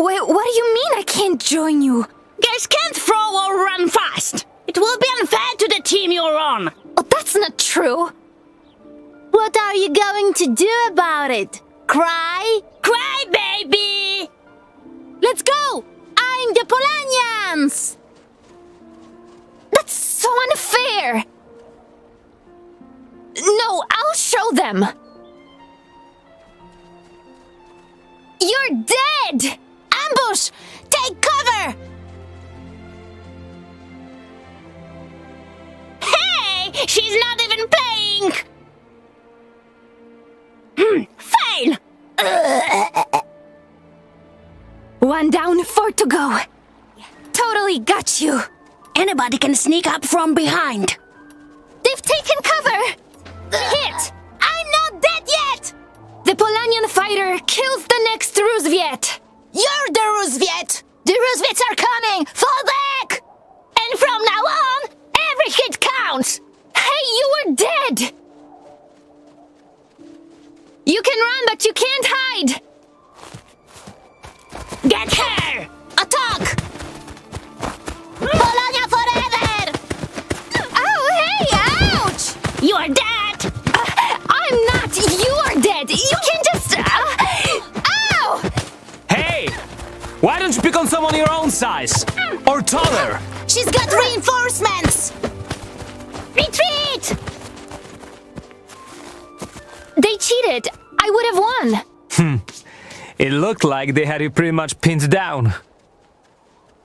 Wait, what do you mean I can't join you? Guys can't throw or run fast. It will be unfair to the team you're on. Oh, that's not true. What are you going to do about it? Cry? Cry, baby! Let's go! I'm the Polanians! That's so unfair. No, I'll show them. You're dead! Ambush! Take cover! Hey! She's not even playing! Fail! One down, 4 to go. Totally got you. Anybody can sneak up from behind. They've taken cover. Hit. I'm not dead yet! The Polanian fighter kills the next Roosevelt. You're the Roosevelt! The Roosevelts are coming! Fall back! And from now on, every hit counts! Hey, you were dead! You can run, but you can't hide! Get her! Attack! Polania forever! Oh, hey, ouch! You are dead! I'm not! You are dead! You can just... ow! Hey! Why don't you pick on someone your own size? Or taller? She's got reinforcements! Retreat! They cheated. I would have won. It looked like they had you pretty much pinned down.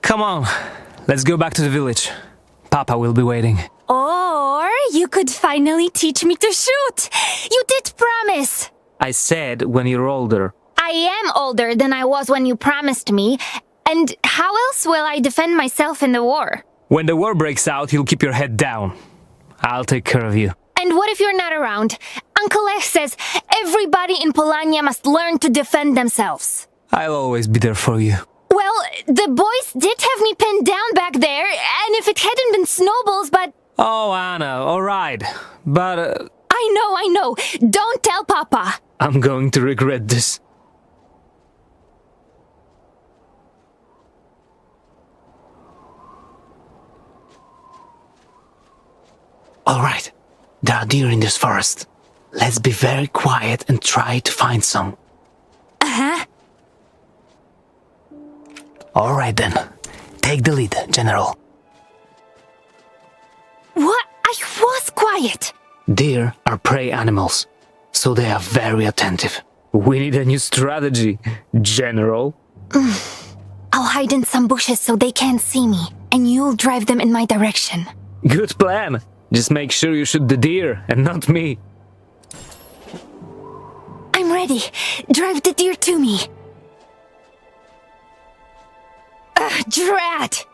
Come on, let's go back to the village. Papa will be waiting. Or you could finally teach me to shoot. You did promise. I said when you're older. I am older than I was when you promised me. And how else will I defend myself in the war? When the war breaks out, you'll keep your head down. I'll take care of you. And what if you're not around? Uncle Lech says everybody in Polania must learn to defend themselves. I'll always be there for you. Well, the boys did have me pinned down back there, and if it hadn't been snowballs, but... Oh, Anna, alright. But, I know. Don't tell Papa. I'm going to regret this. Alright, there are deer in this forest. Let's be very quiet and try to find some. Uh-huh. Alright then, take the lead, General. What? I was quiet. Deer are prey animals, so they are very attentive. We need a new strategy, General. I'll hide in some bushes so they can't see me, and you'll drive them in my direction. Good plan. Just make sure you shoot the deer and not me. I'm ready. Drive the deer to me. Drat!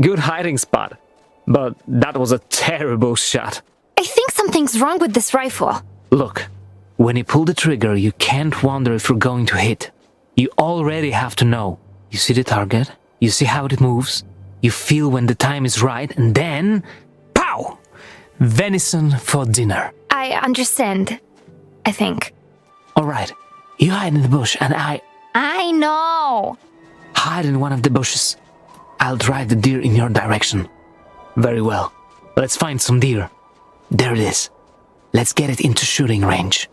Good hiding spot. But that was a terrible shot. I think something's wrong with this rifle. Look, when you pull the trigger, you can't wonder if you're going to hit. You already have to know. You see the target, you see how it moves, you feel when the time is right, and then... pow! Venison for dinner. I understand. I think. Alright, you hide in the bush and I know! hide in one of the bushes. I'll drive the deer in your direction. Very well. Let's find some deer. There it is. Let's get it into shooting range.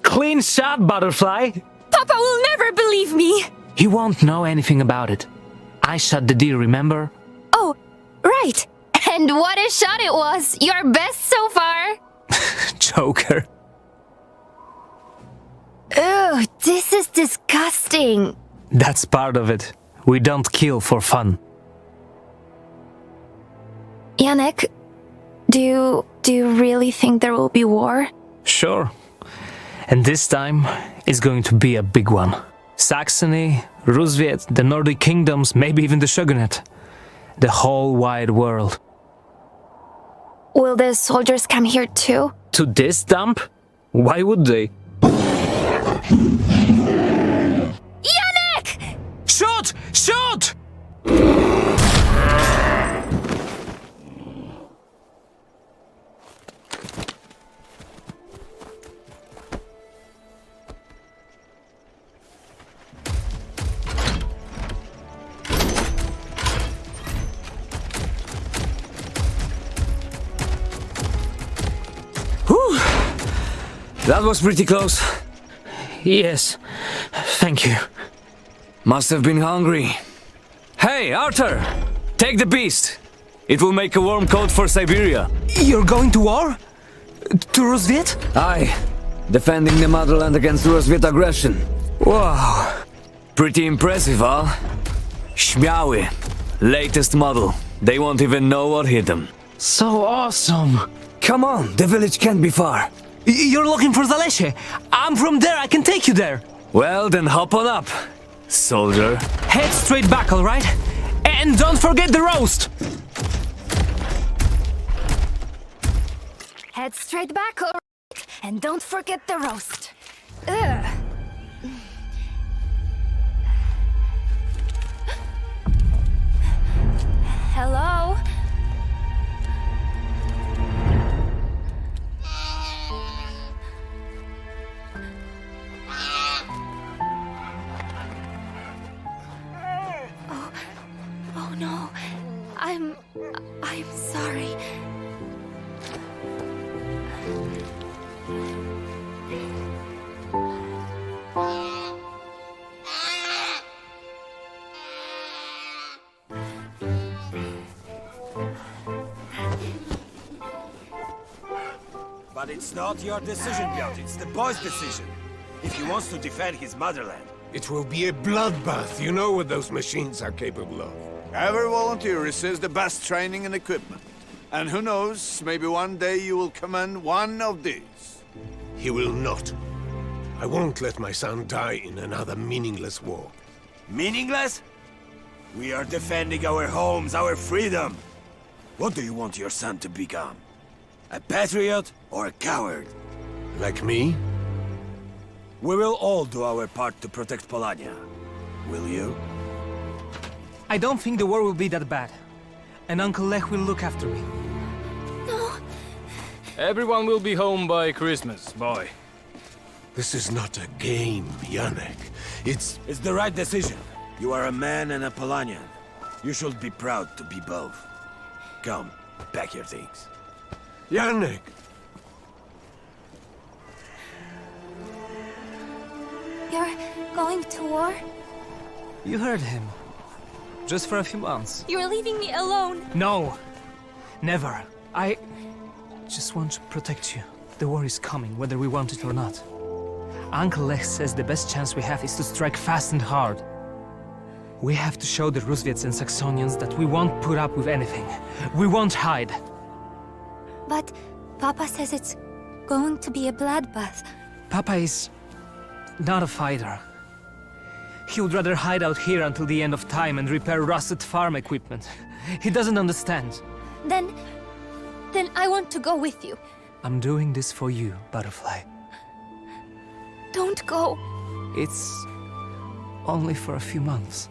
Clean shot, Butterfly! Papa will never believe me! He won't know anything about it. I shot the deer, remember? Oh, right. And what a shot it was! Your best so far! Joker. Ugh, this is disgusting. That's part of it. We don't kill for fun. Yannick, do you really think there will be war? Sure. And this time, it's going to be a big one. Saxony, Roosevelt, the Nordic kingdoms, maybe even the Shogunate. The whole wide world. Will the soldiers come here too? To this dump? Why would they? Yannick! Shoot! Shoot! That was pretty close. Yes, thank you. Must have been hungry. Hey, Arthur! Take the beast. It will make a warm coat for Siberia. You're going to war? To Rusviet? Aye. Defending the motherland against Soviet aggression. Wow. Pretty impressive, huh? Śmiały. Latest model. They won't even know what hit them. So awesome. Come on, the village can't be far. You're looking for Zaleshe. I'm from there, I can take you there. Well, then hop on up, soldier. Head straight back, alright? And don't forget the roast. Head straight back, alright? And don't forget the roast. Ugh. Hello? Oh no. I'm sorry. But it's not your decision, Piotr. It's the boy's decision. If he wants to defend his motherland. It will be a bloodbath. You know what those machines are capable of. Every volunteer receives the best training and equipment. And who knows, maybe one day you will command one of these. He will not. I won't let my son die in another meaningless war. Meaningless? We are defending our homes, our freedom. What do you want your son to become? A patriot or a coward? Like me? We will all do our part to protect Polania. Will you? I don't think the war will be that bad. And Uncle Lech will look after me. Everyone will be home by Christmas, boy. This is not a game, Janek. It's the right decision. You are a man and a Polanian. You should be proud to be both. Come, pack your things. Janek! You're going to war? You heard him. Just for a few months. You're leaving me alone. No. Never. I just want to protect you. The war is coming, whether we want it or not. Uncle Lech says the best chance we have is to strike fast and hard. We have to show the Rusviets and Saxonians that we won't put up with anything. We won't hide. But Papa says it's going to be a bloodbath. Papa is not a fighter. He would rather hide out here until the end of time and repair rusted farm equipment. He doesn't understand. Then I want to go with you. I'm doing this for you, Butterfly. Don't go. It's only for a few months.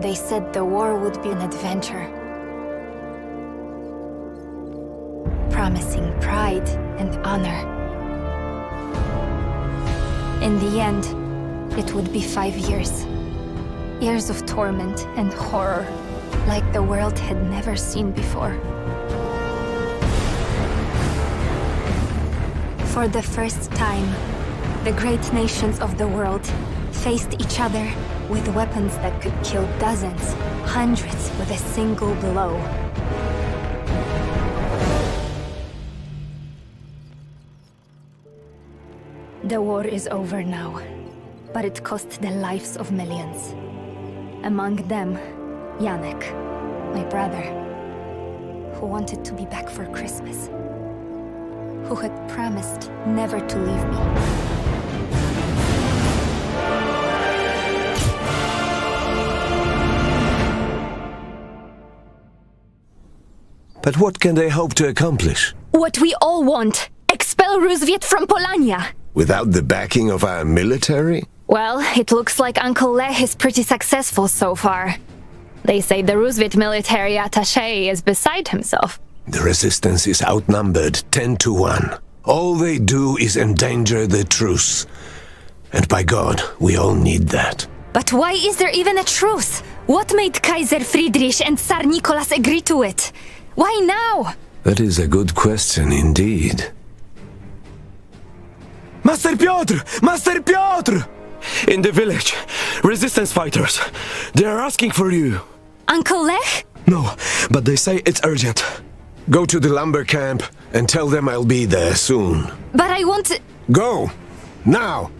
They said the war would be an adventure, promising pride and honor. In the end, it would be 5 years. Years of torment and horror, like the world had never seen before. For the first time, the great nations of the world faced each other with weapons that could kill dozens, hundreds with a single blow. The war is over now, but it cost the lives of millions. Among them, Janek, my brother, who wanted to be back for Christmas, who had promised never to leave me. But what can they hope to accomplish? What we all want! Expel Rusviet from Polania! Without the backing of our military? Well, it looks like Uncle Lech is pretty successful so far. They say the Rusviet military attaché is beside himself. The resistance is outnumbered 10 to 1. All they do is endanger the truce. And by God, we all need that. But why is there even a truce? What made Kaiser Friedrich and Tsar Nicholas agree to it? Why now? That is a good question indeed. Master Piotr! Master Piotr! In the village, resistance fighters. They are asking for you. Uncle Lech? No, but they say it's urgent. Go to the lumber camp and tell them I'll be there soon. But I want to... Go! Now!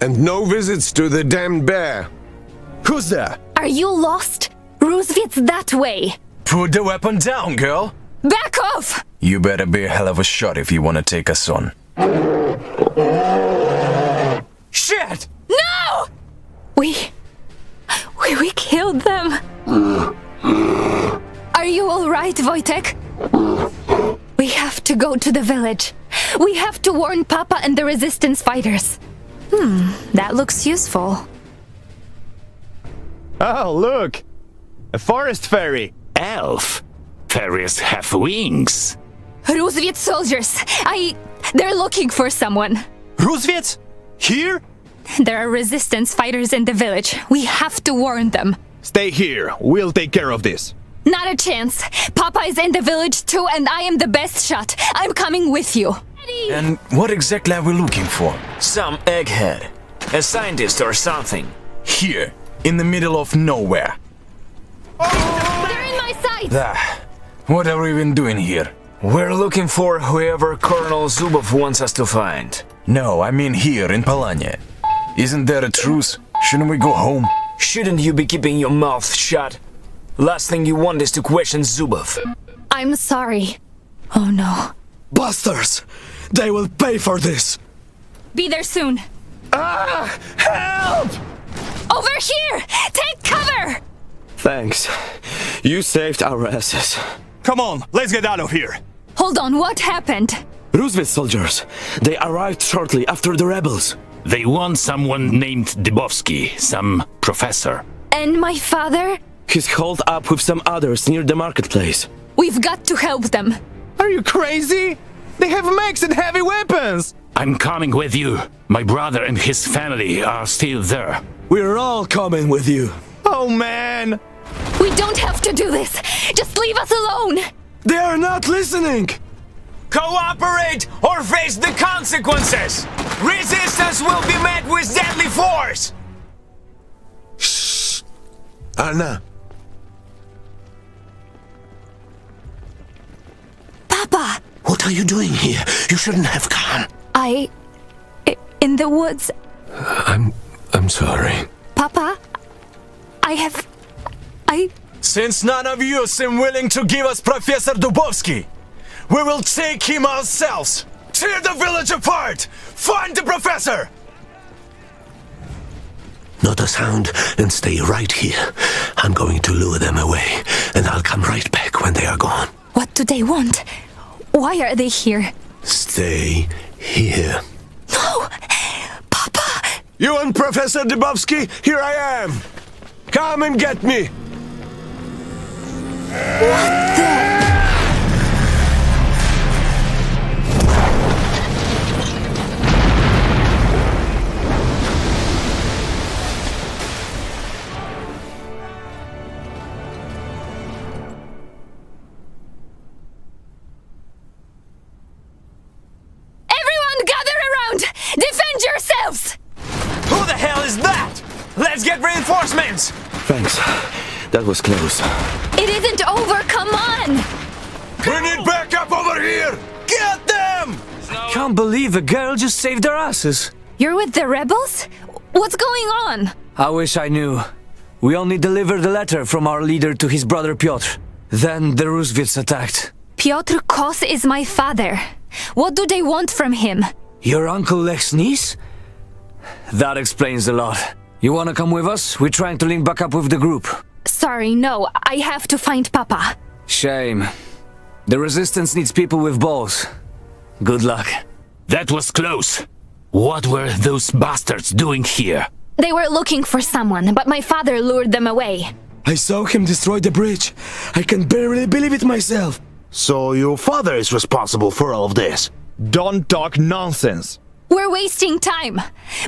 And no visits to the damned bear. Who's there? Are you lost? Roosevelt's that way. Put the weapon down, girl. Back off! You better be a hell of a shot if you want to take us on. Shit! No! We killed them. Are you all right, Wojtek? We have to go to the village. We have to warn Papa and the resistance fighters. That looks useful. Oh, look! A forest fairy! Elf! Fairies have wings! Roosevelt soldiers! They're looking for someone. Roosevelt? Here? There are resistance fighters in the village. We have to warn them. Stay here. We'll take care of this. Not a chance. Papa is in the village too, and I am the best shot. I'm coming with you. And what exactly are we looking for? Some egghead. A scientist or something. Here, in the middle of nowhere. They're in my sight! What are we even doing here? We're looking for whoever Colonel Zubov wants us to find. No, I mean here in Palanya. Isn't there a truce? Shouldn't we go home? Shouldn't you be keeping your mouth shut? Last thing you want is to question Zubov. I'm sorry. Oh no. Bastards! They will pay for this! Be there soon. Help! Over here! Take cover! Thanks. You saved our asses. Come on, let's get out of here. Hold on, what happened? Roosevelt soldiers. They arrived shortly after the rebels. They want someone named Dybowski, some professor. And my father? He's holed up with some others near the marketplace. We've got to help them. Are you crazy? They have mechs and heavy weapons! I'm coming with you. My brother and his family are still there. We're all coming with you. Oh man! We don't have to do this. Just leave us alone. They are not listening! Cooperate or face the consequences! Resistance will be met with deadly force! Shh! Anna! Papa! What are you doing here? You shouldn't have come. In the woods. I'm sorry. Papa? Since none of you seem willing to give us Professor Dubovsky, we will take him ourselves! Tear the village apart! Find the professor! Not a sound, and stay right here. I'm going to lure them away, and I'll come right back when they are gone. What do they want? Why are they here? Stay here. No! Papa! You and Professor Dybowski, here I am! Come and get me! What the... Defend yourselves! Who the hell is that? Let's get reinforcements! Thanks. That was close. It isn't over, come on! We need backup over here! Get them! Can't believe a girl just saved our asses. You're with the rebels? What's going on? I wish I knew. We only delivered a letter from our leader to his brother Piotr. Then the Roosevelts attacked. Piotr Kos is my father. What do they want from him? Your Uncle Lech's niece? That explains a lot. You wanna come with us? We're trying to link back up with the group. Sorry, no. I have to find Papa. Shame. The Resistance needs people with balls. Good luck. That was close. What were those bastards doing here? They were looking for someone, but my father lured them away. I saw him destroy the bridge. I can barely believe it myself. So your father is responsible for all of this? Don't talk nonsense. We're wasting time.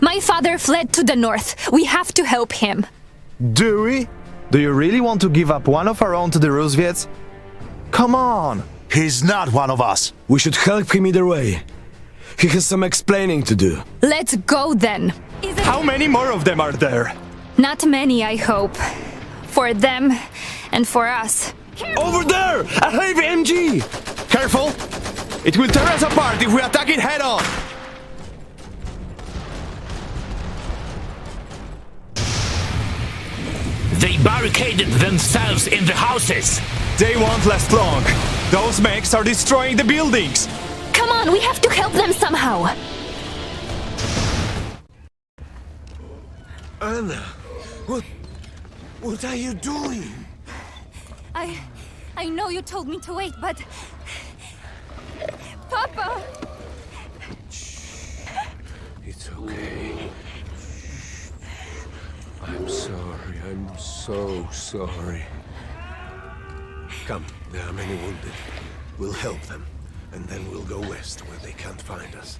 My father fled to the north. We have to help him. Do we? Do you really want to give up one of our own to the Roosevelts? Come on! He's not one of us. We should help him either way. He has some explaining to do. Let's go then. How many more of them are there? Not many, I hope. For them and for us. Over there! A heavy MG! Careful! It will tear us apart if we attack it head on! They barricaded themselves in the houses. They won't last long. Those mechs are destroying the buildings. Come on, we have to help them somehow. Anna, what are you doing? I know you told me to wait, but... Papa! It's okay. I'm sorry. I'm so sorry. Come, there are many wounded. We'll help them, and then we'll go west where they can't find us.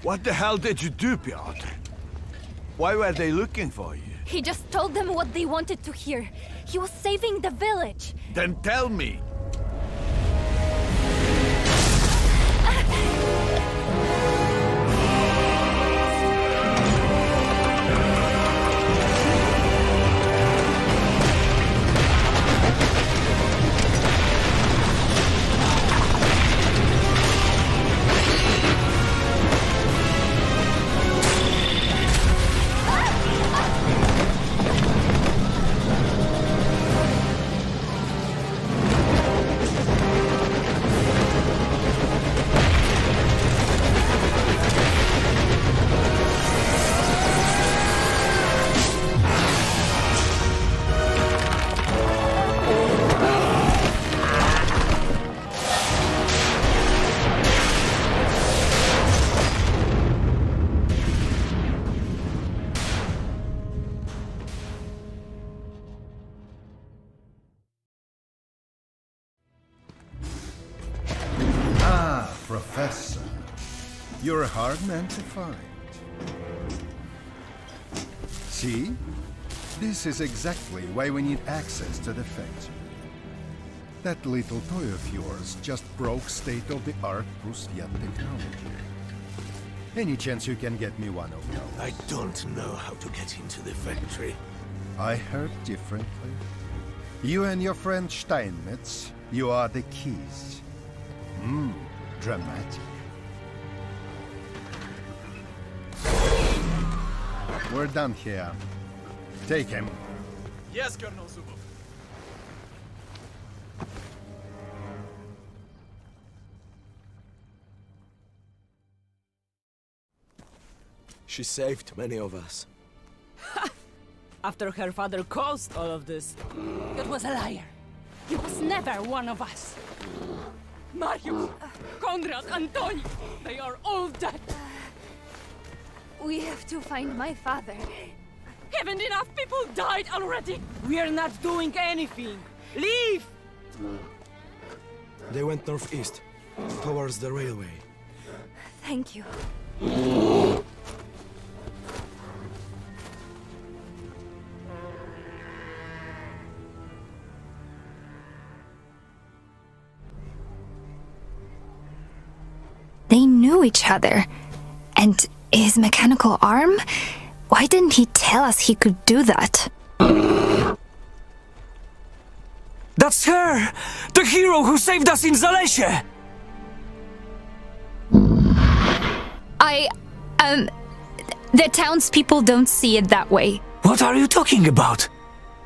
What the hell did you do, Piotr? Why were they looking for you? He just told them what they wanted to hear. He was saving the village. Then tell me. Professor, you're a hard man to find. See? This is exactly why we need access to the factory. That little toy of yours just broke state-of-the-art Prussian technology. Any chance you can get me one of those? I don't know how to get into the factory. I heard differently. You and your friend Steinmetz, you are the keys. Dramatic. We're done here. Take him. Yes, Colonel Zubov. She saved many of us. After her father caused all of this, it was a liar. He was never one of us. Mariusz, Konrad, Antoni, they are all dead. We have to find my father. Haven't enough people died already? We are not doing anything. Leave! They went northeast, towards the railway. Thank you. They knew each other. And his mechanical arm? Why didn't he tell us he could do that? That's her! The hero who saved us in Zalesie! The townspeople don't see it that way. What are you talking about?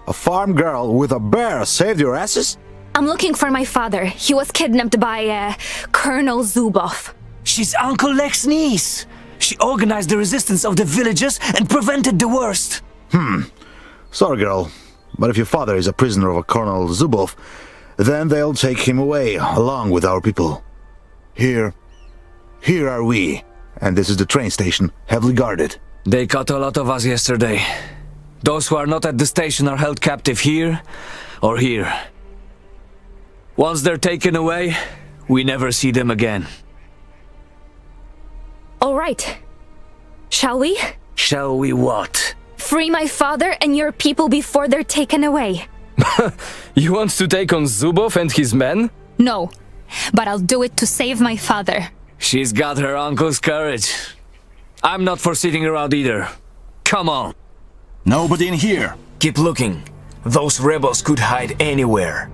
A farm girl with a bear saved your asses? I'm looking for my father. He was kidnapped by, Colonel Zubov. She's Uncle Lex's niece. She organized the resistance of the villagers and prevented the worst. Sorry, girl. But if your father is a prisoner of a Colonel Zubov, then they'll take him away, along with our people. Here are we. And this is the train station, heavily guarded. They cut a lot of us yesterday. Those who are not at the station are held captive here or here. Once they're taken away, we never see them again. All right. Shall we? Shall we what? Free my father and your people before they're taken away. You want to take on Zubov and his men? No, but I'll do it to save my father. She's got her uncle's courage. I'm not for sitting around either. Come on. Nobody in here. Keep looking. Those rebels could hide anywhere.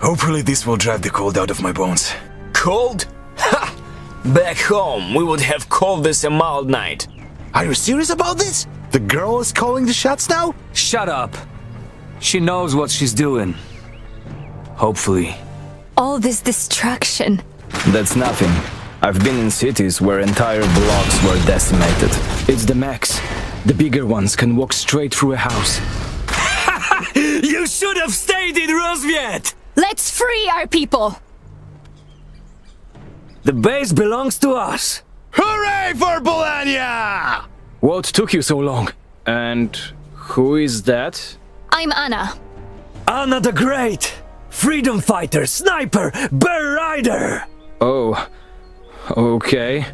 Hopefully this will drive the cold out of my bones. Cold? Ha! Back home, we would have called this a mild night. Are you serious about this? The girl is calling the shots now? Shut up. She knows what she's doing. Hopefully. All this destruction. That's nothing. I've been in cities where entire blocks were decimated. It's the max. The bigger ones can walk straight through a house. You should have stayed in Rozviet! Let's free our people! The base belongs to us. Hooray for Bologna! What took you so long? And who is that? I'm Anna. Anna the Great! Freedom fighter, sniper, bear rider! Oh, okay.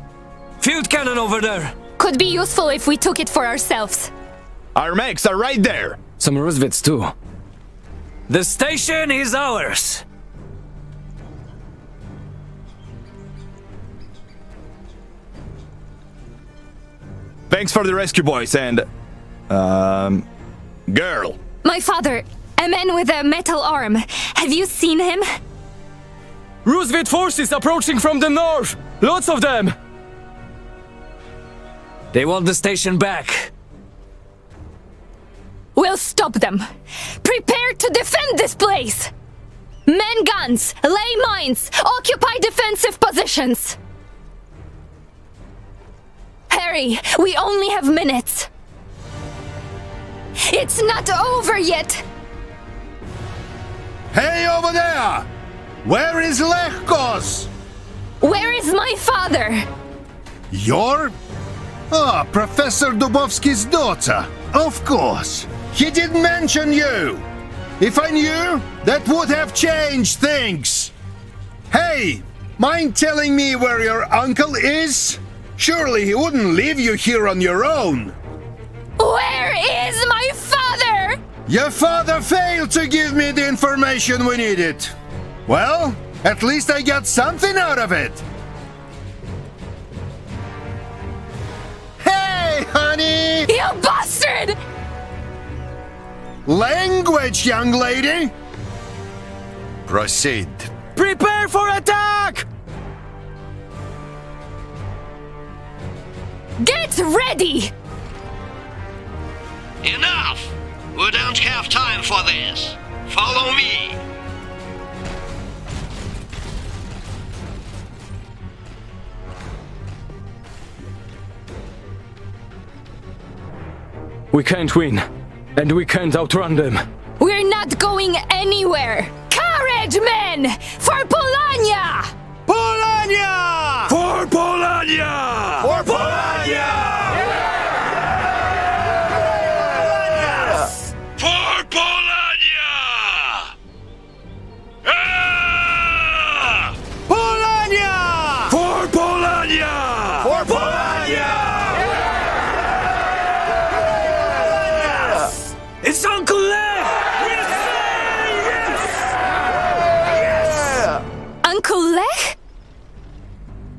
Field cannon over there! Could be useful if we took it for ourselves. Our mechs are right there. Some Rozviets too. The station is ours! Thanks for the rescue, boys, and... girl. My father, a man with a metal arm. Have you seen him? Rozviet forces approaching from the north! Lots of them! They want the station back. We'll stop them. Prepare to defend this place! Man guns, lay mines, occupy defensive positions! Hurry, we only have minutes. It's not over yet! Hey, over there! Where is Lechkos? Where is my father? Your? Ah, Professor Dubovsky's daughter. Of course. He didn't mention you. If I knew, that would have changed things. Hey, mind telling me where your uncle is? Surely he wouldn't leave you here on your own. Where is my father? Your father failed to give me the information we needed. Well, at least I got something out of it. Hey, honey! You bastard! Language, young lady! Proceed. Prepare for attack! Get ready! Enough! We don't have time for this. Follow me. We can't win, and we can't outrun them. We're not going anywhere! Courage, men! For Polania! Bologna! For Polania! For Bologna! For Bologna! Ah! Bologna! For Polania! For Bologna! It's Uncle Lech! Uncle Lech?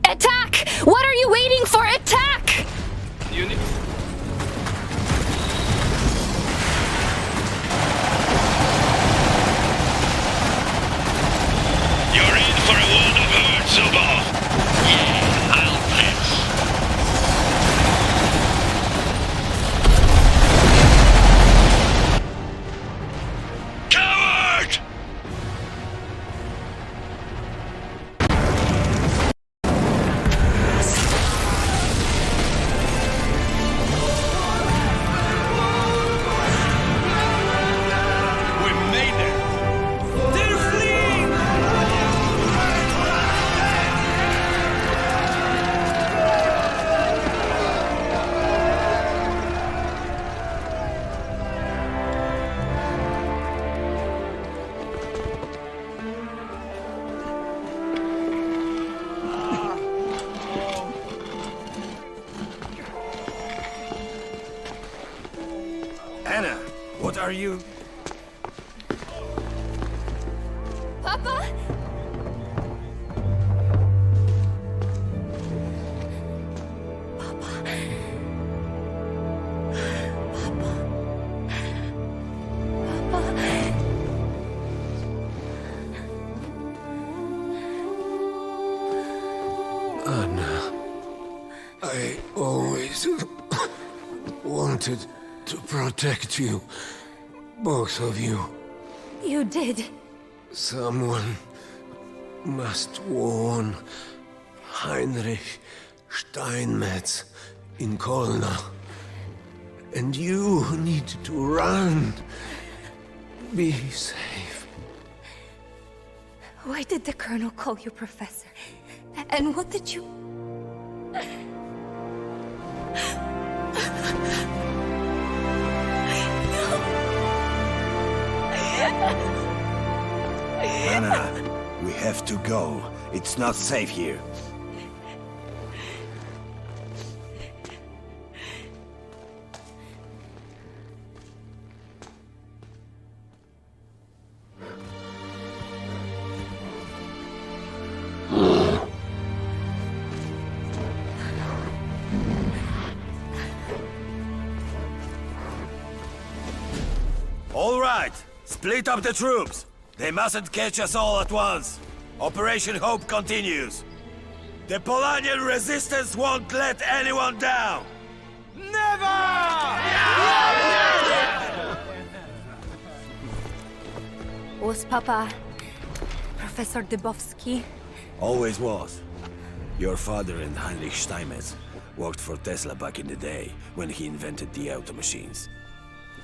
Attack! What are you waiting for? Attack! Anna, what are you... Papa? Anna, I always wanted to protect you, both of you. You did. Someone must warn Heinrich Steinmetz in Kolna. And you need to run. Be safe. Why did the Colonel call you Professor? And what did you... Anna, we have to go. It's not safe here. All right, split up the troops. They mustn't catch us all at once. Operation Hope continues. The Polanian resistance won't let anyone down. Never! Was Papa Professor Dubowski? Always was. Your father and Heinrich Steinmetz worked for Tesla back in the day when he invented the auto machines.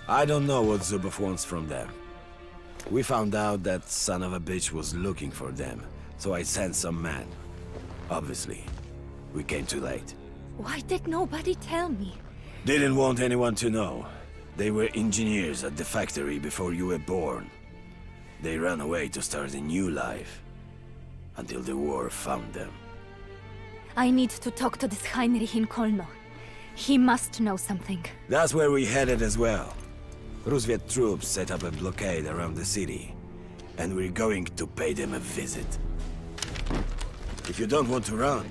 I don't know what Zubov wants from them. We found out that son of a bitch was looking for them, so I sent some men. Obviously, we came too late. Why did nobody tell me? Didn't want anyone to know. They were engineers at the factory before you were born. They ran away to start a new life, until the war found them. I need to talk to this Heinrich in Kolno. He must know something. That's where we headed as well. Roosevelt troops set up a blockade around the city, and we're going to pay them a visit. If you don't want to run,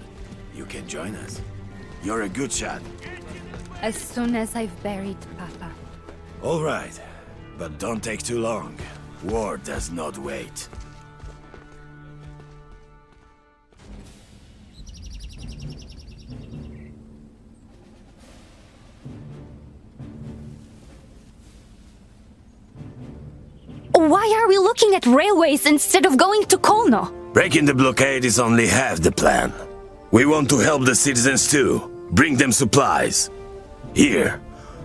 you can join us. You're a good shot. As soon as I've buried Papa. All right, but don't take too long. War does not wait. Why are we looking at railways instead of going to Kolno? Breaking the blockade is only half the plan. We want to help the citizens too. Bring them supplies. Here,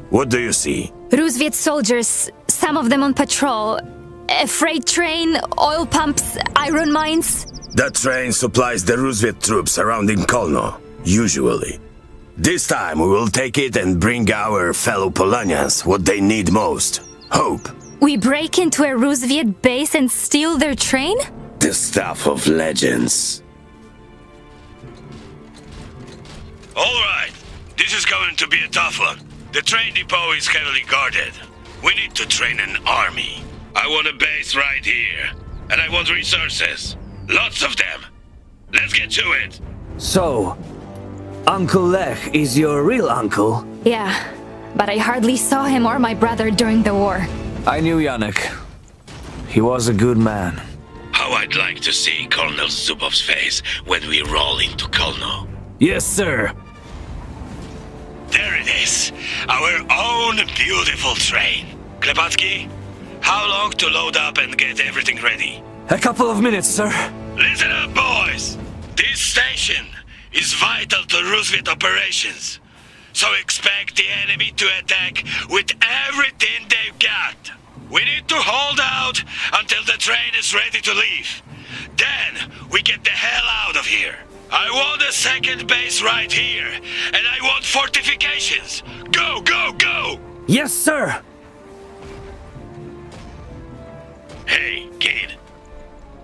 what do you see? Roosevelt soldiers, some of them on patrol. A freight train, oil pumps, iron mines. That train supplies the Roosevelt troops surrounding Kolno, usually. This time we will take it and bring our fellow Polanians what they need most. Hope. We break into a Roosevelt base and steal their train? The stuff of legends. All right, this is going to be a tough one. The train depot is heavily guarded. We need to train an army. I want a base right here, and I want resources. Lots of them. Let's get to it. So, Uncle Lech is your real uncle? Yeah, but I hardly saw him or my brother during the war. I knew Janek. He was a good man. How I'd like to see Colonel Zubov's face when we roll into Kolno. Yes, sir. There it is. Our own beautiful train. Klepatsky, how long to load up and get everything ready? A couple of minutes, sir. Listen up, boys. This station is vital to Roosevelt operations. So expect the enemy to attack with everything they've got. We need to hold out until the train is ready to leave. Then we get the hell out of here. I want a second base right here, and I want fortifications. Go, go, go! Yes, sir! Hey, kid.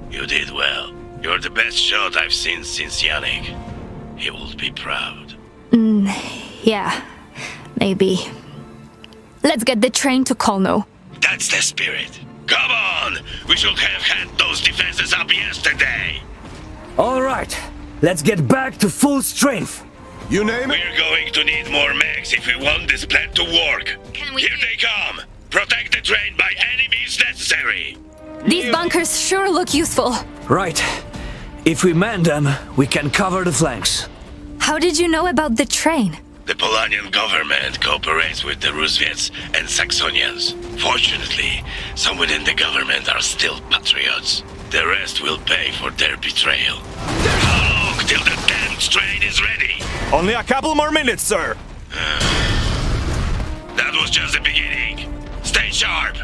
You did well. You're the best shot I've seen since Yannick. He will be proud. Yeah, maybe. Let's get the train to Kolno. That's the spirit. Come on! We should have had those defenses up yesterday! All right, let's get back to full strength. You name it? We're going to need more mechs if we want this plan to work. Here they come! Protect the train by any means necessary! These bunkers sure look useful. Right. If we man them, we can cover the flanks. How did you know about the train? The Polanian government cooperates with the Rusviets and Saxonians. Fortunately, some within the government are still patriots. The rest will pay for their betrayal. How long till the damned train is ready? Only a couple more minutes, sir. That was just the beginning. Stay sharp!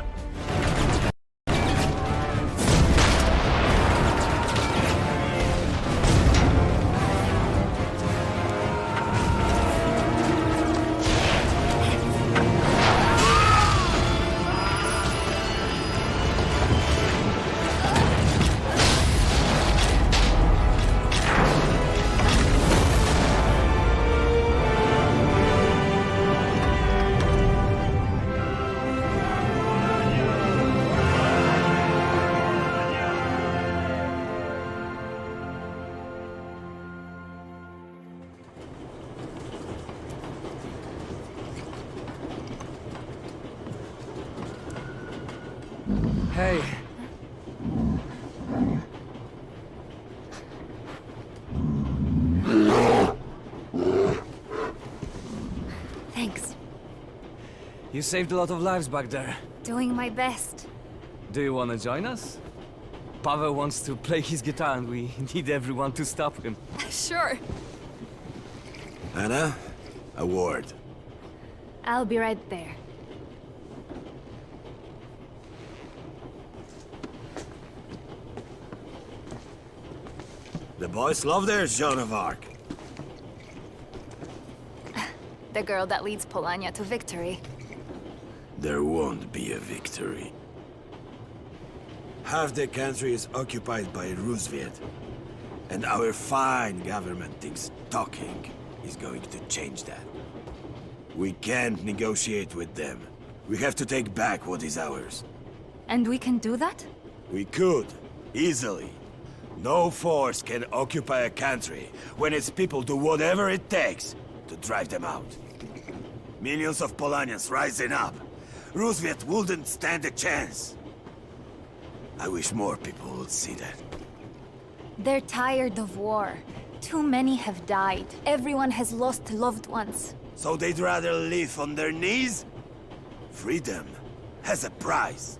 Hey. Thanks. You saved a lot of lives back there. Doing my best. Do you want to join us? Pavel wants to play his guitar and we need everyone to stop him. Sure. Anna, a word. I'll be right there. The boys love their Joan of Arc. The girl that leads Polania to victory. There won't be a victory. Half the country is occupied by Rusviet, and our fine government thinks talking is going to change that. We can't negotiate with them. We have to take back what is ours. And we can do that? We could, easily. No force can occupy a country when its people do whatever it takes to drive them out. Millions of Polanians rising up. Rusviet wouldn't stand a chance. I wish more people would see that. They're tired of war. Too many have died. Everyone has lost loved ones. So they'd rather live on their knees? Freedom has a price.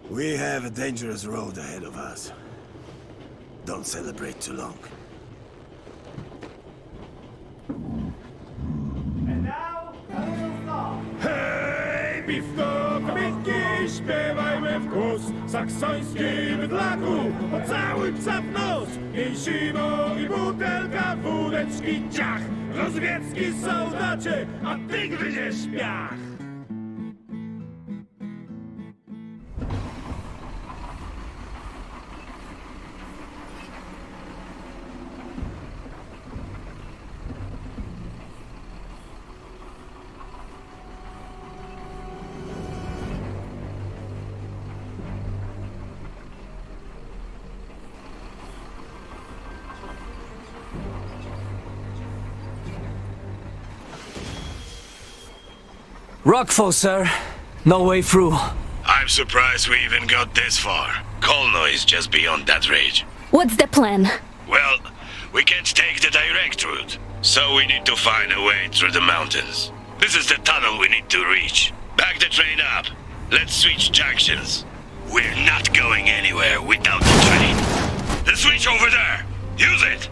We have a dangerous road ahead of us. Don't celebrate too long. Hej, piwko, kobietki, śpiewajmy w głos. Saksoński bydlaku, po cały psa w nos. Mięsimo i butelka wódeczki, ciach. Rozwiecki soldacie, a ty gryziesz piach. Rockfall, sir. No way through. I'm surprised we even got this far. Kolno is just beyond that ridge. What's the plan? Well, we can't take the direct route, so we need to find a way through the mountains. This is the tunnel we need to reach. Back the train up. Let's switch junctions. We're not going anywhere without the train. The switch over there. Use it.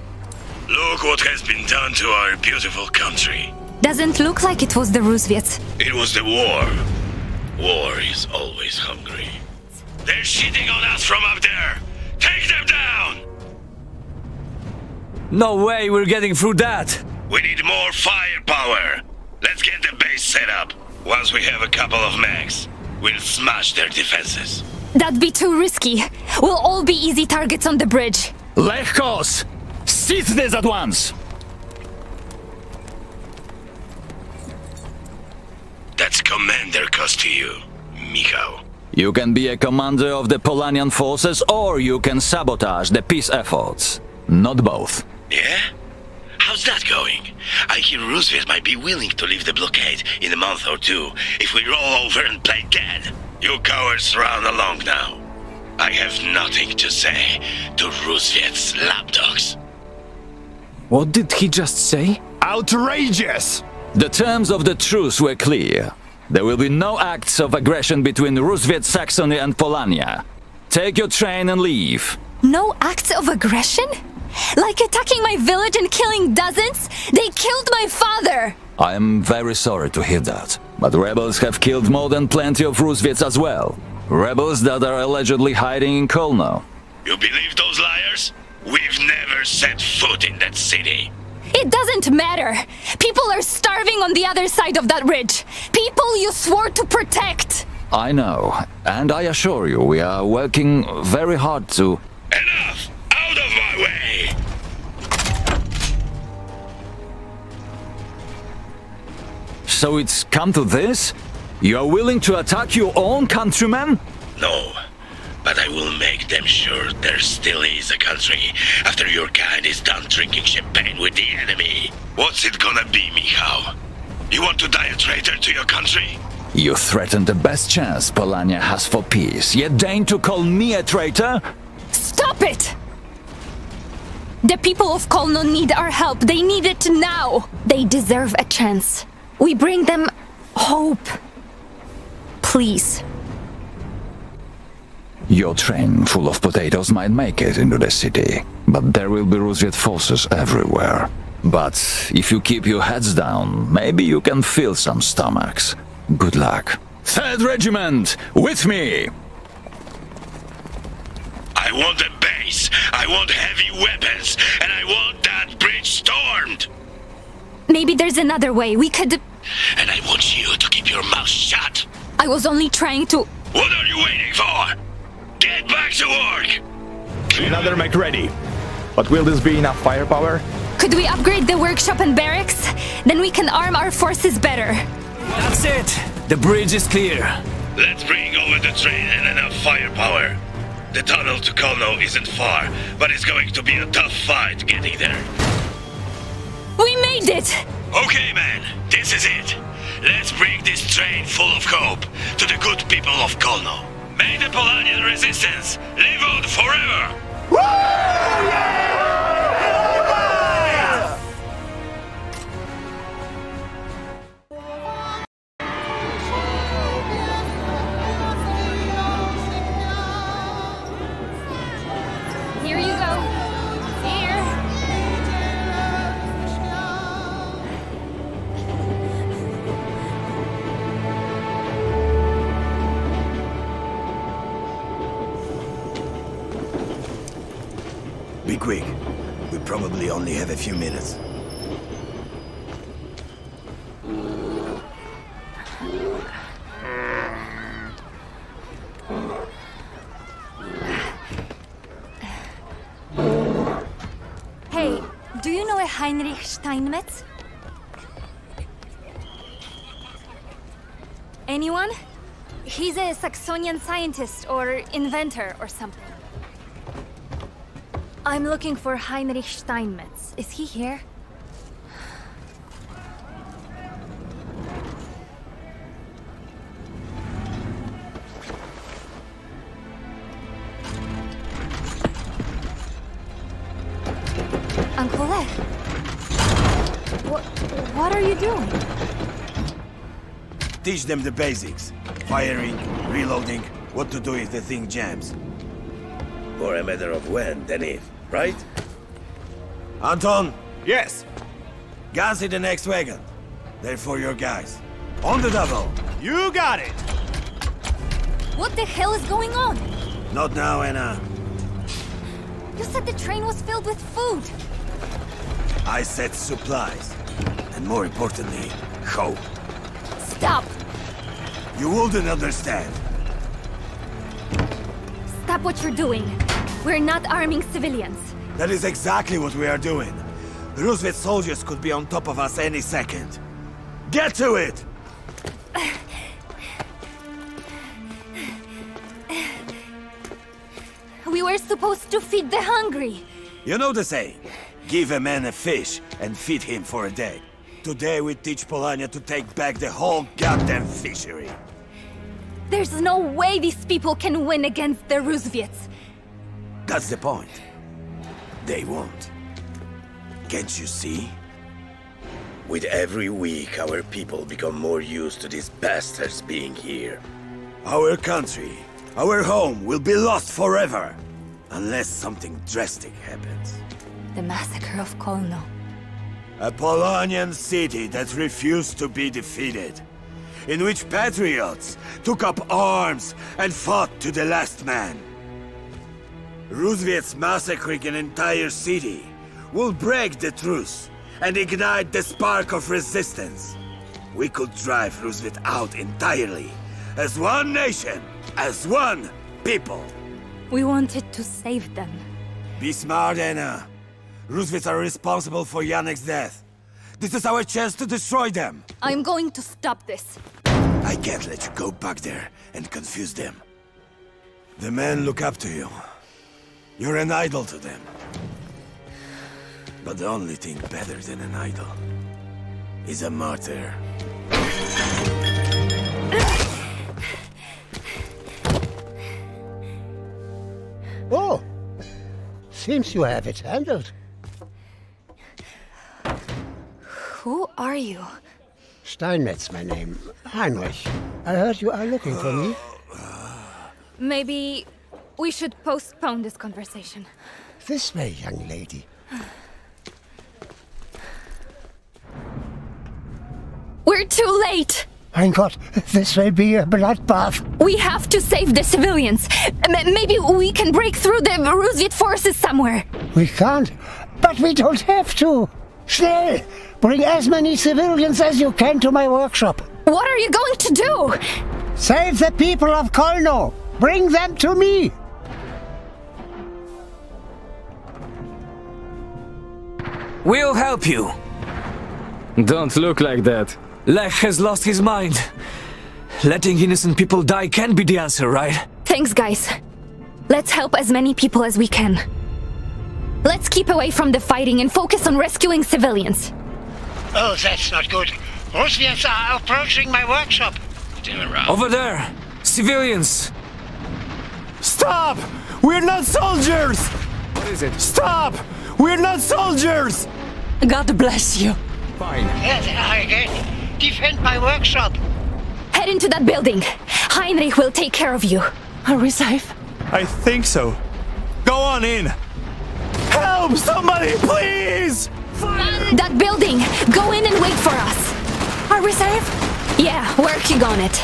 Look what has been done to our beautiful country. Doesn't look like it was the Rusviets. It was the war. War is always hungry. They're shitting on us from up there. Take them down! No way we're getting through that. We need more firepower. Let's get the base set up. Once we have a couple of mechs, we'll smash their defenses. That'd be too risky. We'll all be easy targets on the bridge. Lechkos! Seize this at once! commander cost to you, Michał? You can be a commander of the Polanian forces, or you can sabotage the peace efforts. Not both. Yeah? How's that going? I hear Roosevelt might be willing to leave the blockade in a month or two if we roll over and play dead. You cowards run along now. I have nothing to say to Roosevelt's lapdogs. What did he just say? Outrageous! The terms of the truce were clear. There will be no acts of aggression between Roosevelt, Saxony and Polania. Take your train and leave. No acts of aggression? Like attacking my village and killing dozens? They killed my father! I am very sorry to hear that. But rebels have killed more than plenty of Roosevelts as well. Rebels that are allegedly hiding in Kolno. You believe those liars? We've never set foot in that city. It doesn't matter! People are starving on the other side of that ridge! People you swore to protect! I know, and I assure you we are working very hard to... Enough! Out of my way! So it's come to this? You are willing to attack your own countrymen? No, but I will make them sure there still is a country after your kind is done drinking champagne with the enemy. What's it gonna be, Michał? You want to die a traitor to your country? You threaten the best chance Polania has for peace, yet deign to call me a traitor? Stop it! The people of Kolno need our help. They need it now. They deserve a chance. We bring them hope. Please. Your train full of potatoes might make it into the city, but there will be Roosevelt forces everywhere. But if you keep your heads down, maybe you can fill some stomachs. Good luck. 3rd Regiment, with me! I want a base, I want heavy weapons, and I want that bridge stormed! Maybe there's another way. We could... And I want you to keep your mouth shut! I was only trying to... What are you waiting for? Get back to work! Another mech ready. But will this be enough firepower? Could we upgrade the workshop and barracks? Then we can arm our forces better. That's it! The bridge is clear. Let's bring over the train and enough firepower. The tunnel to Kolno isn't far, but it's going to be a tough fight getting there. We made it! Okay, man, this is it. Let's bring this train full of hope to the good people of Kolno. May the Polanian resistance live on forever! Woo! Yeah! Here you go. Here. Be quick. We probably only have a few minutes. Hey, do you know a Heinrich Steinmetz? Anyone? He's a Saxonian scientist or inventor or something. I'm looking for Heinrich Steinmetz. Is he here? Uncle Lech. What are you doing? Teach them the basics. Firing, reloading, what to do if the thing jams. More a matter of when than if, right? Anton? Yes. Guns in the next wagon. They're for your guys. On the double. You got it. What the hell is going on? Not now, Anna. You said the train was filled with food. I said supplies. And more importantly, hope. Stop! You wouldn't understand. Stop what you're doing. We're not arming civilians. That is exactly what we are doing. The Roosevelt soldiers could be on top of us any second. Get to it! We were supposed to feed the hungry. You know the saying, give a man a fish and feed him for a day. Today we teach Polania to take back the whole goddamn fishery. There's no way these people can win against the Rusviets. That's the point. They won't. Can't you see? With every week, our people become more used to these bastards being here. Our country, our home, will be lost forever. Unless something drastic happens. The massacre of Kolno. A Polonian city that refused to be defeated. In which patriots took up arms and fought to the last man. Rusviets massacring an entire city will break the truce and ignite the spark of resistance. We could drive Rusviet out entirely, as one nation, as one people. We wanted to save them. Be smart, Anna. Rusviets are responsible for Janek's death. This is our chance to destroy them. I'm going to stop this. I can't let you go back there and confuse them. The men look up to you. You're an idol to them. But the only thing better than an idol is a martyr. Oh, seems you have it handled. Who are you? Steinmetz, my name. Heinrich. I heard you are looking for me. Maybe we should postpone this conversation. This way, young lady. We're too late! Mein Gott, this will be a bloodbath. We have to save the civilians. Maybe we can break through the Rusviet forces somewhere. We can't, but we don't have to. Schnell! Bring as many civilians as you can to my workshop. What are you going to do? Save the people of Kolno. Bring them to me. We'll help you. Don't look like that. Lech has lost his mind. Letting innocent people die can't be the answer, right? Thanks, guys. Let's help as many people as we can. Let's keep away from the fighting and focus on rescuing civilians. Oh, that's not good. Rusviets are approaching my workshop. Over there! Civilians! Stop! We're not soldiers! What is it? Stop! We're not soldiers! God bless you. Fine. There they are again. Defend my workshop. Head into that building. Heinrich will take care of you. Are we safe? I think so. Go on in. Help! Somebody, please! That building! Go in and wait for us. Are we safe? Yeah, working on it.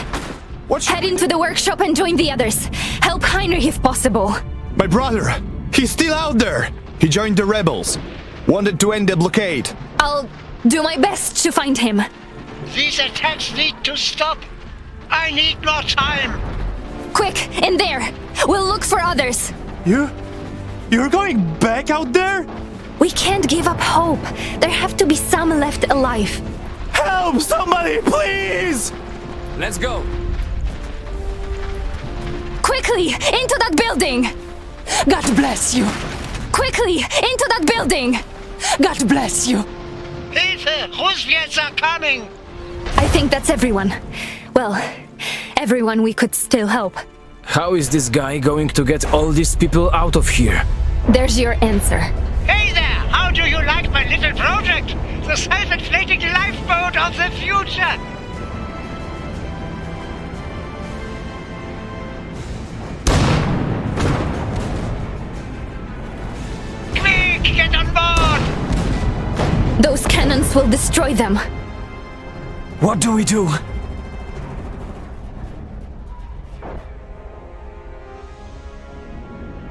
Head into the workshop and join the others. Help Heinrich if possible. My brother! He's still out there! He joined the rebels. Wanted to end the blockade. I'll do my best to find him. These attacks need to stop. I need more time. Quick, in there. We'll look for others. You're going back out there? We can't give up hope. There have to be some left alive. Help! Somebody, please! Let's go. Quickly, into that building! God bless you. Quickly, into that building! God bless you. Hilfe! Rusviets are coming! I think that's everyone. Well, everyone we could still help. How is this guy going to get all these people out of here? There's your answer. Hey there! How do you like my little project? The self-inflating lifeboat of the future! Quick! Get on board! Those cannons will destroy them. What do we do?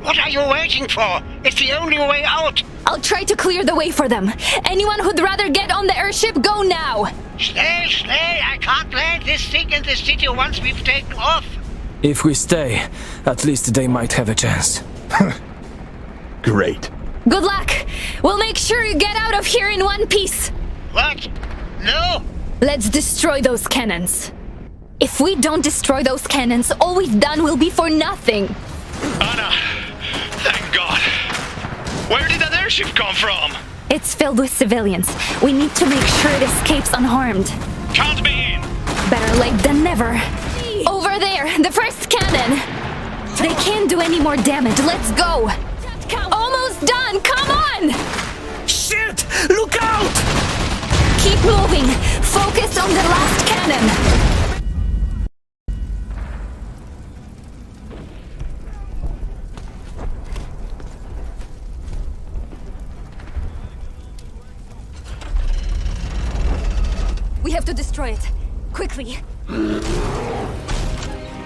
What are you waiting for? It's the only way out! I'll try to clear the way for them. Anyone who'd rather get on the airship, go now! Schnell, schnell! I can't land this thing in the city once we've taken off! If we stay, at least they might have a chance. Great. Good luck! We'll make sure you get out of here in one piece! What? No! Let's destroy those cannons. If we don't destroy those cannons, all we've done will be for nothing. Anna! airship come from? It's filled with civilians. We need to make sure it escapes unharmed. Count me in! Better late than never. Over there, the first cannon! They can't do any more damage. Let's go! Almost done! Come on! Shit! Look out! Keep moving! Focus on the last cannon! We have to destroy it. Quickly.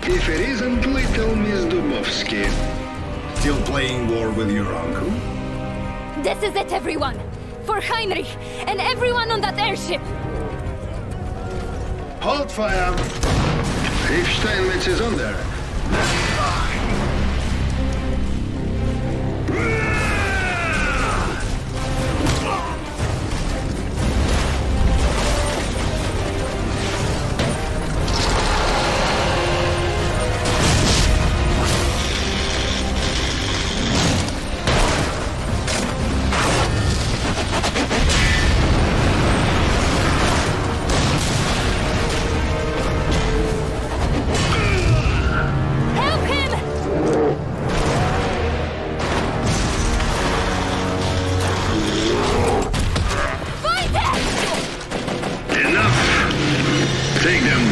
If it isn't little Miss Dubovsky. Still playing war with your uncle? This is it, everyone! For Heinrich and everyone on that airship! Hold fire! If Steinmetz is on there. Take them.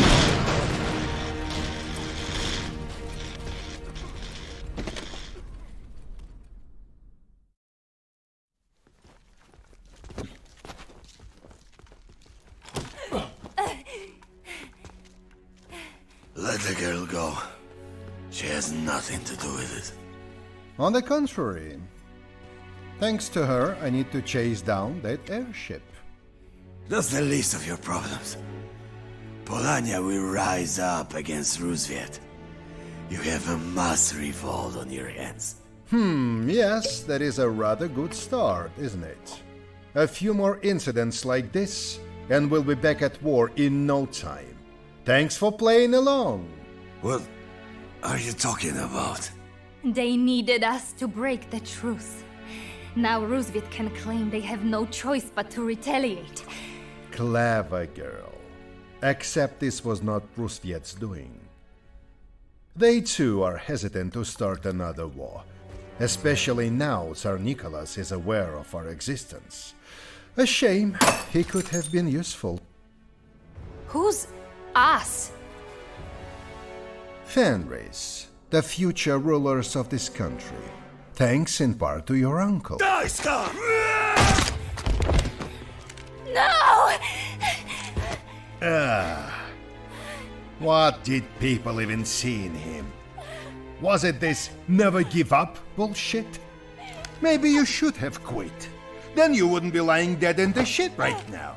Let the girl go. She has nothing to do with it. On the contrary. Thanks to her, I need to chase down that airship. That's the least of your problems. Polania will rise up against Roosevelt. You have a mass revolt on your hands. Yes, that is a rather good start, isn't it? A few more incidents like this, and we'll be back at war in no time. Thanks for playing along. What are you talking about? They needed us to break the truce. Now Roosevelt can claim they have no choice but to retaliate. Clever girl. Except this was not Roosevelt's doing. They too are hesitant to start another war, especially now Tsar Nicholas is aware of our existence. A shame, he could have been useful. Who's us? Fenris, the future rulers of this country, thanks in part to your uncle. Die, Scar! No! What did people even see in him? Was it this never give up bullshit? Maybe you should have quit. Then you wouldn't be lying dead in the shit right now.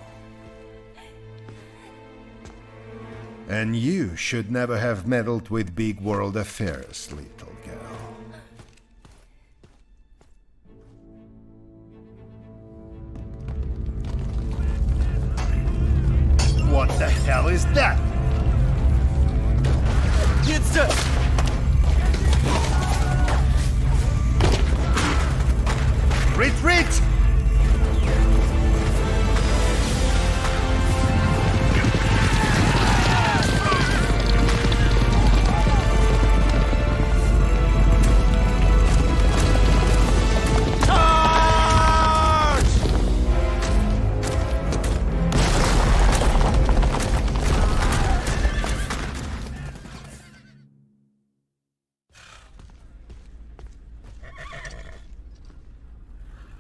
And you should never have meddled with big world affairs, little girl. What the hell is that? Retreat!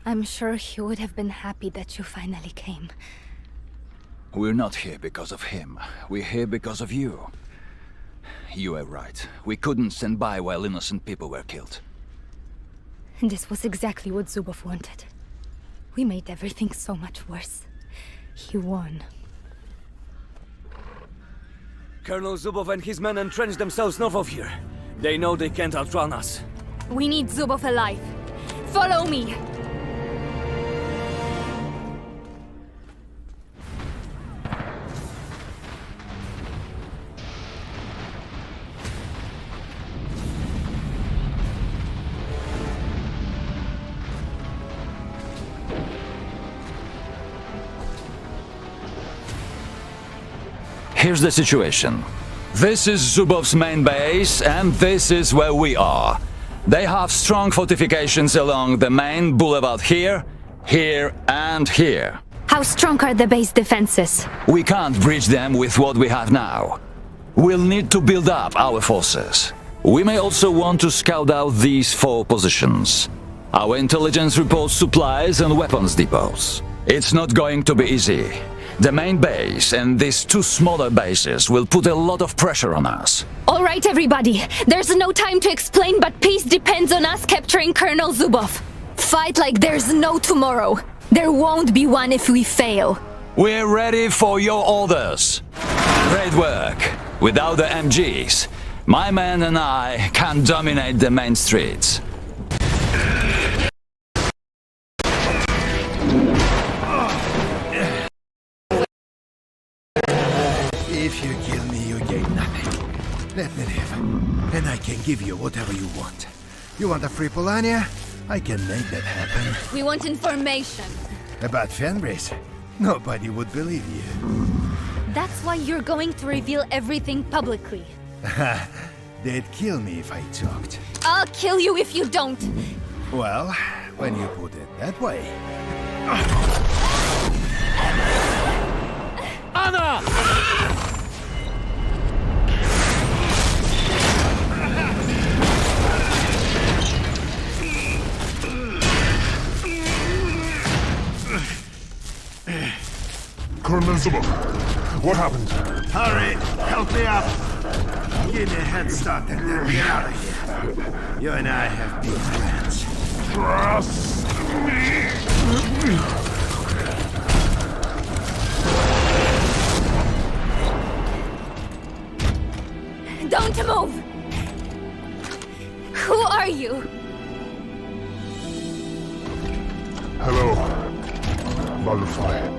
I'm sure he would have been happy that you finally came. We're not here because of him. We're here because of you. You were right. We couldn't stand by while innocent people were killed. This was exactly what Zubov wanted. We made everything so much worse. He won. Colonel Zubov and his men entrenched themselves north of here. They know they can't outrun us. We need Zubov alive. Follow me! here's the situation. This is Zubov's main base, and this is where we are. They have strong fortifications along the main boulevard here, here, and here. How strong are the base defenses? We can't breach them with what we have now. We'll need to build up our forces. We may also want to scout out these 4 positions. Our intelligence reports supplies and weapons depots. It's not going to be easy. The main base and these 2 smaller bases will put a lot of pressure on us. All right, everybody. There's no time to explain, but peace depends on us capturing Colonel Zubov. Fight like there's no tomorrow. There won't be one if we fail. We're ready for your orders. Great work. Without the MGs, my men and I can dominate the main streets. If you kill me, you gain nothing. Let me live, and I can give you whatever you want. You want a free Polania? I can make that happen. We want information. About Fenris? Nobody would believe you. That's why you're going to reveal everything publicly. They'd kill me if I talked. I'll kill you if you don't. Well, when you put it that way. Anna! Colonel Zubov, what happened? Hurry, help me up. Give me a head start and then get out of here. You and I have been friends. Trust me. Don't move! Who are you? Hello, Butterfly.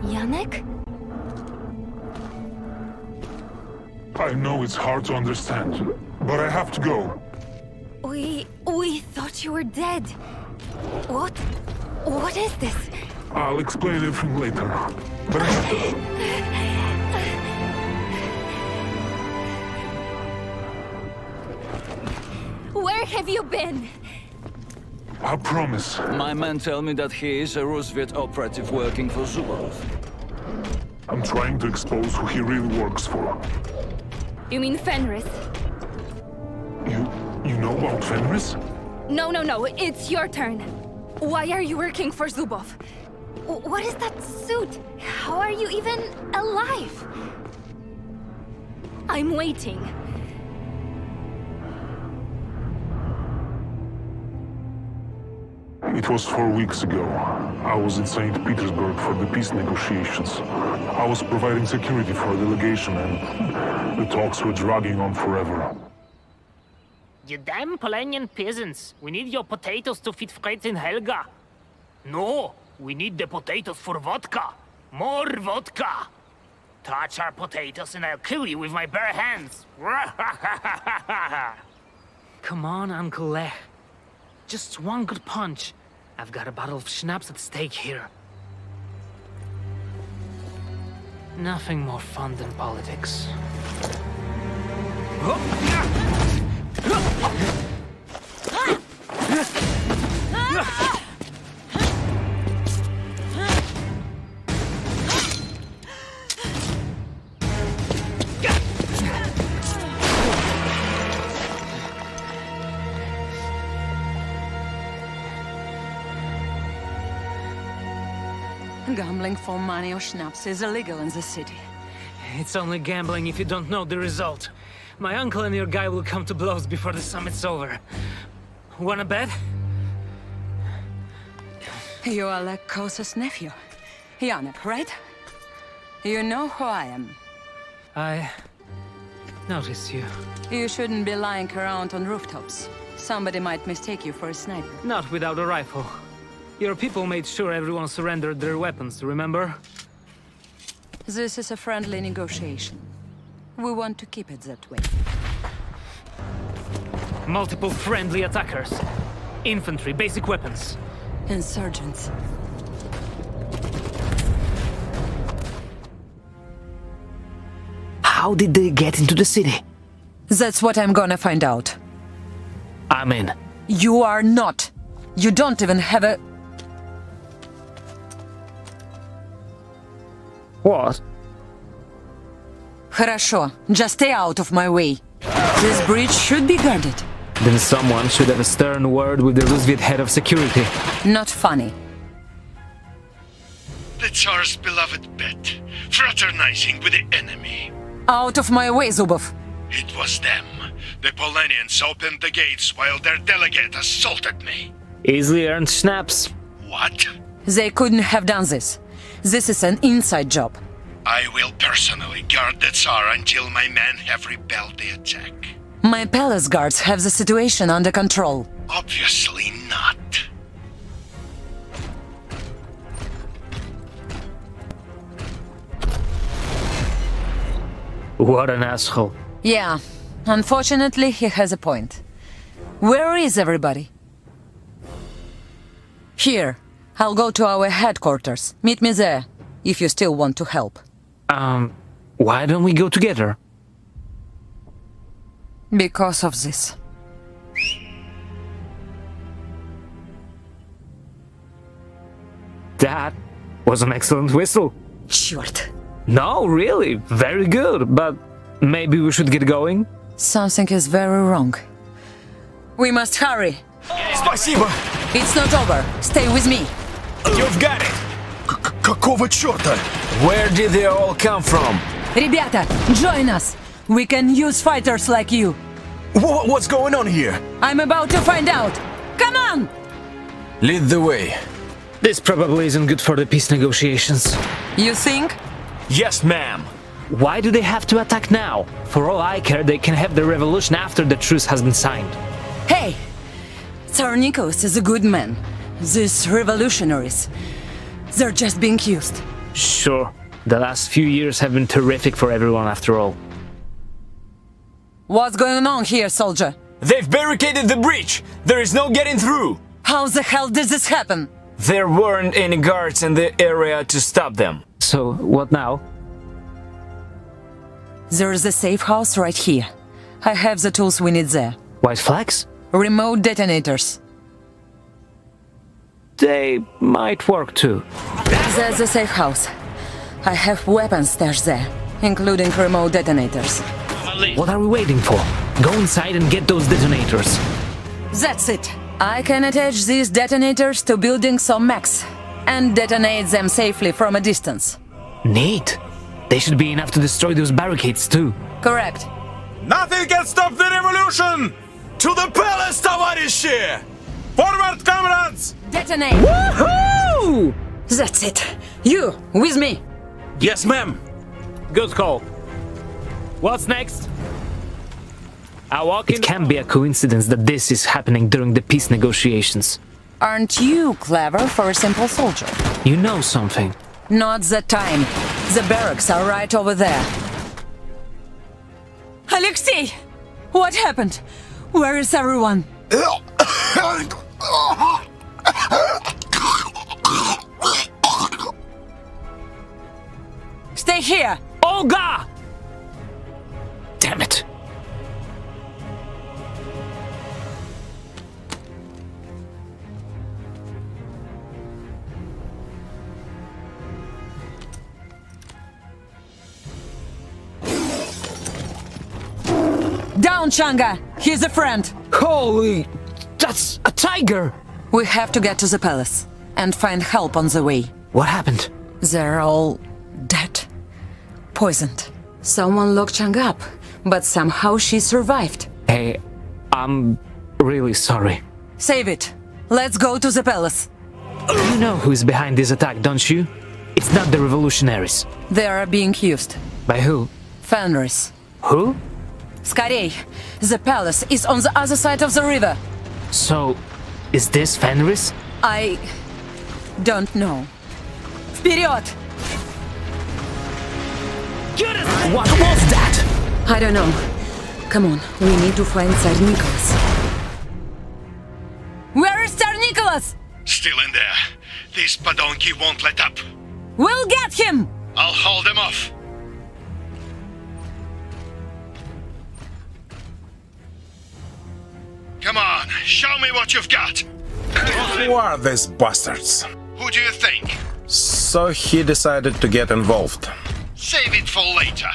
Janek? I know it's hard to understand, but I have to go. We thought you were dead. What is this? I'll explain everything later. But I have to... Where have you been? I promise. My men tell me that he is a Roosevelt operative working for Zubov. I'm trying to expose who he really works for. You mean Fenris? You know about Fenris? No, it's your turn. Why are you working for Zubov? What is that suit? How are you even alive? I'm waiting. It was 4 weeks ago. I was in St. Petersburg for the peace negotiations. I was providing security for a delegation and the talks were dragging on forever. You damn Polanian peasants! We need your potatoes to feed Fritz and Helga! No! We need the potatoes for vodka! More vodka! Touch our potatoes and I'll kill you with my bare hands! Come on, Uncle Lech. Just one good punch. I've got a bottle of schnapps at stake here. Nothing more fun than politics. Gambling for money or schnapps is illegal in the city. It's only gambling if you don't know the result. My uncle and your guy will come to blows before the summit's over. Wanna bet? You are Lech Kosa's nephew, Janek, right? You know who I am. I noticed you. You shouldn't be lying around on rooftops. Somebody might mistake you for a sniper. Not without a rifle. Your people made sure everyone surrendered their weapons, remember? This is a friendly negotiation. We want to keep it that way. Multiple friendly attackers. Infantry, basic weapons. Insurgents. How did they get into the city? That's what I'm gonna find out. I'm in. You are not. You don't even have a... What? Хорошо. Just stay out of my way. This bridge should be guarded. Then someone should have a stern word with the Roosevelt head of security. Not funny. The Tsar's beloved pet, fraternizing with the enemy. Out of my way, Zubov. It was them. The Polanians opened the gates while their delegate assaulted me. Easily earned snaps. What? They couldn't have done this. This is an inside job. I will personally guard the Tsar until my men have repelled the attack. My palace guards have the situation under control. Obviously not. What an asshole. Yeah, unfortunately, he has a point. Where is everybody? Here. I'll go to our headquarters. Meet me there, if you still want to help. Why don't we go together? Because of this. That was an excellent whistle. Черт. No, really, very good, but maybe we should get going? Something is very wrong. We must hurry. Спасибо! It's not over. Stay with me. You've got it! Какого черта? Where did they all come from? Ребята, join us. We can use fighters like you. What's going on here? I'm about to find out. Come on! Lead the way. This probably isn't good for the peace negotiations. You think? Yes, ma'am. Why do they have to attack now? For all I care, they can have the revolution after the truce has been signed. Hey! Tsar Nicholas is a good man. These revolutionaries, they're just being used. Sure. The last few years have been terrific for everyone after all. What's going on here, soldier? They've barricaded the breach! There is no getting through! How the hell did this happen? There weren't any guards in the area to stop them. So, what now? There is a safe house right here. I have the tools we need there. White flags? Remote detonators. They might work too. There's a safe house. I have weapons stashed there, including remote detonators. What are we waiting for? Go inside and get those detonators. That's it. I can attach these detonators to buildings or mechs and detonate them safely from a distance. Neat. They should be enough to destroy those barricades too. Correct. Nothing can stop the revolution! To the palace, товарищи! Forward, comrades! Detonate! Woohoo! That's it. You, with me. Yes, ma'am. Good call. What's next? It can't be a coincidence that this is happening during the peace negotiations. Aren't you clever for a simple soldier? You know something. Not the time. The barracks are right over there. Alexei! What happened? Where is everyone? Stay here! Olga! Damn it. Down, Changa! He's a friend! Holy... that's a tiger! We have to get to the palace and find help on the way. What happened? They're all dead. Poisoned. Someone locked Changa up, but somehow she survived. Hey, I'm really sorry. Save it. Let's go to the palace. You know who's behind this attack, don't you? It's not the revolutionaries. They are being used. By who? Fenris. Who? Скорей! The palace is on the other side of the river. So, is this Fenris? I don't know. Вперед! What was that? I don't know. Come on, we need to find Tsar Nicholas. Where Nicholas! Still in there. This Padonki won't let up. We'll get him! I'll hold them off. Come on, show me what you've got. Who are these bastards? Who do you think? So he decided to get involved. Save it for later.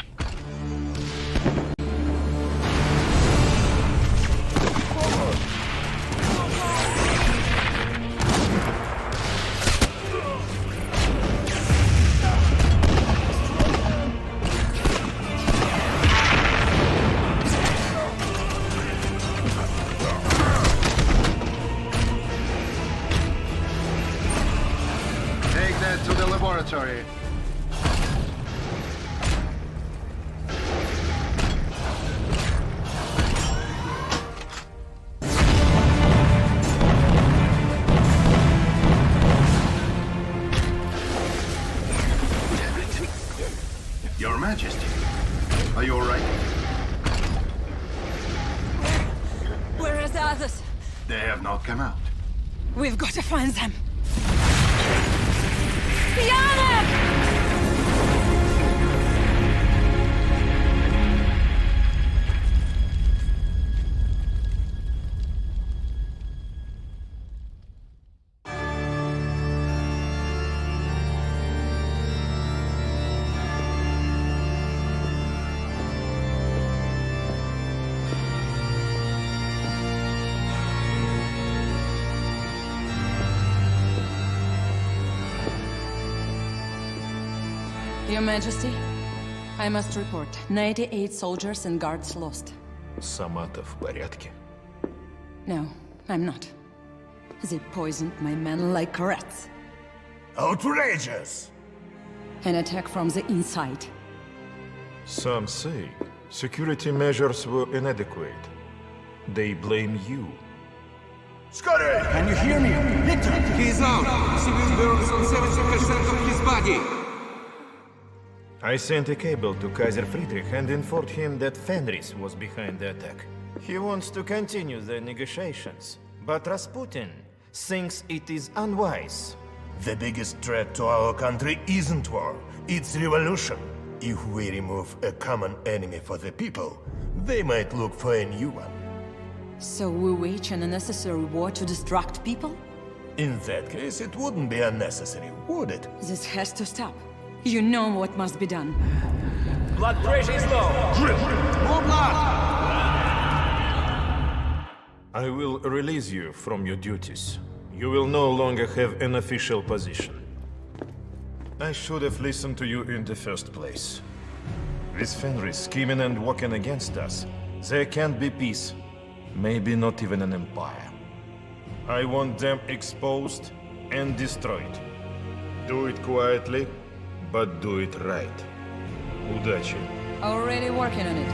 Take that to the laboratory. Your Majesty, are you all right? Where are the others? They have not come out. We've got to find them. Yannick! Your Majesty, I must report 98 soldiers and guards lost. Сама-то в порядке? No, I'm not. They poisoned my men like rats. Outrageous! An attack from the inside. Some say security measures were inadequate. They blame you. Scotty! Can you hear me? Victor! He's out! Civil burns on 70% of his body! I sent a cable to Kaiser Friedrich and informed him that Fenris was behind the attack. He wants to continue the negotiations, but Rasputin thinks it is unwise. The biggest threat to our country isn't war, it's revolution. If we remove a common enemy for the people, they might look for a new one. So we wage an unnecessary war to distract people? In that case, it wouldn't be unnecessary, would it? This has to stop. You know what must be done. Blood pressure is low! More blood! I will release you from your duties. You will no longer have an official position. I should have listened to you in the first place. With Fenris scheming and working against us, there can't be peace. Maybe not even an empire. I want them exposed and destroyed. Do it quietly, but do it right. Удачи. Already working on it.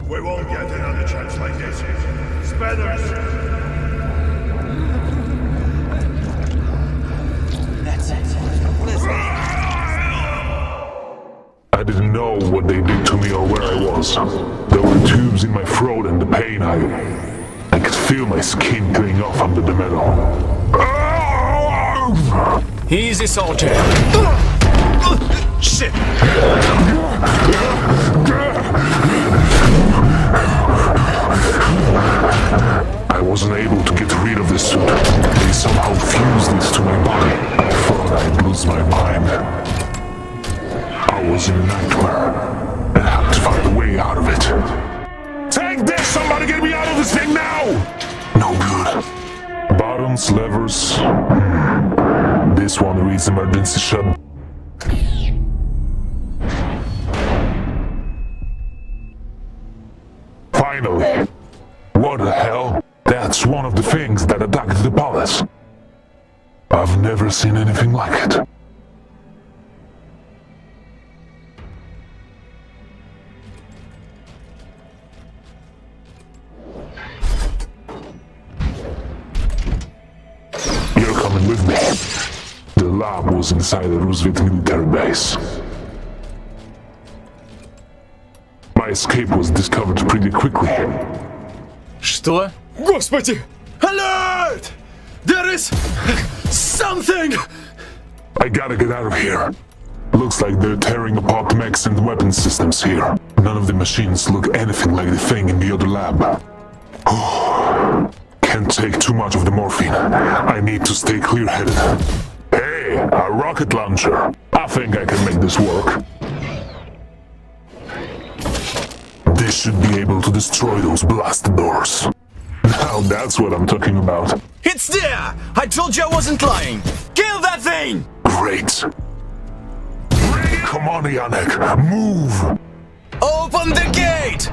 We won't get another chance like this. Spanners! That's it. I didn't know what they did to me or where I was. There were tubes in my throat and the pain I could feel my skin peeling off under the metal. Easy, soldier. Shit! I wasn't able to get rid of this suit. They somehow fused it to my body. I thought I'd lose my mind. I was in a nightmare and had to find a way out of it. Take this! Somebody get me out of this thing now! No good. Buttons, levers. This one reads emergency shut. Finally. What the hell? That's one of the things that attacked the palace. I've never seen anything like it. You're coming with me. The lab was inside the Roosevelt military base. My escape was discovered pretty quickly. Что? Господи! Alert! There is something! I gotta get out of here. Looks like they're tearing apart mechs and weapon systems here. None of the machines look anything like the thing in the other lab. Can't take too much of the morphine. I need to stay clear-headed. Hey, a rocket launcher. I think I can make this work. This should be able to destroy those blasted doors. Now that's what I'm talking about. It's there! I told you I wasn't lying! Kill that thing! Great. Come on, Yannick, move! Open the gate!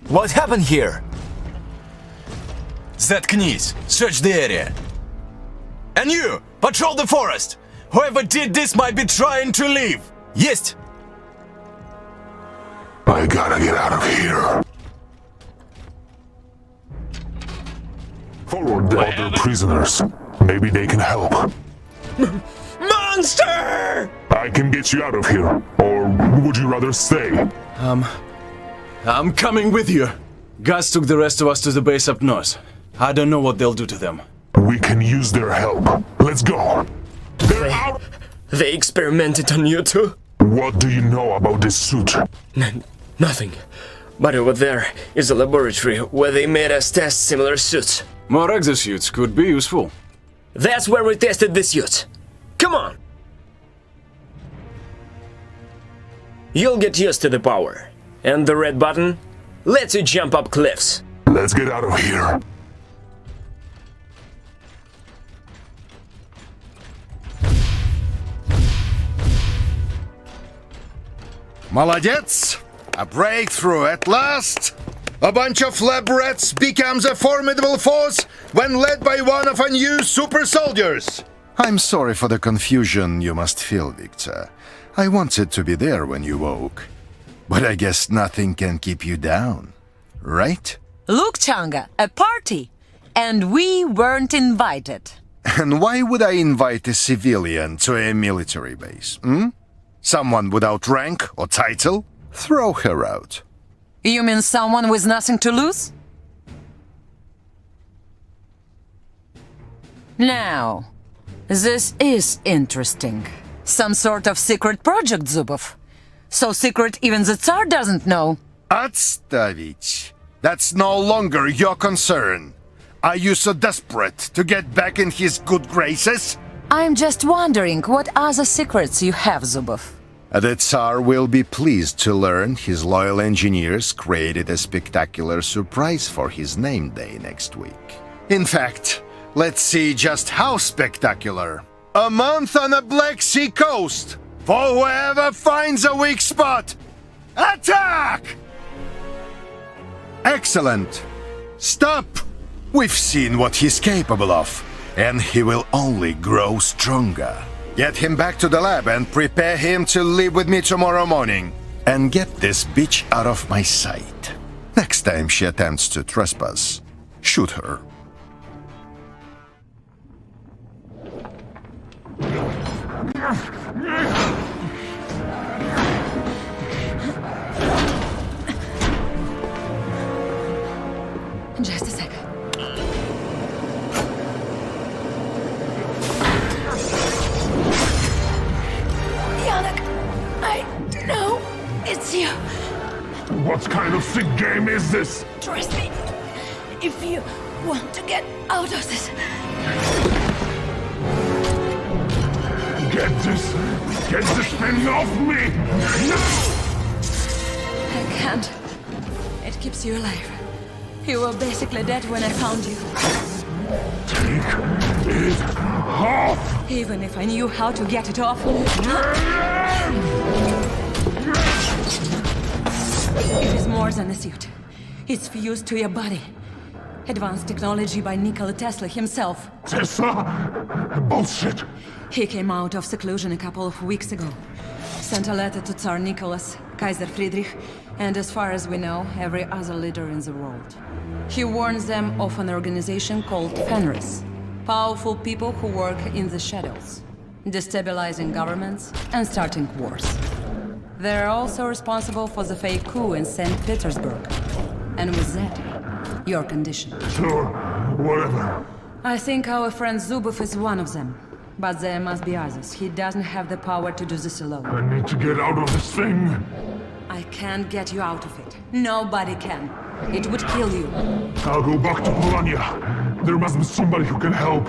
What happened here? Заткнись, search the area. And you, patrol the forest! Whoever did this might be trying to leave! Есть! I gotta get out of here. Forward the other prisoners. Maybe they can help. Monster! I can get you out of here. Or would you rather stay? I'm coming with you. Gus took the rest of us to the base up north. I don't know what they'll do to them. We can use their help. Let's go. They experimented on you too? What do you know about this suit? Nothing. But over there is a laboratory where they made us test similar suits. More exosuits could be useful. That's where we tested the suit. Come on! You'll get used to the power. And the red button lets you jump up cliffs. Let's get out of here. Молодец! A breakthrough at last! A bunch of lab rats becomes a formidable force when led by one of our new super soldiers! I'm sorry for the confusion you must feel, Victor. I wanted to be there when you woke. But I guess nothing can keep you down, right? Look, Changa, a party! And we weren't invited. And why would I invite a civilian to a military base, Someone without rank or title? Throw her out. You mean someone with nothing to lose? Now, this is interesting. Some sort of secret project, Zubov. So secret even the Tsar doesn't know. Отставить. That's no longer your concern. Are you so desperate to get back in his good graces? I'm just wondering what other secrets you have, Zubov. The Tsar will be pleased to learn his loyal engineers created a spectacular surprise for his name day next week. In fact, let's see just how spectacular. A month on a Black Sea coast for whoever finds a weak spot. Attack! Excellent. Stop! We've seen what he's capable of, and he will only grow stronger. Get him back to the lab and prepare him to leave with me tomorrow morning. And get this bitch out of my sight. Next time she attempts to trespass, shoot her. Just a second. Yannick, I know it's you. What kind of sick game is this? Trust me, if you want to get out of this. Get this thing off me! No! I can't. It keeps you alive. You were basically dead when I found you. Take it off! Even if I knew how to get it off. It is more than a suit. It's fused to your body. Advanced technology by Nikola Tesla himself. Tesla? Bullshit! He came out of seclusion a couple of weeks ago. Sent a letter to Tsar Nicholas, Kaiser Friedrich, and as far as we know, every other leader in the world. He warns them of an organization called Fenris. Powerful people who work in the shadows, destabilizing governments and starting wars. They're also responsible for the fake coup in St. Petersburg. And with that, your condition. Sure, whatever. I think our friend Zubov is one of them. But there must be others. He doesn't have the power to do this alone. I need to get out of this thing. I can't get you out of it. Nobody can. It would kill you. I'll go back to Polania. There must be somebody who can help.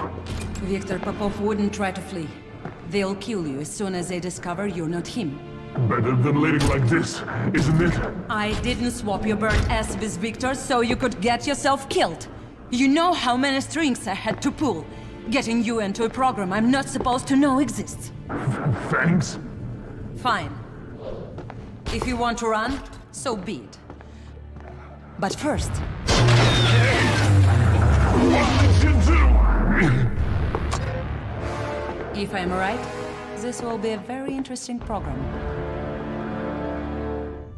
Viktor Popov wouldn't try to flee. They'll kill you as soon as they discover you're not him. Better than living like this, isn't it? I didn't swap your bird ass with Viktor so you could get yourself killed. You know how many strings I had to pull, getting you into a program I'm not supposed to know exists. Thanks. Fine. If you want to run, so be it. But first... What did you do? If I'm right, this will be a very interesting program.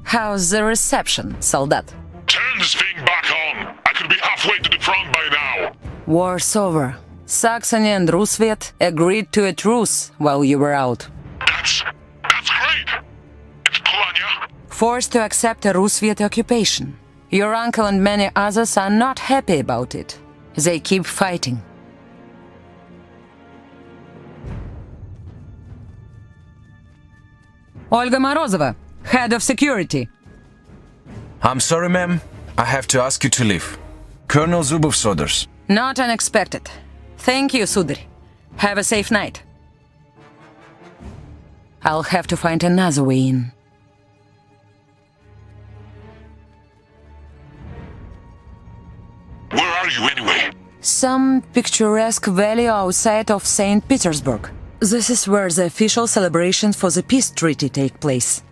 How's the reception, soldat? Turn this thing back on. I could be halfway to the front by now. War's over. Saxony and Roosevelt agreed to a truce while you were out. That's great. It's Polania. Forced to accept a Roosevelt occupation. Your uncle and many others are not happy about it. They keep fighting. Olga Morozova, head of security. I'm sorry, ma'am. I have to ask you to leave. Colonel Zubov's orders. Not unexpected. Thank you, Sudarь. Have a safe night. I'll have to find another way in. Where are you anyway? Some picturesque valley outside of St. Petersburg. This is where the official celebrations for the peace treaty take place.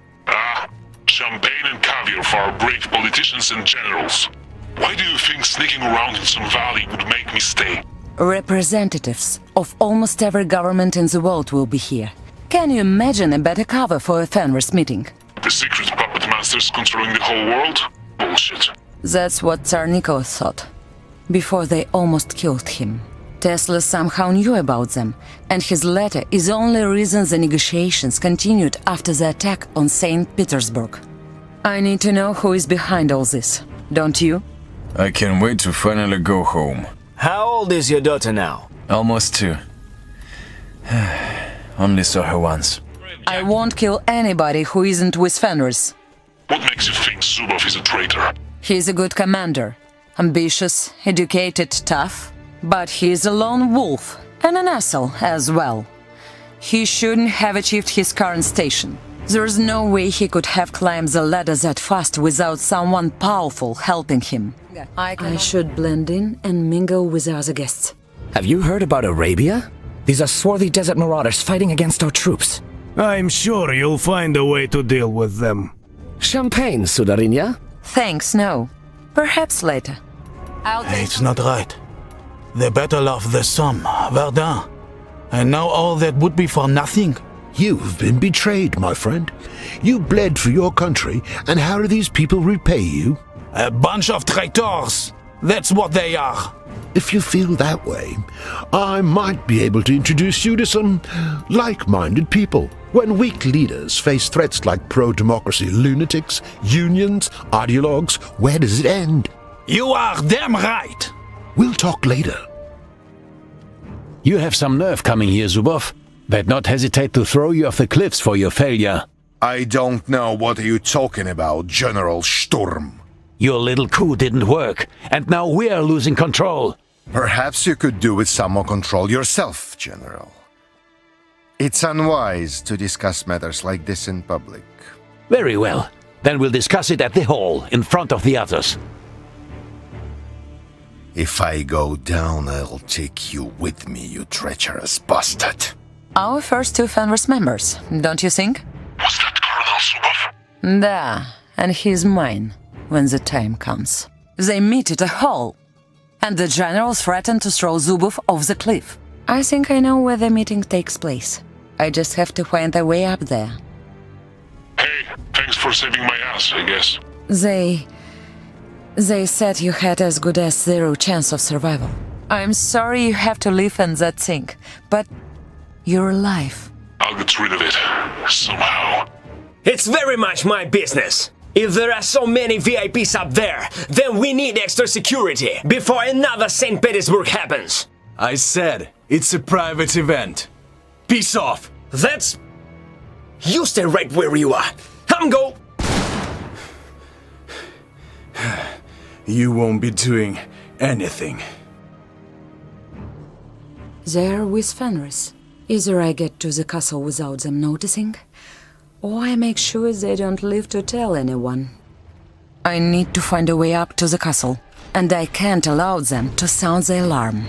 Champagne and caviar for our brave politicians and generals. Why do you think sneaking around in some valley would make me stay? Representatives of almost every government in the world will be here. Can you imagine a better cover for a Fenris meeting? The secret puppet masters controlling the whole world? Bullshit. That's what Tsar Nicholas thought. Before they almost killed him. Tesla somehow knew about them, and his letter is the only reason the negotiations continued after the attack on St. Petersburg. I need to know who is behind all this, don't you? I can't wait to finally go home. How old is your daughter now? Almost 2. Only saw her once. I won't kill anybody who isn't with Fenris. What makes you think Zubov is a traitor? He's a good commander. Ambitious, educated, tough. But he's a lone wolf, and an asshole as well. He shouldn't have achieved his current station. There's no way he could have climbed the ladder that fast without someone powerful helping him. I should blend in and mingle with the other guests. Have you heard about Arabia? These are swarthy desert marauders fighting against our troops. I'm sure you'll find a way to deal with them. Champagne, Sudarinya? Thanks, no. Perhaps later. It's not right. The Battle of the Somme, Verdun. And now all that would be for nothing? You've been betrayed, my friend. You bled for your country, and how do these people repay you? A bunch of traitors. That's what they are. If you feel that way, I might be able to introduce you to some like-minded people. When weak leaders face threats like pro-democracy lunatics, unions, ideologues, where does it end? You are damn right. We'll talk later. You have some nerve coming here, Zubov. They'd not hesitate to throw you off the cliffs for your failure. I don't know what are you talking about, General Sturm. Your little coup didn't work, and now we are losing control. Perhaps you could do with some more control yourself, General. It's unwise to discuss matters like this in public. Very well. Then we'll discuss it at the hall, in front of the others. If I go down, I'll take you with me, you treacherous bastard. Our first 2 Fenris members, don't you think? Was that Colonel Zubov? Da, and he's mine, when the time comes. They meet at a hall, and the generals threaten to throw Zubov off the cliff. I think I know where the meeting takes place. I just have to find a way up there. Hey, thanks for saving my ass, I guess. They said you had as good as 0 chance of survival. I'm sorry you have to live in that thing, but you're alive. I'll get rid of it, somehow. It's very much my business. If there are so many VIPs up there, then we need extra security before another St. Petersburg happens. I said, it's a private event. Peace off. That's... You stay right where you are. I'm go. You won't be doing anything. There with Fenris. Either I get to the castle without them noticing, or I make sure they don't live to tell anyone. I need to find a way up to the castle, and I can't allow them to sound the alarm.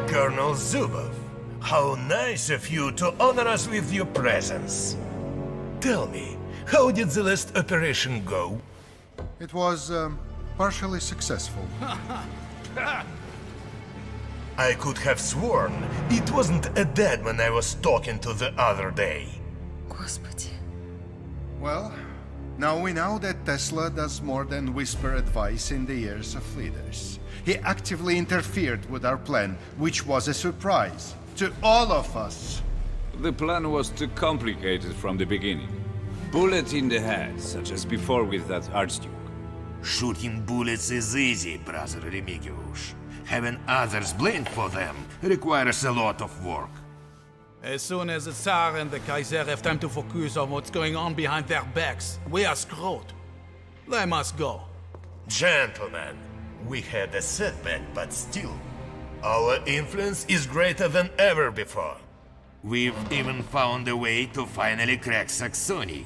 Colonel Zubov, how nice of you to honor us with your presence. Tell me, how did the last operation go? It was partially successful. I could have sworn it wasn't a dead man I was talking to the other day. Господи. Well, now we know that Tesla does more than whisper advice in the ears of leaders. He actively interfered with our plan, which was a surprise to all of us. The plan was too complicated from the beginning. Bullet in the head, such as before with that Archduke. Shooting bullets is easy, brother Remigiusz. Having others blamed for them requires a lot of work. As soon as the Tsar and the Kaiser have time to focus on what's going on behind their backs, we are screwed. They must go. Gentlemen, we had a setback, but still, our influence is greater than ever before. We've even found a way to finally crack Saxony.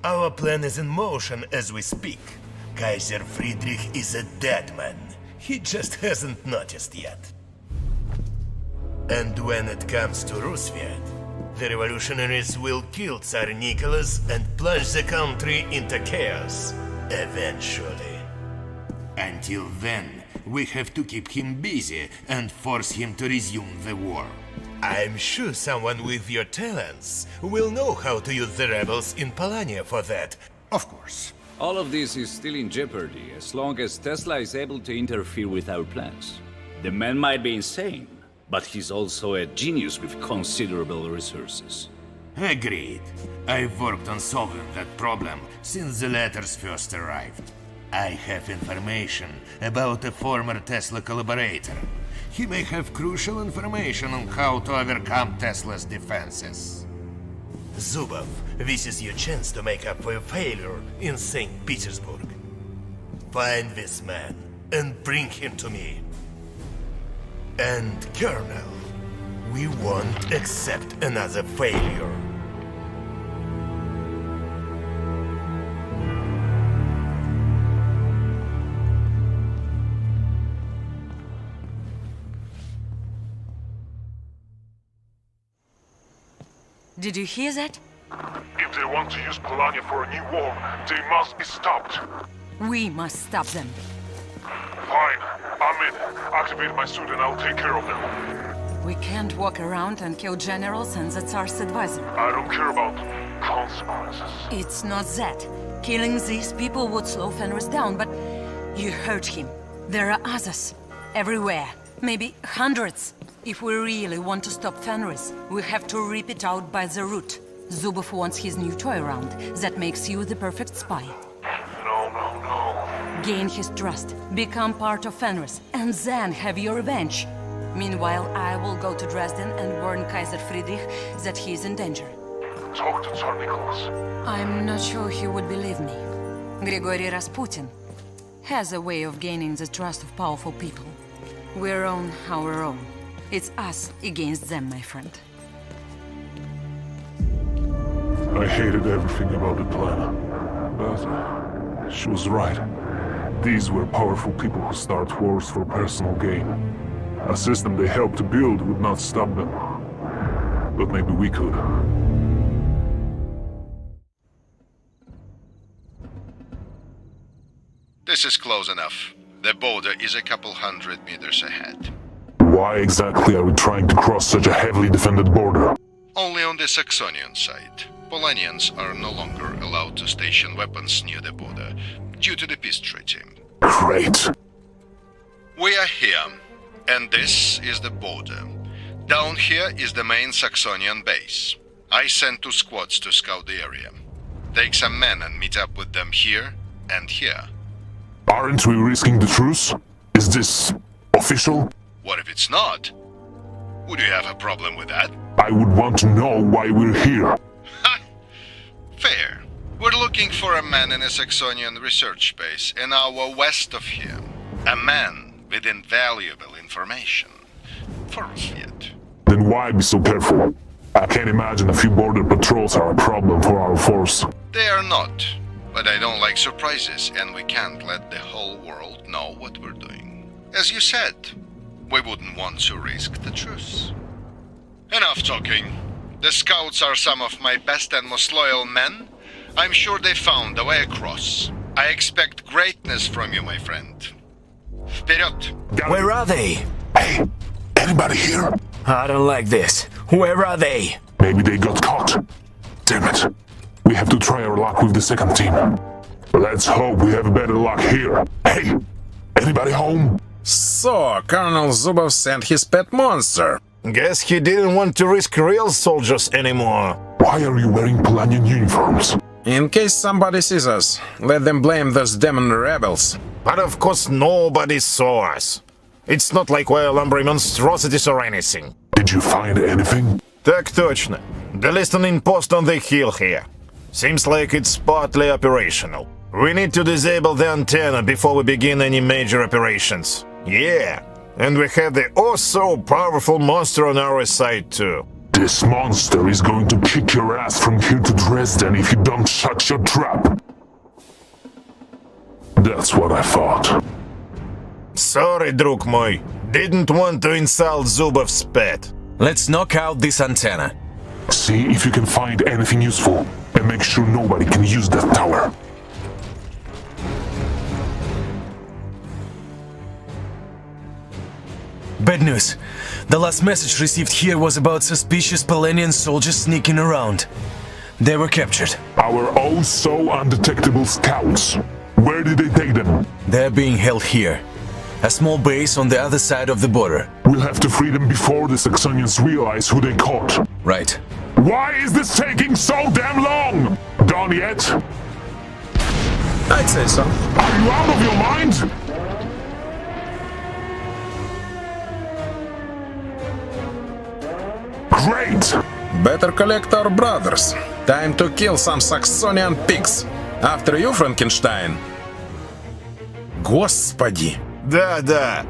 Our plan is in motion as we speak. Kaiser Friedrich is a dead man. He just hasn't noticed yet. And when it comes to Roosevelt, the revolutionaries will kill Tsar Nicholas and plunge the country into chaos, eventually. Until then, we have to keep him busy and force him to resume the war. I'm sure someone with your talents will know how to use the rebels in Polania for that. Of course. All of this is still in jeopardy as long as Tesla is able to interfere with our plans. The man might be insane, but he's also a genius with considerable resources. Agreed. I've worked on solving that problem since the letters first arrived. I have information about a former Tesla collaborator. He may have crucial information on how to overcome Tesla's defenses. Zubov, this is your chance to make up for your failure in St. Petersburg. Find this man and bring him to me. And, Colonel, we won't accept another failure. Did you hear that? If they want to use Polania for a new war, they must be stopped. We must stop them. Fine, I'm in. Activate my suit and I'll take care of them. We can't walk around and kill generals and the Tsar's advisor. I don't care about consequences. It's not that. Killing these people would slow Fenris down, but you heard him. There are others. Everywhere. Maybe hundreds. If we really want to stop Fenris, we have to rip it out by the root. Zubov wants his new toy around. That makes you the perfect spy. No. Gain his trust, become part of Fenris, and then have your revenge. Meanwhile, I will go to Dresden and warn Kaiser Friedrich that he is in danger. Talk to Tsar Nicholas. I'm not sure he would believe me. Grigory Rasputin has a way of gaining the trust of powerful people. We're on our own. It's us against them, my friend. I hated everything about the plan. But she was right. These were powerful people who start wars for personal gain. A system they helped to build would not stop them. But maybe we could. This is close enough. The border is a couple 100 meters ahead. Why exactly are we trying to cross such a heavily defended border? Only on the Saxonian side. Polanians are no longer allowed allowed to station weapons near the border due to the peace treaty. Great. We are here, and this is the border. Down here is the main Saxonian base. I sent 2 squads to scout the area. Take some men and meet up with them here and here. Aren't we risking the truce? Is this official? What if it's not? Would you have a problem with that? I would want to know why we're here. Fair. We're looking for a man in a Saxonian research base an hour west of here. A man with invaluable information. For us yet. Then why be so careful? I can't imagine a few border patrols are a problem for our force. They are not. But I don't like surprises, and we can't let the whole world know what we're doing. As you said, we wouldn't want to risk the truce. Enough talking. The scouts are some of my best and most loyal men. I'm sure they found a way across. I expect greatness from you, my friend. Вперед! Where are they? Hey, anybody here? I don't like this. Where are they? Maybe they got caught. Damn it. We have to try our luck with the second team. Let's hope we have better luck here. Hey, anybody home? So, Colonel Zubov sent his pet monster. Guess he didn't want to risk real soldiers anymore. Why are you wearing Polanian uniforms? In case somebody sees us, let them blame those demon rebels. But of course nobody saw us. It's not like we're lumbering monstrosities or anything. Did you find anything? Так точно. The listening post on the hill here. Seems like it's partly operational. We need to disable the antenna before we begin any major operations. Yeah, and we have the oh-so-powerful monster on our side too. This monster is going to kick your ass from here to Dresden if you don't shut your trap. That's what I thought. Sorry, друг мой. Didn't want to insult Zubov's pet. Let's knock out this antenna. See if you can find anything useful, and make sure nobody can use that tower. Bad news. The last message received here was about suspicious Polanian soldiers sneaking around. They were captured. Our oh-so undetectable scouts. Where did they take them? They're being held here. A small base on the other side of the border. We'll have to free them before the Saxonians realize who they caught. Right. Why is this taking so damn long? Done yet? I'd say so. Are you out of your mind? Great! Better collect our brothers. Time to kill some Saxonian pigs. After you, Frankenstein. Господи! Да.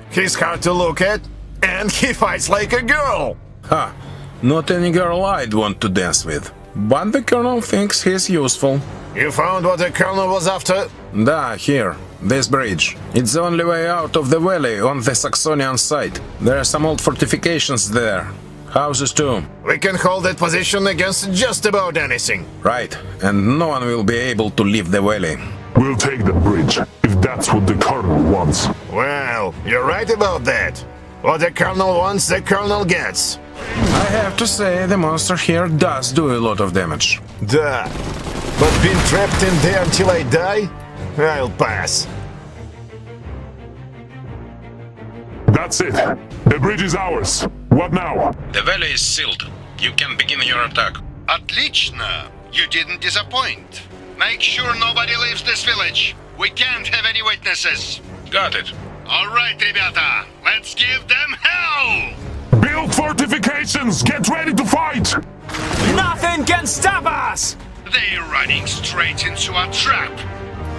He's hard to look at, and he fights like a girl. Ha! Not any girl I'd want to dance with. But the colonel thinks he's useful. You found what the colonel was after? Da, here. This bridge. It's the only way out of the valley on the Saxonian side. There are some old fortifications there. Houses too. We can hold that position against just about anything. Right, and no one will be able to leave the valley. We'll take the bridge, if that's what the colonel wants. Well, you're right about that. What the colonel wants, the colonel gets. I have to say, the monster here does do a lot of damage. Да. But being trapped in there until I die? I'll pass. That's it. The bridge is ours. What now? The valley is sealed. You can begin your attack. Отлично! You didn't disappoint. Make sure nobody leaves this village. We can't have any witnesses. Got it. All right, ребята. Let's give them hell! Build fortifications! Get ready to fight! Nothing can stop us! They're running straight into a trap.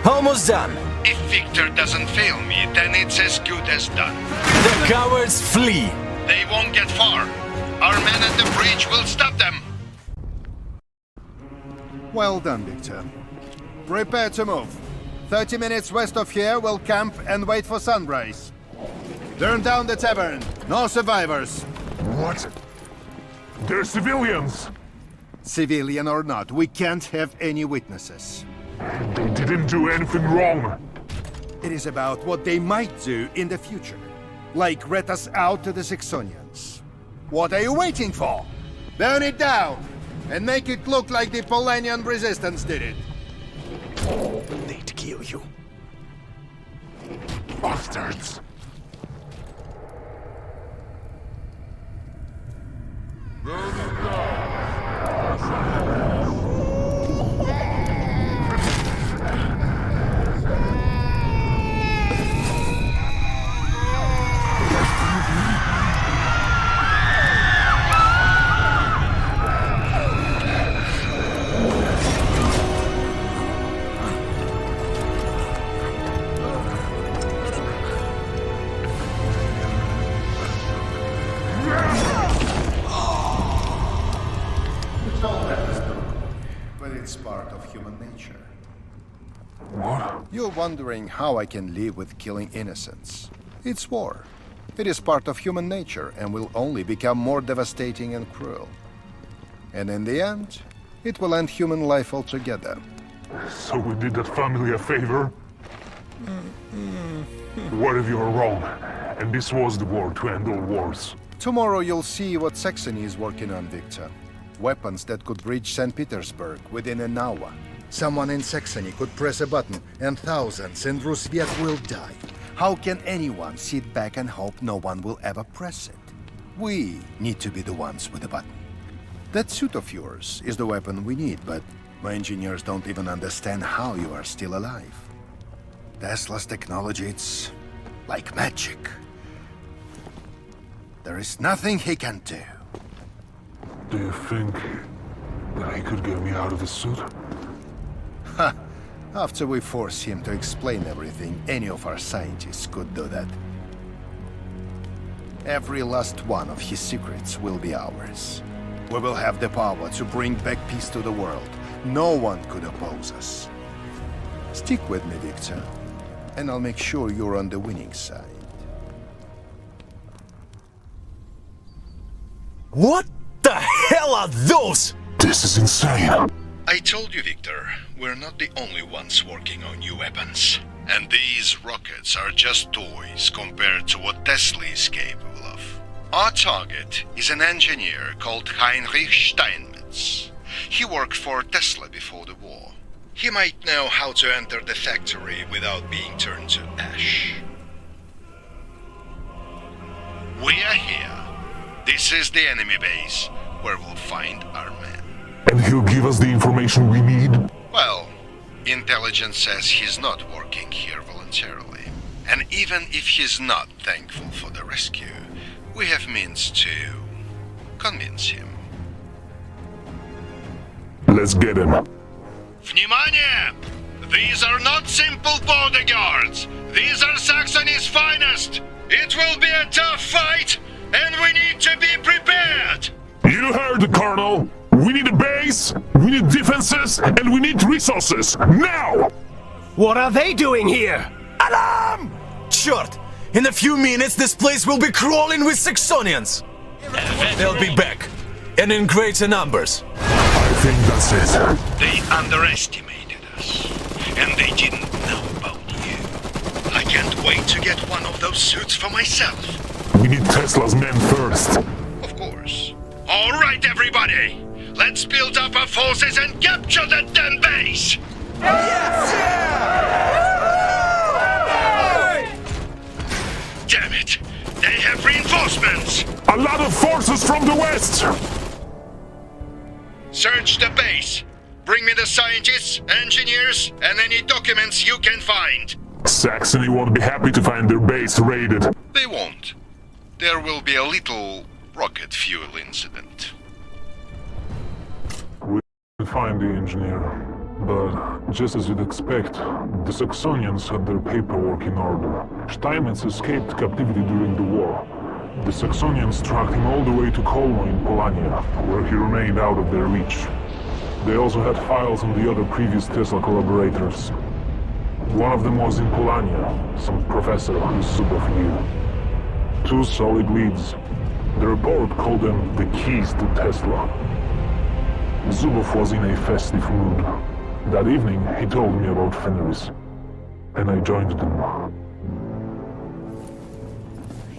Almost done. If Victor doesn't fail me, then it's as good as done. The cowards flee. They won't get far. Our men at the bridge will stop them. Well done, Victor. Prepare to move. 30 minutes west of here, we'll camp and wait for sunrise. Turn down the tavern. No survivors. What? They're civilians. Civilian or not, we can't have any witnesses. They didn't do anything wrong. It is about what they might do in the future. Like rat us out to the Saxonians. What are you waiting for? Burn it down! and make it look like the Polanian resistance did it. They'd kill you. Bastards! But it's part of human nature. What? You're wondering how I can live with killing innocents. It's war. It is part of human nature and will only become more devastating and cruel. And in the end, it will end human life altogether. So we did that family a favor? What if you're wrong, and this was the war to end all wars? Tomorrow you'll see what Saxony is working on, Victor. Weapons that could reach St. Petersburg within an hour. Someone in Saxony could press a button, and thousands in Rusviet will die. How can anyone sit back and hope no one will ever press it? We need to be the ones with the button. That suit of yours is the weapon we need, but my engineers don't even understand how you are still alive. Tesla's technology, it's like magic. There is nothing he can do. Do you think that he could get me out of the suit? Ha! After we force him to explain everything, any of our scientists could do that. Every last one of his secrets will be ours. We will have the power to bring back peace to the world. No one could oppose us. Stick with me, Victor, and I'll make sure you're on the winning side. What the hell are those? This is insane. I told you, Victor, we're not the only ones working on new weapons. And these rockets are just toys compared to what Tesla is capable of. Our target is an engineer called Heinrich Steinmetz. He worked for Tesla before the war. He might know how to enter the factory without being turned to ash. We are here. This is the enemy base, where we'll find our men. And he'll give us the information we need? Well, intelligence says he's not working here voluntarily. And even if he's not thankful for the rescue, we have means to convince him. Let's get him. Внимание! These are not simple border guards. These are Saxony's finest. It will be a tough fight, and we need to be prepared. You heard the Colonel. We need a base, we need defenses, and we need resources. Now! What are they doing here? Alarm! Short! In a few minutes, this place will be crawling with Saxonians. They'll be back, and in greater numbers. I think that's it. They underestimated us, and they didn't know about you. I can't wait to get one of those suits for myself. We need Tesla's men first. Of course. All right, everybody. Let's build up our forces and capture that damn base! Damn it! They have reinforcements! A lot of forces from the west! Search the base. Bring me the scientists, engineers, and any documents you can find. Saxony won't be happy to find their base raided. They won't. There will be a little rocket fuel incident. We find the engineer, but just as you'd expect, the Saxonians had their paperwork in order. Steinmetz escaped captivity during the war. The Saxonians tracked him all the way to Kolno in Polania, where he remained out of their reach. They also had files on the other previous Tesla collaborators. One of them was in Polania, some professor who Zubov knew. Two solid leads. The report called them the keys to Tesla. Zubov was in a festive mood. That evening, he told me about Fenris, and I joined them.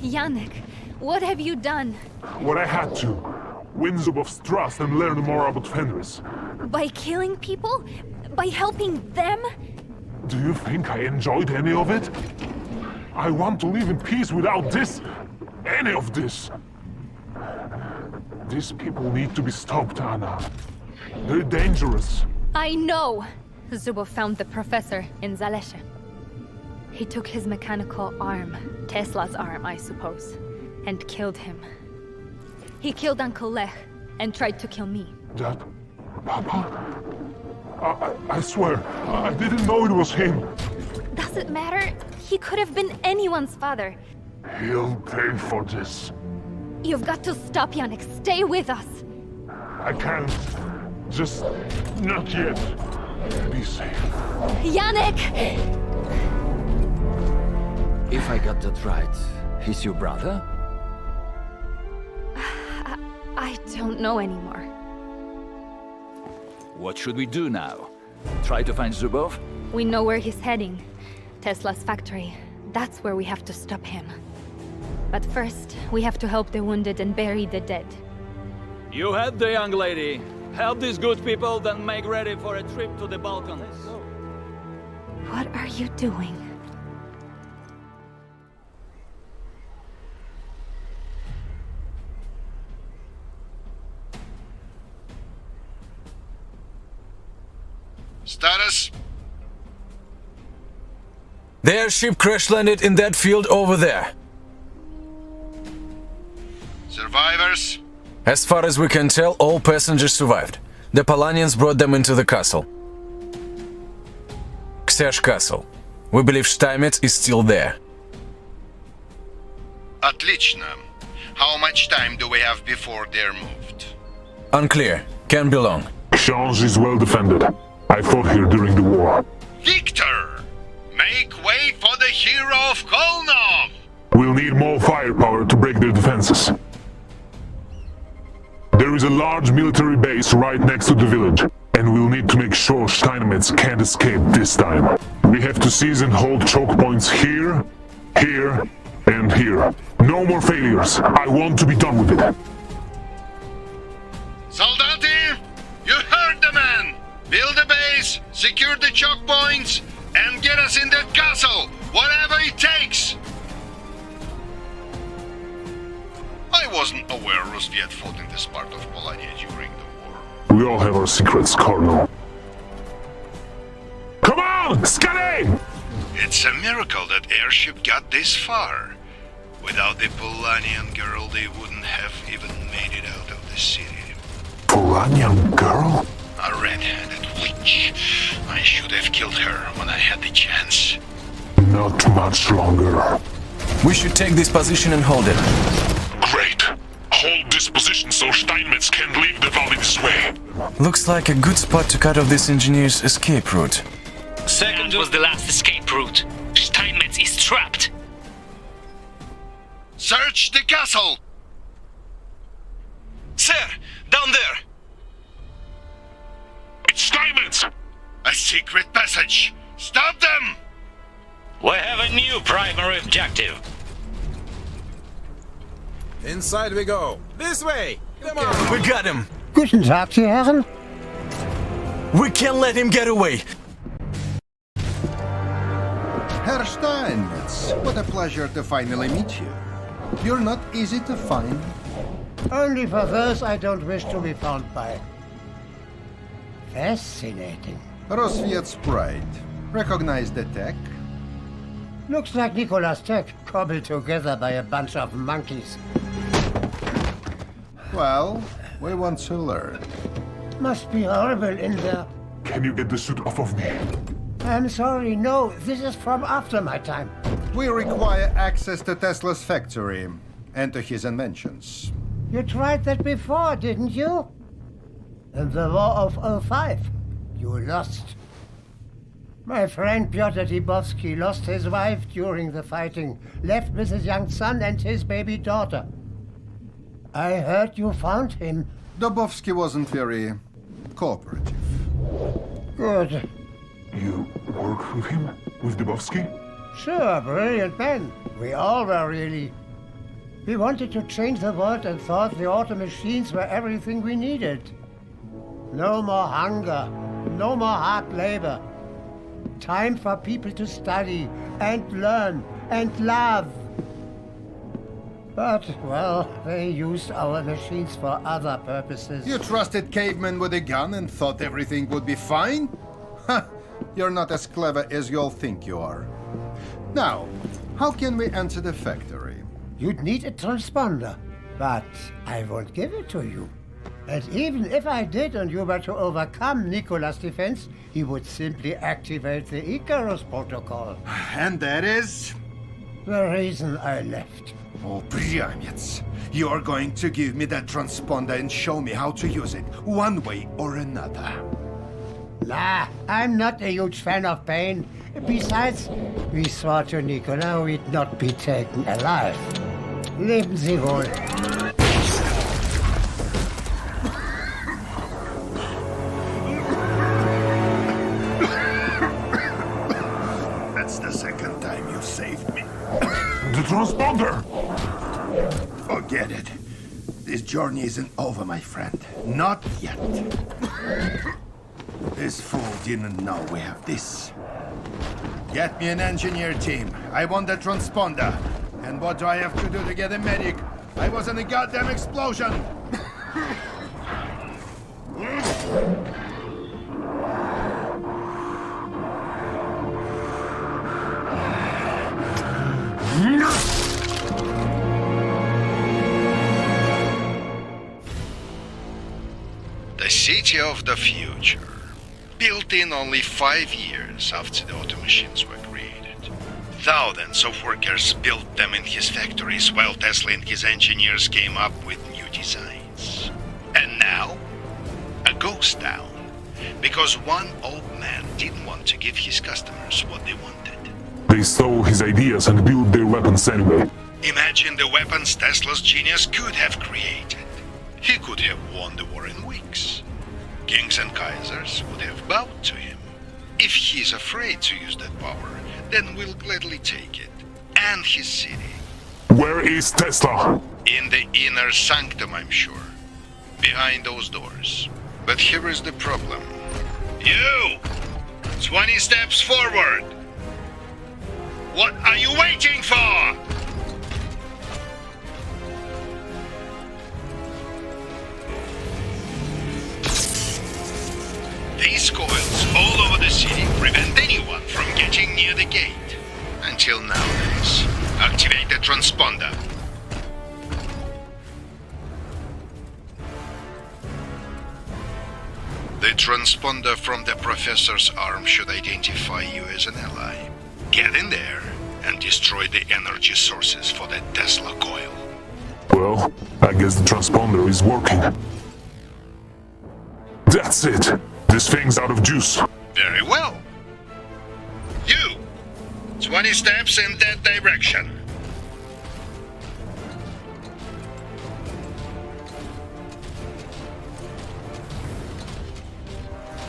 Yannick, what have you done? What I had to. win Zubov's trust and learn more about Fenris. By killing people? By helping them? Do you think I enjoyed any of it? I want to live in peace without this, any of this. These people need to be stopped, Anna. They're dangerous. I know! Zubov found the professor in Zalesha. He took his mechanical arm, Tesla's arm, I suppose, and killed him. He killed Uncle Lech and tried to kill me. That... Papa? I swear, I didn't know it was him. Does it matter? He could have been anyone's father. He'll pay for this. You've got to stop, Yannick. Stay with us. I can't. Just... not yet. Be safe. Yannick! If I got that right, he's your brother? I don't know anymore. What should we do now? Try to find Zubov? We know where he's heading. Tesla's factory. That's where we have to stop him. But first, we have to help the wounded and bury the dead. You had the young lady. Help these good people, then make ready for a trip to the Balkans. What are you doing? Status? Their ship crash-landed in that field over there. Survivors? As far as we can tell, all passengers survived. The Polanians brought them into the castle. Książ Castle. We believe Steinmetz is still there. Отлично. How much time do we have before they're moved? Unclear. Can't be long. Książ is well defended. I fought here during the war. Victor! Make way for the hero of Kolnov! We'll need more firepower to break their defenses. There is a large military base right next to the village, and we'll need to make sure Steinmetz can't escape this time. We have to seize and hold choke points here, here, and here. No more failures. I want to be done with it. Soldati! You heard the man! Build a base, secure the choke points, and get us in that castle, whatever it takes! I wasn't aware Rusviet fought in this part of Polania during the war. We all have our secrets, Colonel. Come on! Scally! It's a miracle that airship got this far. Without the Polanian girl, they wouldn't have even made it out of the city. Polanian girl? A red-handed witch. I should have killed her when I had the chance. Not much longer. We should take this position and hold it. Great. Hold this position so Steinmetz can't leave the valley this way. Looks like a good spot to cut off this engineer's escape route. Second was the last escape route. Steinmetz is trapped. Search the castle! Sir, down there! It's Steinmetz! A secret passage! Stop them! We have a new primary objective. Inside we go. This way! Come on! We got him! Guten Tag, Sie Herren. We can't let him get away! Herr Steinmetz, what a pleasure to finally meet you. You're not easy to find. Only for those I don't wish to be found by. Fascinating. Rosviet's pride. Recognize the tech? Looks like Nikola's tech cobbled together by a bunch of monkeys. Well, we want to learn. Must be horrible in there. Can you get the suit off of me? I'm sorry, no, this is from after my time. We require access to Tesla's factory and to his inventions. You tried that before, didn't you? In the War of 05. You lost. My friend Pyotr Dibovsky lost his wife during the fighting, left with his young son and his baby daughter. I heard you found him. Dubovsky wasn't very cooperative. Good. You worked with him? With Dubovsky? Sure, brilliant man. We all were really. He wanted to change the world and thought the auto machines were everything we needed. No more hunger, no more hard labor. Time for people to study and learn and love. But, well, they used our machines for other purposes. You trusted cavemen with a gun and thought everything would be fine? Ha! You're not as clever as you all think you are. Now, how can we enter the factory? You'd need a transponder, but I won't give it to you. And even if I did and you were to overcome Nicholas' defense, he would simply activate the Icarus protocol. And that is? The reason I left. Oh, Priamets. You're going to give me that transponder and show me how to use it, one way or another. Nah, I'm not a huge fan of pain. Besides, we swore to Nicola we'd not be taken alive. Leben Sie wohl. That's the second time you've saved me. The transponder! Forget it. This journey isn't over, my friend. Not yet. This fool didn't know we have this. Get me an engineer team. I want the transponder. And what do I have to do to get a medic? I was in a goddamn explosion! The city of the future, built in only 5 years after the auto machines were created. Thousands of workers built them in his factories while Tesla and his engineers came up with new designs. And now, a ghost town, because one old man didn't want to give his customers what they wanted. They stole his ideas and built their weapons anyway. Imagine the weapons Tesla's genius could have created. He could have won the war in weeks. Kings and Kaisers would have bowed to him. If he's afraid to use that power, then we'll gladly take it. And his city. Where is Tesla? In the inner sanctum, I'm sure. Behind those doors. But here is the problem. You! 20 steps forward! What are you waiting for? These coils all over the city prevent anyone from getting near the gate. Until nowadays. Activate the transponder. The transponder from the professor's arm should identify you as an ally. Get in there and destroy the energy sources for the Tesla coil. Well, I guess the transponder is working. That's it. This thing's out of juice. Very well. You! 20 steps in that direction.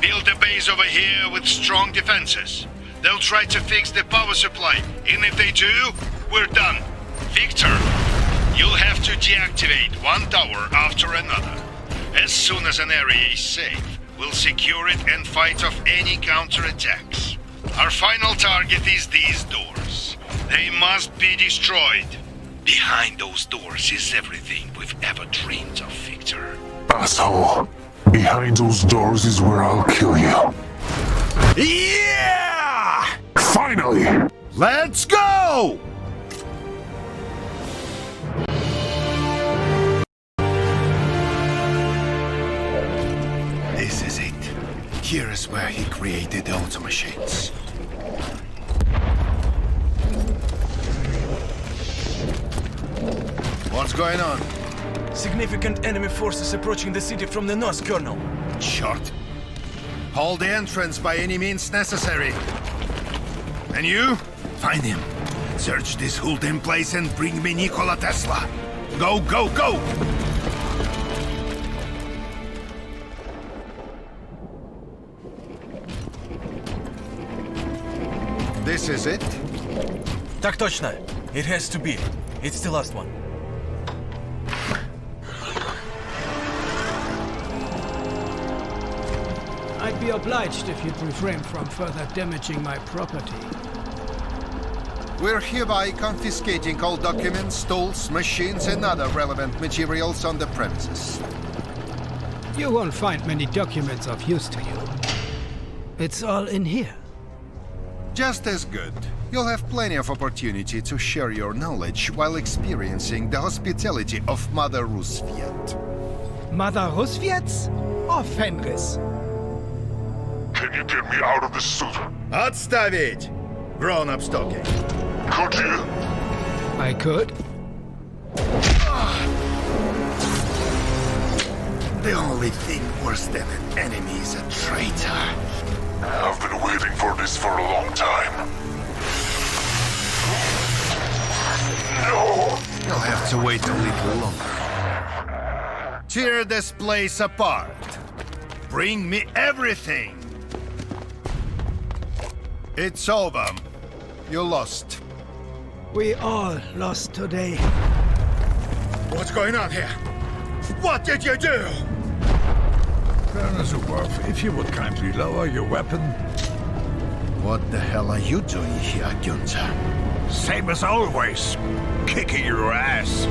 Build a base over here with strong defenses. They'll try to fix the power supply, and if they do, we're done. Victor, you'll have to deactivate one tower after another. As soon as an area is safe, we'll secure it and fight off any counterattacks. Our final target is these doors. They must be destroyed. Behind those doors is everything we've ever dreamed of, Victor. Asshole. Behind those doors is where I'll kill you. Yeah! Finally! Let's go! This is it. Here is where he created the auto machines. What's going on? Significant enemy forces approaching the city from the north, Colonel. Short. Hold the entrance by any means necessary. And you? Find him. Search this whole damn place and bring me Nikola Tesla. Go, go, go! This is it? Так точно. It has to be. It's the last one. be obliged if you'd refrain from further damaging my property. We're hereby confiscating all documents, tools, machines, and other relevant materials on the premises. You won't find many documents of use to you. It's all in here. Just as good. You'll have plenty of opportunity to share your knowledge while experiencing the hospitality of Mother Roosevelt. Mother Roosevelt or Fenris? Can you get me out of this suit? Отставить! Grown-up talking. Could you? I could. The only thing worse than an enemy is a traitor. I've been waiting for this for a long time. No! You'll have to wait a little longer. Tear this place apart. Bring me everything. It's over. You lost. We all lost today. What's going on here? What did you do? Colonel Zubov, if you would kindly lower your weapon. What the hell are you doing here, Gunther? Same as always. Kicking your ass.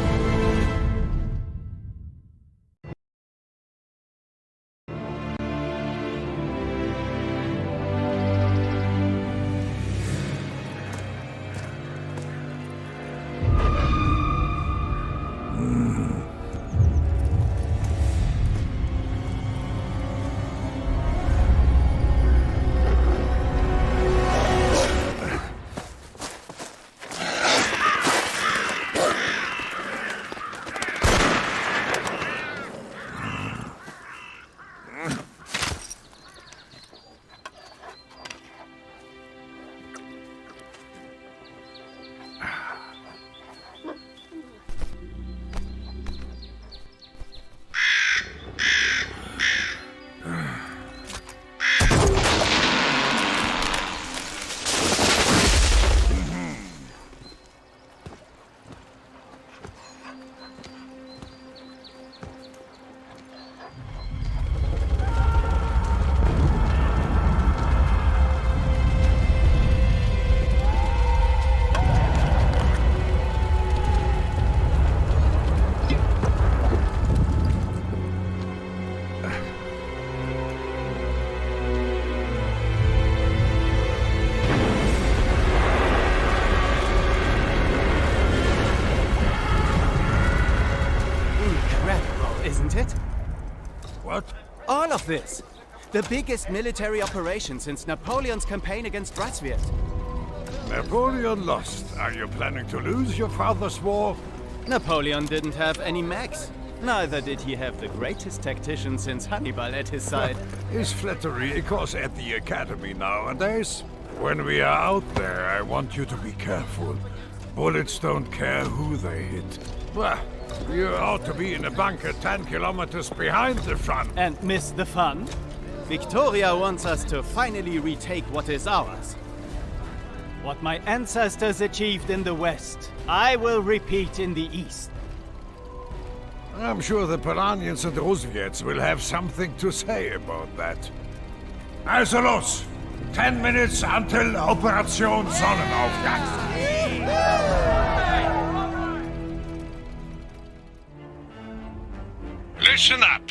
Isn't it? What? All of this. The biggest military operation since Napoleon's campaign against Radziwiłł. Napoleon lost. Are you planning to lose your father's war? Napoleon didn't have any mechs. Neither did he have the greatest tactician since Hannibal at his side. Is flattery a course at the academy nowadays? When we are out there, I want you to be careful. Bullets don't care who they hit. Well, you ought to be in a bunker 10 kilometers behind the front. And miss the fun? Victoria wants us to finally retake what is ours. What my ancestors achieved in the West, I will repeat in the East. I'm sure the Polanians and Roosevelts will have something to say about that. Also los! 10 minutes until Operation Sonnenaufgang. Listen up.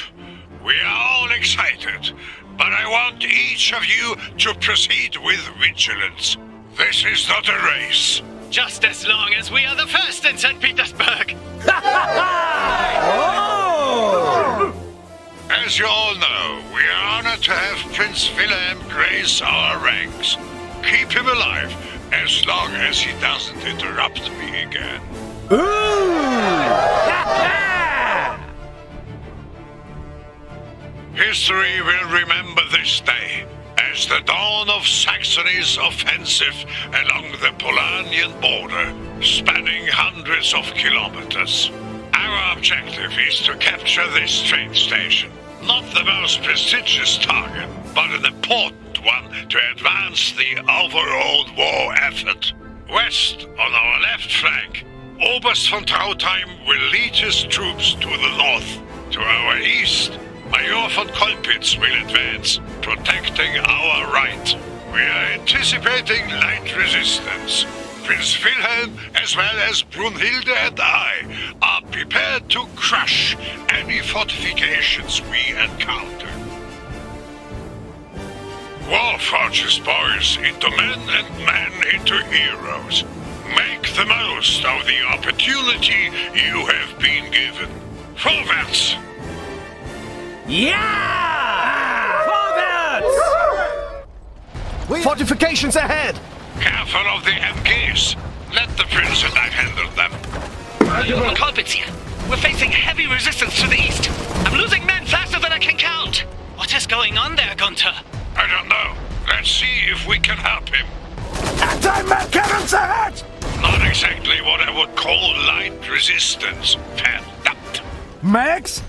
We are all excited, but I want each of you to proceed with vigilance. This is not a race. Just as long as we are the first in St. Petersburg. As you all know, we are honored to have Prince Wilhelm grace our ranks. Keep him alive as long as he doesn't interrupt me again. History will remember this day as the dawn of Saxony's offensive along the Polanian border, spanning hundreds of kilometers. Our objective is to capture this train station. Not the most prestigious target, but an important one to advance the overall war effort. West, on our left flank, Oberst von Trautheim will lead his troops to the north. To our east, Major von Kolpitz will advance, protecting our right. We are anticipating light resistance. Prince Wilhelm, as well as Brunhilde and I, are prepared to crush any fortifications we encounter. War forges boys into men and men into heroes. Make the most of the opportunity you have been given. Vorwärts! Yeah! Forwards! Fortifications ahead! Careful of the MGs. Let the prince and I handle them. Major Kolpitz here. We're facing heavy resistance to the east. I'm losing men faster than I can count. What is going on there, Gunther? I don't know. Let's see if we can help him. Anti-mech cannons ahead! Not exactly what I would call light resistance. Verdammt. Mechs?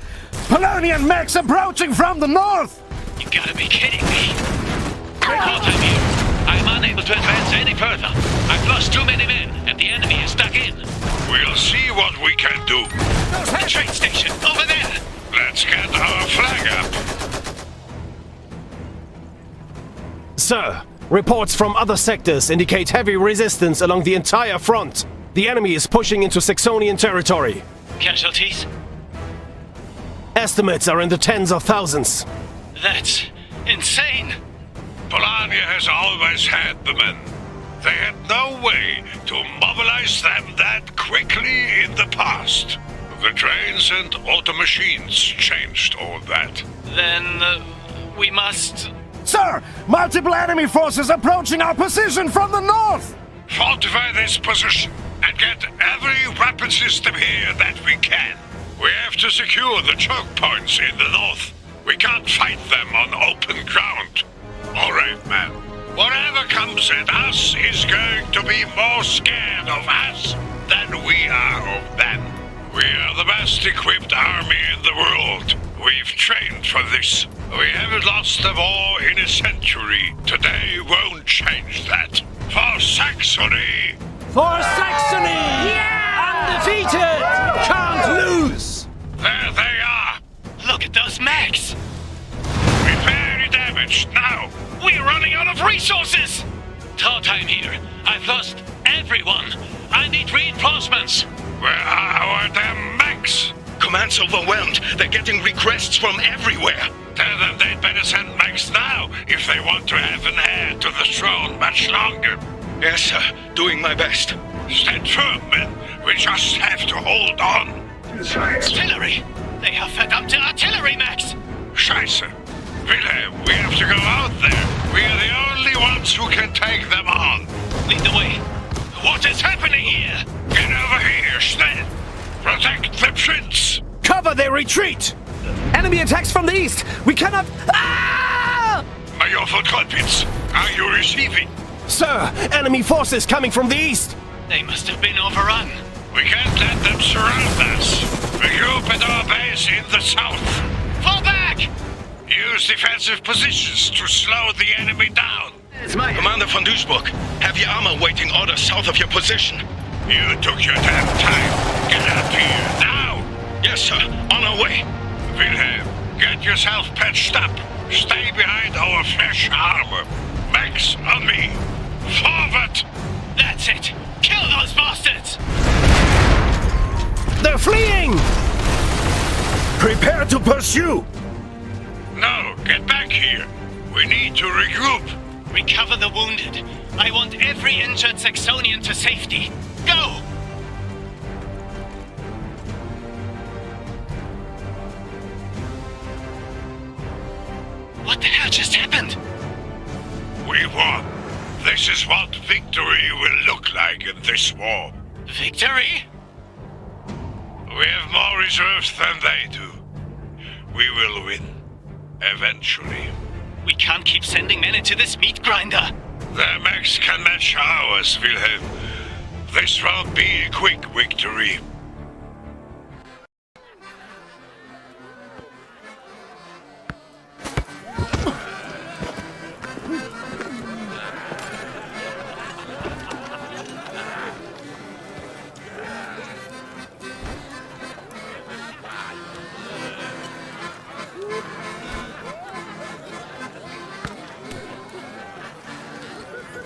Polonian mechs approaching from the north! You gotta be kidding me. Report time here. I'm unable to advance any further. I've lost too many men, and the enemy is stuck in. We'll see what we can do. The train station, over there! Let's get our flag up. Sir, reports from other sectors indicate heavy resistance along the entire front. The enemy is pushing into Saxonian territory. Casualties? Estimates are in the tens of thousands. That's insane. Polania has always had the men. They had no way to mobilize them that quickly in the past. The trains and auto machines changed all that. Then we must... Sir! Multiple enemy forces approaching our position from the north! Fortify this position and get every weapon system here that we can. We have to secure the choke points in the north. We can't fight them on open ground. All right, man. Whatever comes at us is going to be more scared of us than we are of them. We are the best equipped army in the world. We've trained for this. We haven't lost a war in a century. Today won't change that. For Saxony! For Saxony! Yeah! Undefeated! Can't lose! There they are! Look at those mechs! We're very damaged now! We're running out of resources! Tall time here. I've lost everyone. I need reinforcements. Where are our damn mechs? Command's overwhelmed. They're getting requests from everywhere. Tell them they'd better send mechs now if they want to have an heir to the throne much longer. Yes, sir. Doing my best. Stand firm, men. We just have to hold on. Artillery! They have verdammte artillery mechs! Scheiße. Wilhelm, we have to go out there. We are the only ones who can take them on. Lead the way. What is happening here? Get over here, schnell. Protect the prince. Cover their retreat! Enemy attacks from the east! We cannot... Ah! Major von Kolpitz, are you receiving? Sir, enemy forces coming from the east! They must have been overrun. We can't let them surround us. Regroup at our base in the south. Fall back! Use defensive positions to slow the enemy down. Commander von Duisburg, have your armor waiting orders south of your position. You took your damn time. Get up here, now! Yes, sir. On our way. Wilhelm, get yourself patched up. Stay behind our fresh armor. Max on me. Forward! That's it! Kill those bastards! They're fleeing! Prepare to pursue! No, get back here. We need to regroup. Recover the wounded. I want every injured Saxonian to safety. Go! What the hell just happened? We won. This is what victory will look like in this war. Victory? We have more reserves than they do. We will win. Eventually. We can't keep sending men into this meat grinder. Their mechs can match ours, Wilhelm. This won't be a quick victory.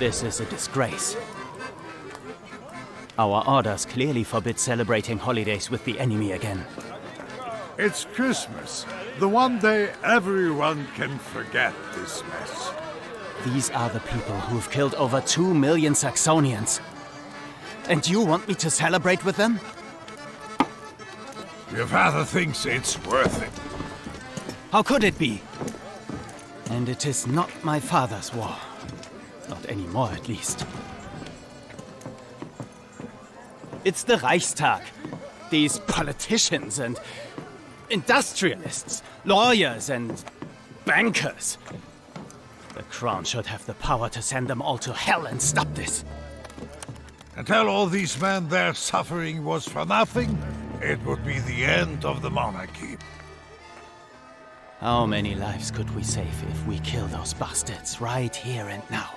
This is a disgrace. Our orders clearly forbid celebrating holidays with the enemy again. It's Christmas, the one day everyone can forget this mess. These are the people who've killed over 2 million Saxonians. And you want me to celebrate with them? Your father thinks it's worth it. How could it be? And it is not my father's war. Not anymore, at least. It's the Reichstag. These politicians and industrialists, lawyers and bankers. The crown should have the power to send them all to hell and stop this. And tell all these men their suffering was for nothing, it would be the end of the monarchy. How many lives could we save if we kill those bastards right here and now?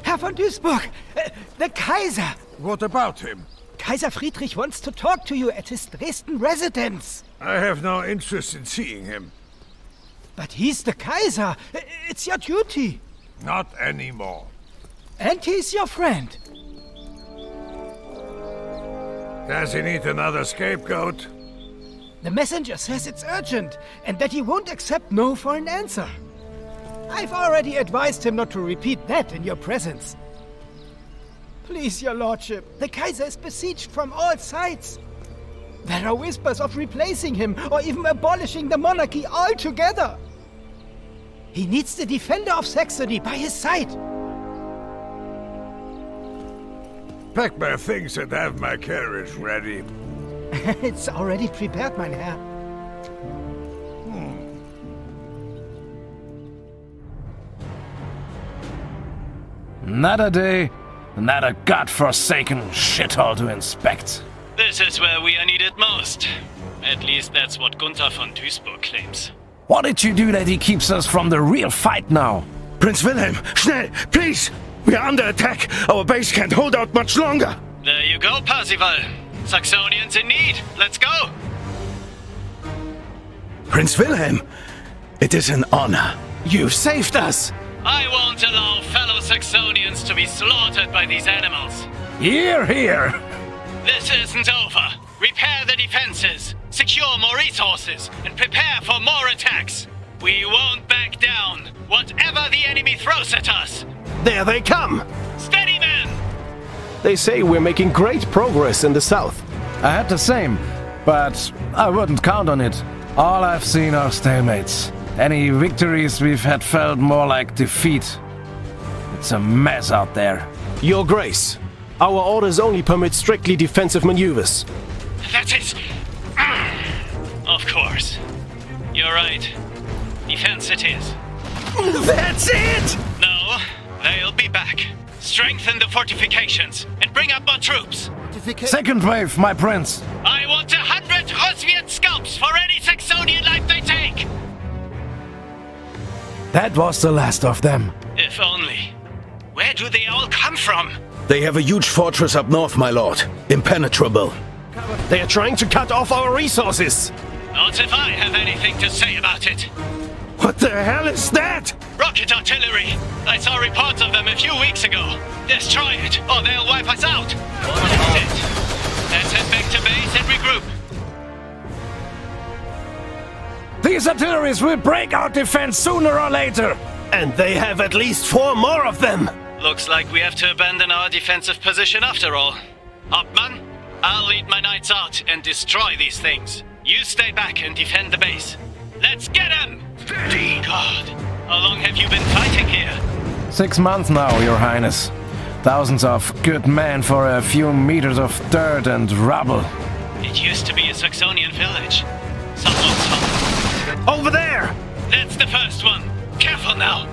Herr von Duisburg! The Kaiser! What about him? Kaiser Friedrich wants to talk to you at his Dresden residence. I have no interest in seeing him. But he's the Kaiser. It's your duty. Not anymore. And he's your friend. Does he need another scapegoat? The messenger says it's urgent, and that he won't accept no for an answer. I've already advised him not to repeat that in your presence. Please, your lordship, the Kaiser is besieged from all sides. There are whispers of replacing him or even abolishing the monarchy altogether. He needs the defender of Saxony by his side. Pack my things and have my carriage ready. It's already prepared, mein Herr. Another day, another godforsaken shithole to inspect. This is where we are needed most. At least that's what Gunther von Duisburg claims. What did you do that he keeps us from the real fight now? Prince Wilhelm, schnell, please! We are under attack. Our base can't hold out much longer. There you go, Parzival. Saxonians in need. Let's go! Prince Wilhelm, it is an honor. You've saved us. I won't allow fellow Saxonians to be slaughtered by these animals. Here, here! This isn't over. Repair the defenses, secure more resources, and prepare for more attacks. We won't back down, whatever the enemy throws at us. There they come! Steady, men! They say we're making great progress in the south. I had the same, but I wouldn't count on it. All I've seen are stalemates. Any victories we've had felt more like defeat. It's a mess out there. Your Grace, our orders only permit strictly defensive maneuvers. That's it! Of course. You're right. Defense it is. That's it! No, they'll be back. Strengthen the fortifications and bring up more troops. Second wave, my prince. I want 100 Rosviet scalps for any Saxonian life they take! That was the last of them. If only. Where do they all come from? They have a huge fortress up north, my lord. Impenetrable. They are trying to cut off our resources. Not if I have anything to say about it. What the hell is that? Rocket artillery! I saw reports of them a few weeks ago. Destroy it, or they'll wipe us out. That's it. Let's head back to base and regroup. These artilleries will break our defense sooner or later. And they have at least 4 more of them. Looks like we have to abandon our defensive position after all. Hauptmann, I'll lead my knights out and destroy these things. You stay back and defend the base. Let's get them! Steady! God, how long have you been fighting here? 6 months now, your highness. Thousands of good men for a few meters of dirt and rubble. It used to be a Saxonian village. Some looks home. Over there! That's the first one. Careful now.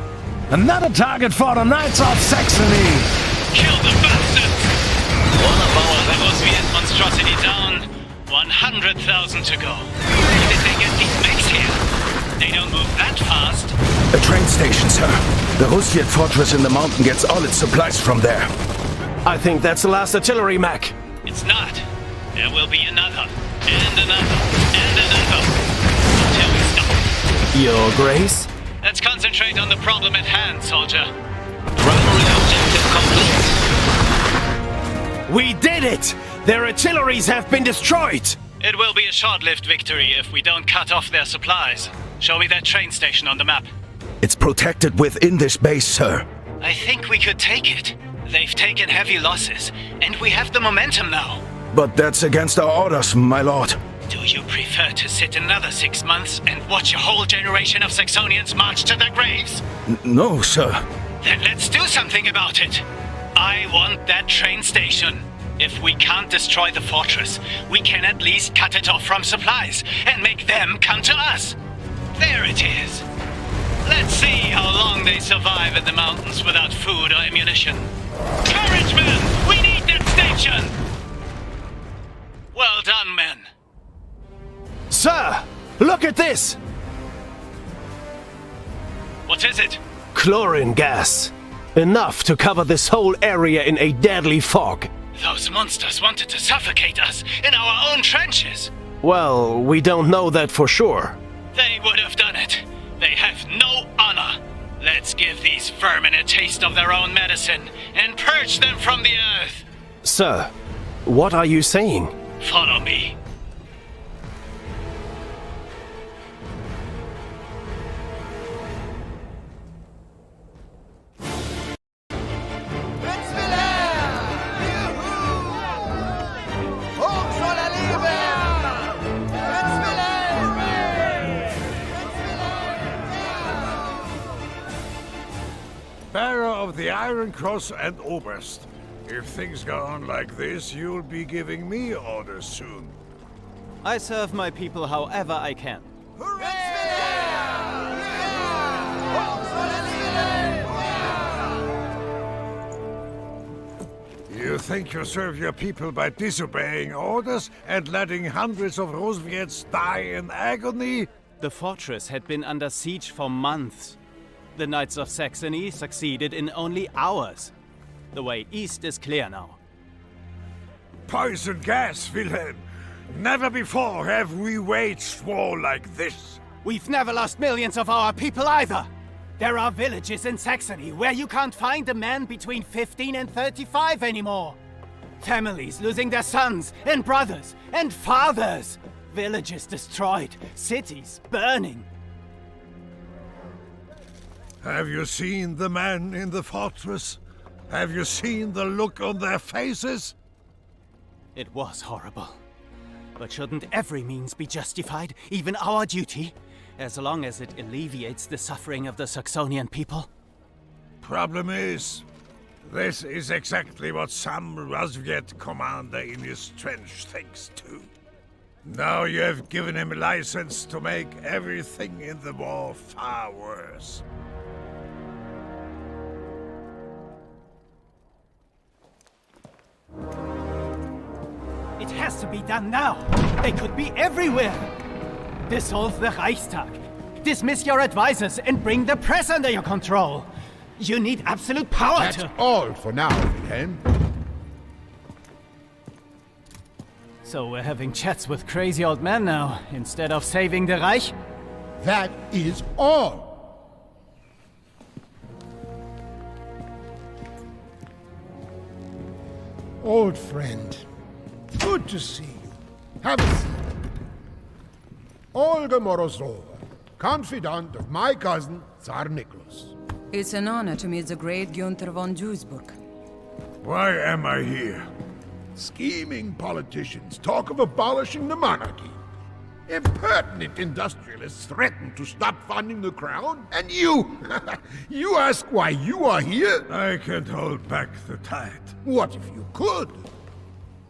Another target for the Knights of Saxony! Kill the bastards! One of our Rosviet monstrosity down. 100,000 to go. Where did they get these mechs here? They don't move that fast. A train station, sir. The Rosviet fortress in the mountain gets all its supplies from there. I think that's the last artillery mech. It's not. There will be another, and another, and another. Until we stop. Your Grace? Let's concentrate on the problem at hand, soldier. Primary objective complete. We did it! Their artilleries have been destroyed! It will be a short-lived victory if we don't cut off their supplies. Show me that train station on the map. It's protected within this base, sir. I think we could take it. They've taken heavy losses, and we have the momentum now. But that's against our orders, my lord. Do you prefer to sit another 6 months and watch a whole generation of Saxonians march to their graves? No, sir. Then let's do something about it. I want that train station. If we can't destroy the fortress, we can at least cut it off from supplies and make them come to us. There it is. Let's see how long they survive in the mountains without food or ammunition. Courage, men! We need that station! Well done, men. Sir! Look at this! What is it? Chlorine gas. Enough to cover this whole area in a deadly fog. Those monsters wanted to suffocate us in our own trenches. Well, we don't know that for sure. They would have done it. They have no honor. Let's give these vermin a taste of their own medicine and purge them from the earth. Sir, what are you saying? Follow me. Bearer of the Iron Cross and Oberst. If things go on like this, you'll be giving me orders soon. I serve my people however I can. You think you serve your people by disobeying orders and letting hundreds of Rosviets die in agony? The fortress had been under siege for months. The Knights of Saxony succeeded in only hours. The way east is clear now. Poison gas, Wilhelm! Never before have we waged war like this. We've never lost millions of our people either. There are villages in Saxony where you can't find a man between 15 and 35 anymore. Families losing their sons and brothers and fathers. Villages destroyed, cities burning. Have you seen the men in the fortress? Have you seen the look on their faces? It was horrible. But shouldn't every means be justified, even our duty, as long as it alleviates the suffering of the Saxonian people? Problem is, this is exactly what some Rosviet commander in his trench thinks too. Now you have given him license to make everything in the war far worse. It has to be done now. They could be everywhere. Dissolve the Reichstag. Dismiss your advisors and bring the press under your control. You need absolute power That's all for now, Wilhelm. So we're having chats with crazy old men now, instead of saving the Reich? That is all. Old friend, good to see you. Have a seat. Olga Morozova, confidant of my cousin, Tsar Nicholas. It's an honor to meet the great Gunther von Duisburg. Why am I here? Scheming politicians talk of abolishing the monarchy. Impertinent industrialists threaten to stop funding the crown, and you ask why you are here? I can't hold back the tide. What if you could?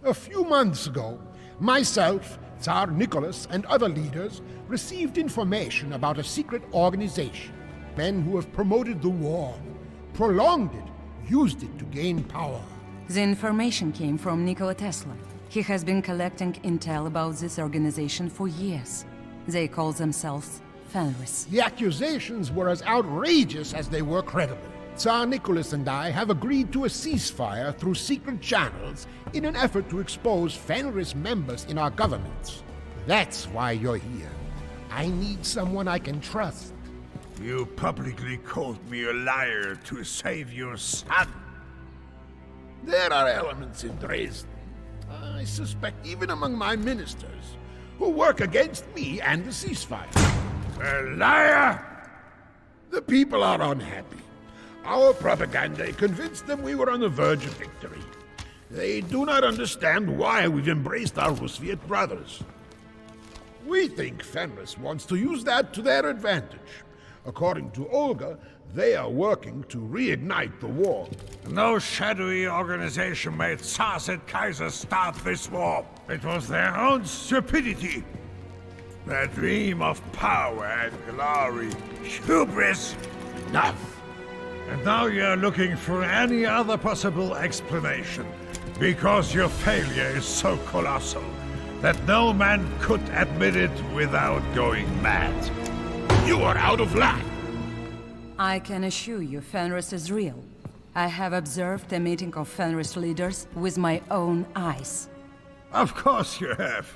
A few months ago, myself, Tsar Nicholas, and other leaders received information about a secret organization. Men who have promoted the war, prolonged it, used it to gain power. The information came from Nikola Tesla. He has been collecting intel about this organization for years. They call themselves Fenris. The accusations were as outrageous as they were credible. Tsar Nicholas and I have agreed to a ceasefire through secret channels in an effort to expose Fenris members in our governments. That's why you're here. I need someone I can trust. You publicly called me a liar to save your son. There are elements in Dresden, I suspect even among my ministers, who work against me and the ceasefire. A liar! The people are unhappy. Our propaganda convinced them we were on the verge of victory. They do not understand why we've embraced our Rusviet brothers. We think Fenris wants to use that to their advantage. According to Olga, they are working to reignite the war. No shadowy organization made Tsars and Kaisers start this war. It was their own stupidity. Their dream of power and glory. Hubris! Enough! And now you're looking for any other possible explanation. Because your failure is so colossal that no man could admit it without going mad. You are out of line! I can assure you Fenris is real. I have observed a meeting of Fenris leaders with my own eyes. Of course you have.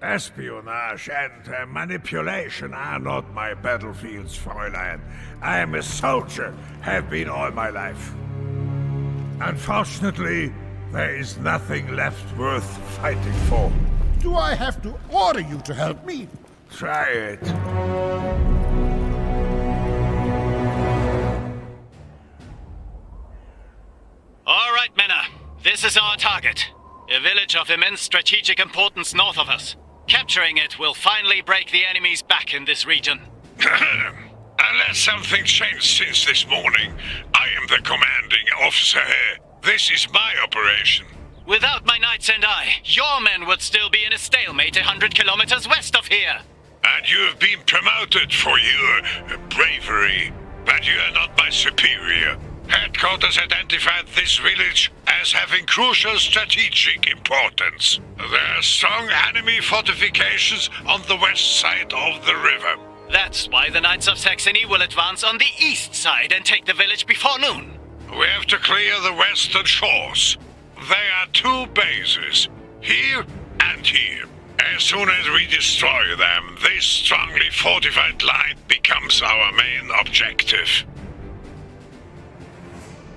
Espionage and manipulation are not my battlefields, Fräulein. I am a soldier, have been all my life. Unfortunately, there is nothing left worth fighting for. Do I have to order you to help me? Try it. All right, Männer. This is our target. A village of immense strategic importance north of us. Capturing it will finally break the enemy's back in this region. Unless something changed since this morning, I am the commanding officer here. This is my operation. Without my knights and I, your men would still be in a stalemate 100 kilometers west of here. And you have been promoted for your bravery, but you are not my superior. Headquarters identified this village as having crucial strategic importance. There are strong enemy fortifications on the west side of the river. That's why the Knights of Saxony will advance on the east side and take the village before noon. We have to clear the western shores. There are two bases, here and here. As soon as we destroy them, this strongly fortified line becomes our main objective.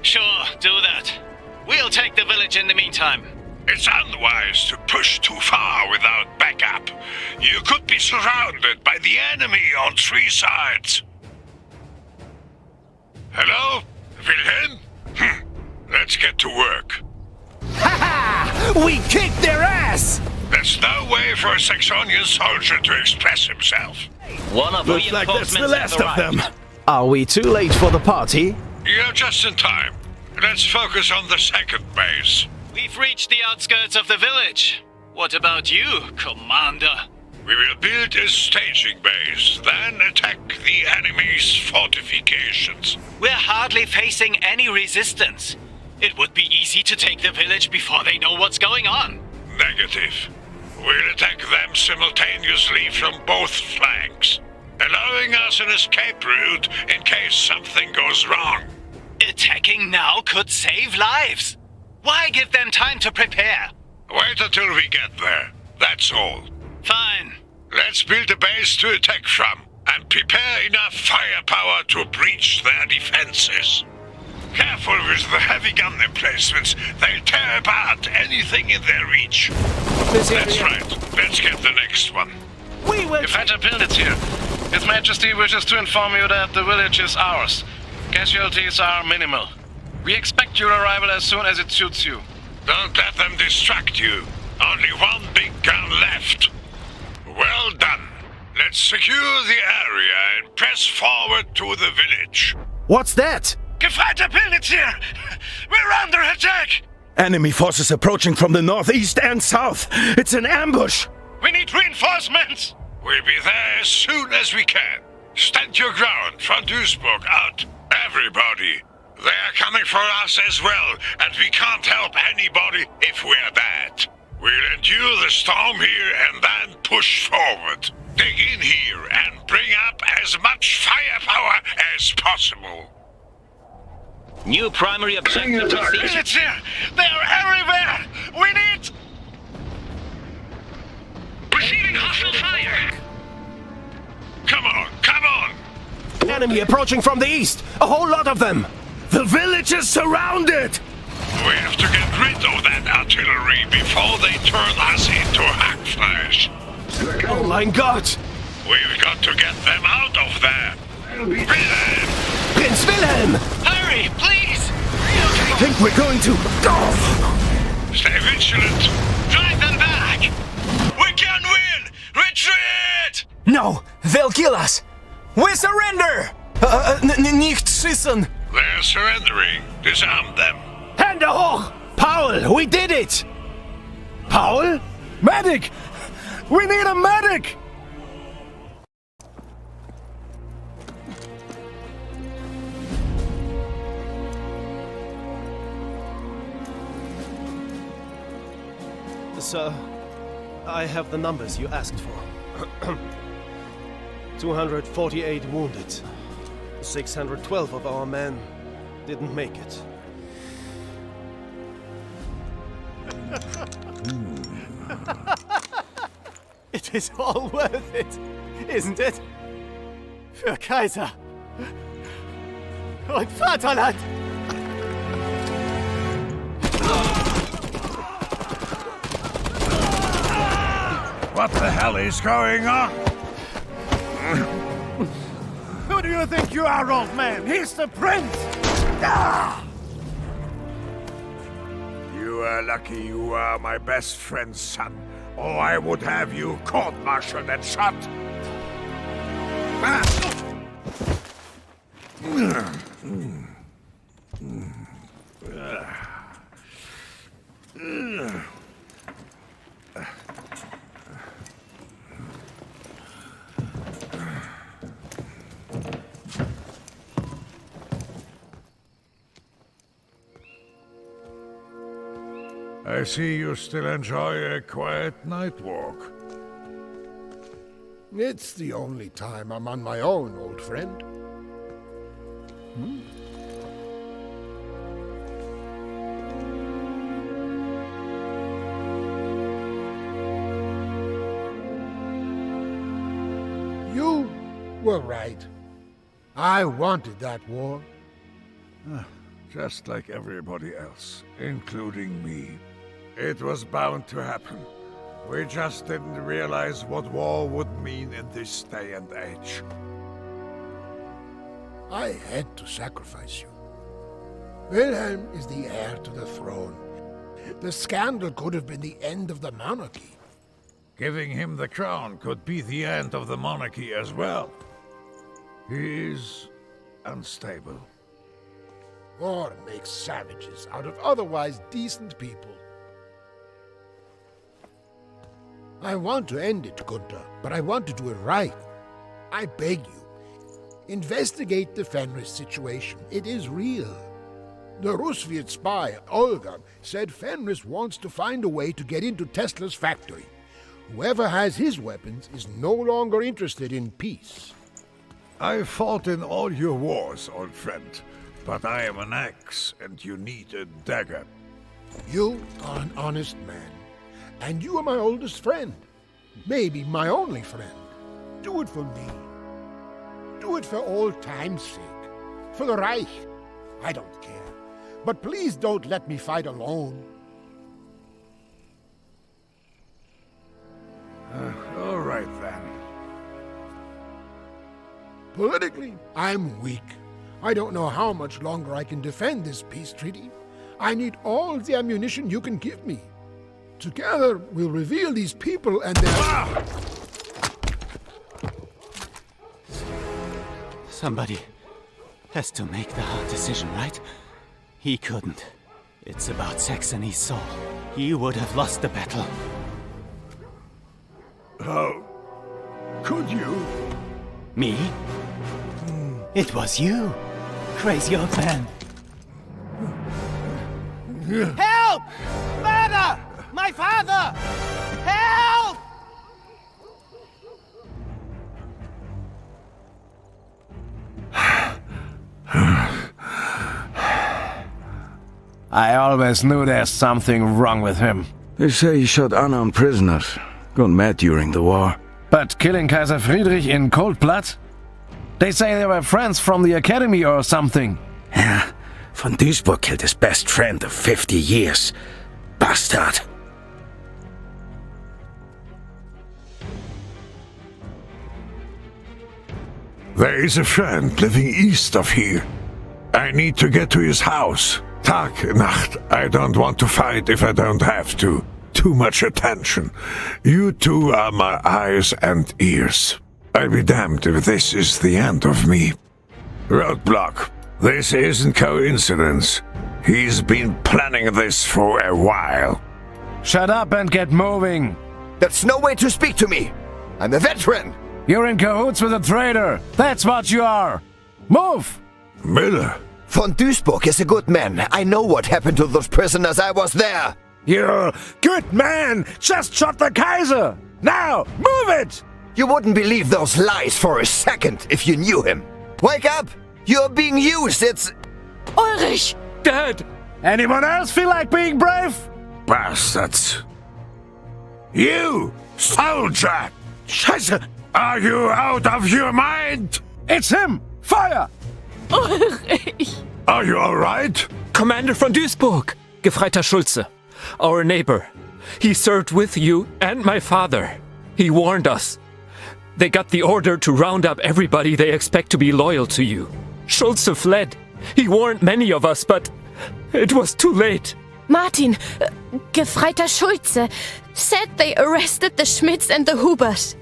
Sure, do that. We'll take the village in the meantime. It's unwise to push too far without backup. You could be surrounded by the enemy on three sides. Hello? Wilhelm? Let's get to work. Ha ha! We kicked their ass! There's no way for a Saxonian soldier to express himself. One of Looks like that's the last of them. Are we too late for the party? You're just in time. Let's focus on the second base. We've reached the outskirts of the village. What about you, Commander? We will build a staging base, then attack the enemy's fortifications. We're hardly facing any resistance. It would be easy to take the village before they know what's going on. Negative. We'll attack them simultaneously from both flanks, allowing us an escape route in case something goes wrong. Attacking now could save lives. Why give them time to prepare? Wait until we get there. That's all. Fine. Let's build a base to attack from, and prepare enough firepower to breach their defenses. Careful with the heavy gun emplacements. They'll tear apart anything in their reach. That's right. Let's get the next one. We will... Defender Pilditz here. His Majesty wishes to inform you that the village is ours. Casualties are minimal. We expect your arrival as soon as it suits you. Don't let them distract you. Only one big gun left. Well done. Let's secure the area and press forward to the village. What's that? Gefreiter Pilditz here! We're under attack! Enemy forces approaching from the northeast and south. It's an ambush. We need reinforcements! We'll be there as soon as we can. Stand your ground, von Duisburg out. Everybody. They are coming for us as well, and we can't help anybody if we're bad. We'll endure the storm here and then push forward. Dig in here and bring up as much firepower as possible. New primary objective received. It's here! They are everywhere! We need... Receiving hostile fire! Come on, come on! Enemy approaching from the east! A whole lot of them! The village is surrounded! We have to get rid of that artillery before they turn us into hackflesh. Oh my god! We've got to get them out of there. Wilhelm! Prince Wilhelm! Hurry, please! I think we're going to... Stay vigilant. Drive them back! We can win! Retreat! No, they'll kill us. We surrender. Nicht schießen. They're surrendering. Disarm them. Hände hoch! Paul, we did it! Paul? Medic! We need a medic! Sir, I have the numbers you asked for. 248 wounded. 612 of our men didn't make it. It is all worth it, isn't it? Für Kaiser und Vaterland! What the hell is going on? Who do you think you are, old man? He's the prince! You are lucky you are my best friend's son, or I would have you court-martialed and shot. I see you still enjoy a quiet night walk. It's the only time I'm on my own, old friend. You were right. I wanted that war. Just like everybody else, including me. It was bound to happen. We just didn't realize what war would mean in this day and age. I had to sacrifice you. Wilhelm is the heir to the throne. The scandal could have been the end of the monarchy. Giving him the crown could be the end of the monarchy as well. He is unstable. War makes savages out of otherwise decent people. I want to end it, Gunther, but I want to do it right. I beg you, investigate the Fenris situation. It is real. The Rusviet spy, Olga, said Fenris wants to find a way to get into Tesla's factory. Whoever has his weapons is no longer interested in peace. I fought in all your wars, old friend, but I am an axe and you need a dagger. You are an honest man, and you are my oldest friend. Maybe my only friend. Do it for me. Do it for old time's sake. For the Reich. I don't care. But please don't let me fight alone. All right then. Politically, I'm weak. I don't know how much longer I can defend this peace treaty. I need all the ammunition you can give me. Together, we'll reveal these people and their... Somebody has to make the hard decision, right? He couldn't. It's about Saxony's soul. He would have lost the battle. How could you? Me? It was you, crazy old man. Help! Murder! My father! Help! I always knew there's something wrong with him. They say he shot unarmed prisoners. Gone mad during the war. But killing Kaiser Friedrich in cold blood? They say they were friends from the academy or something. Yeah, von Duisburg killed his best friend of 50 years. Bastard. There is a friend living east of here. I need to get to his house. Tag, Nacht. I don't want to fight if I don't have to. Too much attention. You two are my eyes and ears. I'll be damned if this is the end of me. Roadblock. This isn't coincidence. He's been planning this for a while. Shut up and get moving. That's no way to speak to me. I'm a veteran. You're in cahoots with a traitor. That's what you are. Move! Miller. Von Duisburg is a good man. I know what happened to those prisoners. I was there. You good man just shot the Kaiser. Now, move it! You wouldn't believe those lies for a second if you knew him. Wake up! You're being used. It's... Ulrich! Dead! Anyone else feel like being brave? Bastards. You, soldier! Scheiße! Are you out of your mind? It's him! Fire! Ulrich! Are you alright? Commander von Duisburg! Gefreiter Schulze, our neighbor. He served with you and my father. He warned us. They got the order to round up everybody they expect to be loyal to you. Schulze fled. He warned many of us, but it was too late. Martin, Gefreiter Schulze, said they arrested the Schmidts and the Hubers.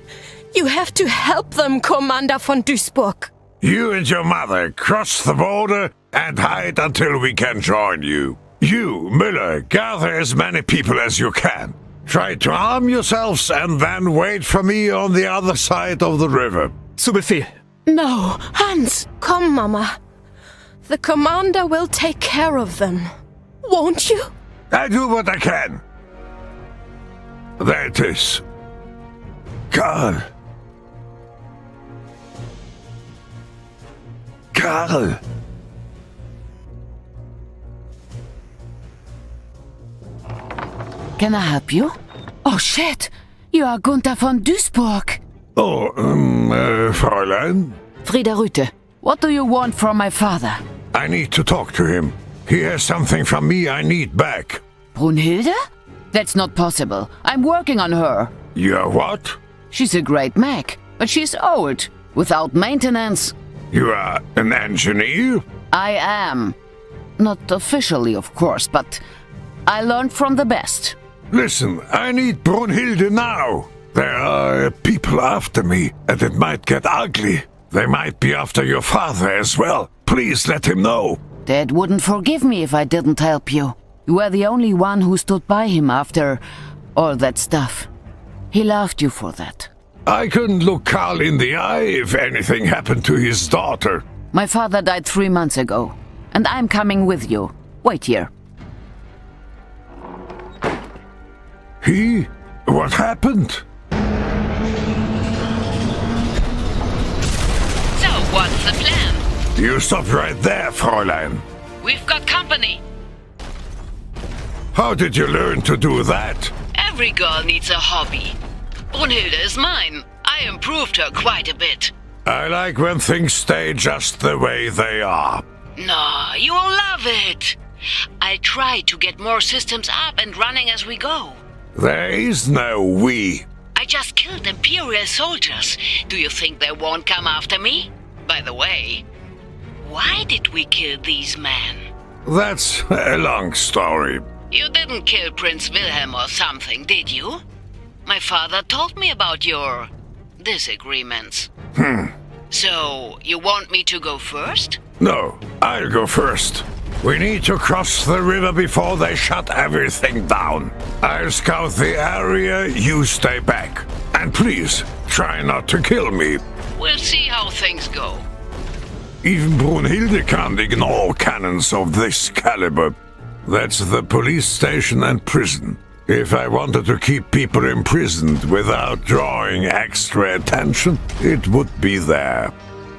You have to help them, Commander von Duisburg. You and your mother cross the border and hide until we can join you. You, Müller, gather as many people as you can. Try to arm yourselves and then wait for me on the other side of the river. Zu Befehl. No, Hans, come, Mama. The commander will take care of them. Won't you? I do what I can. There it is. Karl. Karl. Can I help you? Oh shit! You are Gunther von Duisburg. Oh, Fräulein? Frieda Rüte, what do you want from my father? I need to talk to him. He has something from me I need back. Brunhilde? That's not possible. I'm working on her. You're what? She's a great mech, but she's old, without maintenance. You are an engineer? I am. Not officially, of course, but I learned from the best. Listen, I need Brunhilde now. There are people after me, and it might get ugly. They might be after your father as well. Please let him know. Dad wouldn't forgive me if I didn't help you. You were the only one who stood by him after all that stuff. He loved you for that. I couldn't look Karl in the eye if anything happened to his daughter. My father died 3 months ago, and I'm coming with you. Wait here. He? What happened? So, what's the plan? You stop right there, Fräulein. We've got company. How did you learn to do that? Every girl needs a hobby. Brunhilde is mine. I improved her quite a bit. I like when things stay just the way they are. No, you will love it. I'll try to get more systems up and running as we go. There is no we. I just killed Imperial soldiers. Do you think they won't come after me? By the way, why did we kill these men? That's a long story. You didn't kill Prince Wilhelm or something, did you? My father told me about your disagreements. So, you want me to go first? No, I'll go first. We need to cross the river before they shut everything down. I'll scout the area, you stay back. And please, try not to kill me. We'll see how things go. Even Brunhilde can't ignore cannons of this caliber. That's the police station and prison. If I wanted to keep people imprisoned without drawing extra attention, it would be there.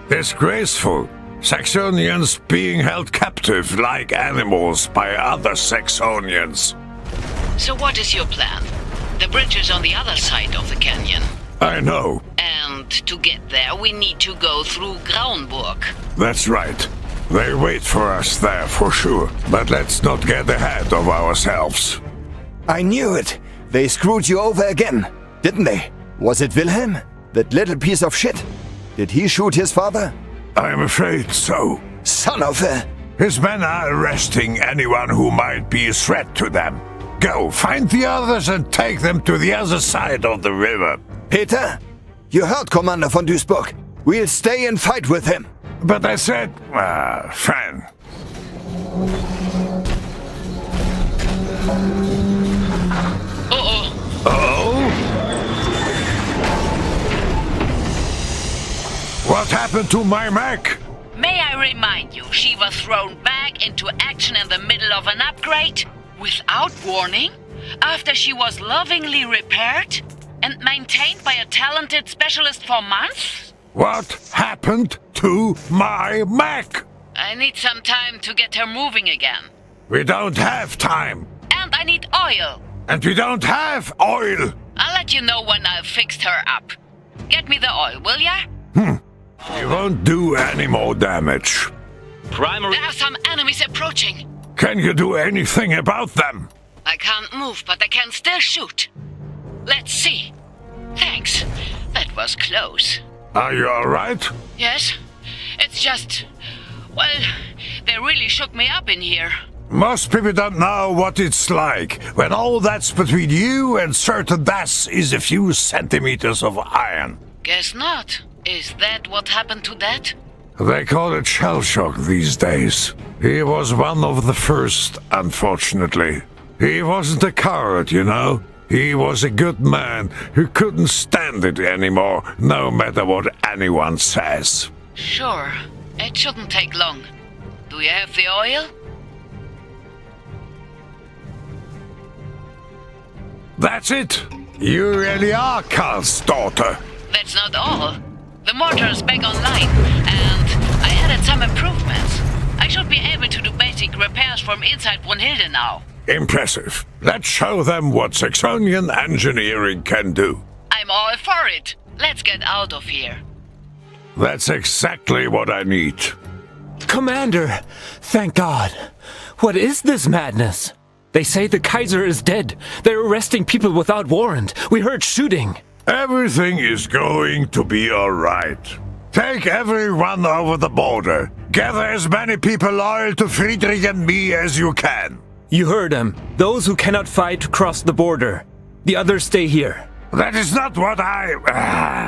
Disgraceful. Saxonians being held captive like animals by other Saxonians. So what is your plan? The bridge is on the other side of the canyon. I know. And to get there, we need to go through Graunburg. That's right. They wait for us there for sure. But let's not get ahead of ourselves. I knew it. They screwed you over again, didn't they? Was it Wilhelm? That little piece of shit? Did he shoot his father? I'm afraid so. Son of a... His men are arresting anyone who might be a threat to them. Go, find the others and take them to the other side of the river. Peter, you heard Commander von Duisburg. We'll stay and fight with him. But I said, friend. What happened to my mech? May I remind you, she was thrown back into action in the middle of an upgrade? Without warning? After she was lovingly repaired? And maintained by a talented specialist for months? What happened to my mech? I need some time to get her moving again. We don't have time. And I need oil. And we don't have oil. I'll let you know when I've fixed her up. Get me the oil, will ya? You won't do any more damage. There are some enemies approaching. Can you do anything about them? I can't move, but I can still shoot. Let's see. Thanks. That was close. Are you alright? Yes. It's just... well, they really shook me up in here. Most people don't know what it's like when all that's between you and certain death is a few centimeters of iron. Guess not. Is that what happened to that? They call it shell shock these days. He was one of the first, unfortunately. He wasn't a coward, you know. He was a good man who couldn't stand it anymore, no matter what anyone says. Sure. It shouldn't take long. Do you have the oil? That's it. You really are Karl's daughter. That's not all. The mortar is back online, and I added some improvements. I should be able to do basic repairs from inside Brunhilde now. Impressive. Let's show them what Saxonian engineering can do. I'm all for it. Let's get out of here. That's exactly what I need. Commander, thank God. What is this madness? They say the Kaiser is dead. They're arresting people without warrant. We heard shooting. Everything is going to be alright. Take everyone over the border. Gather as many people loyal to Friedrich and me as you can. You heard him. Those who cannot fight cross the border. The others stay here. That is not what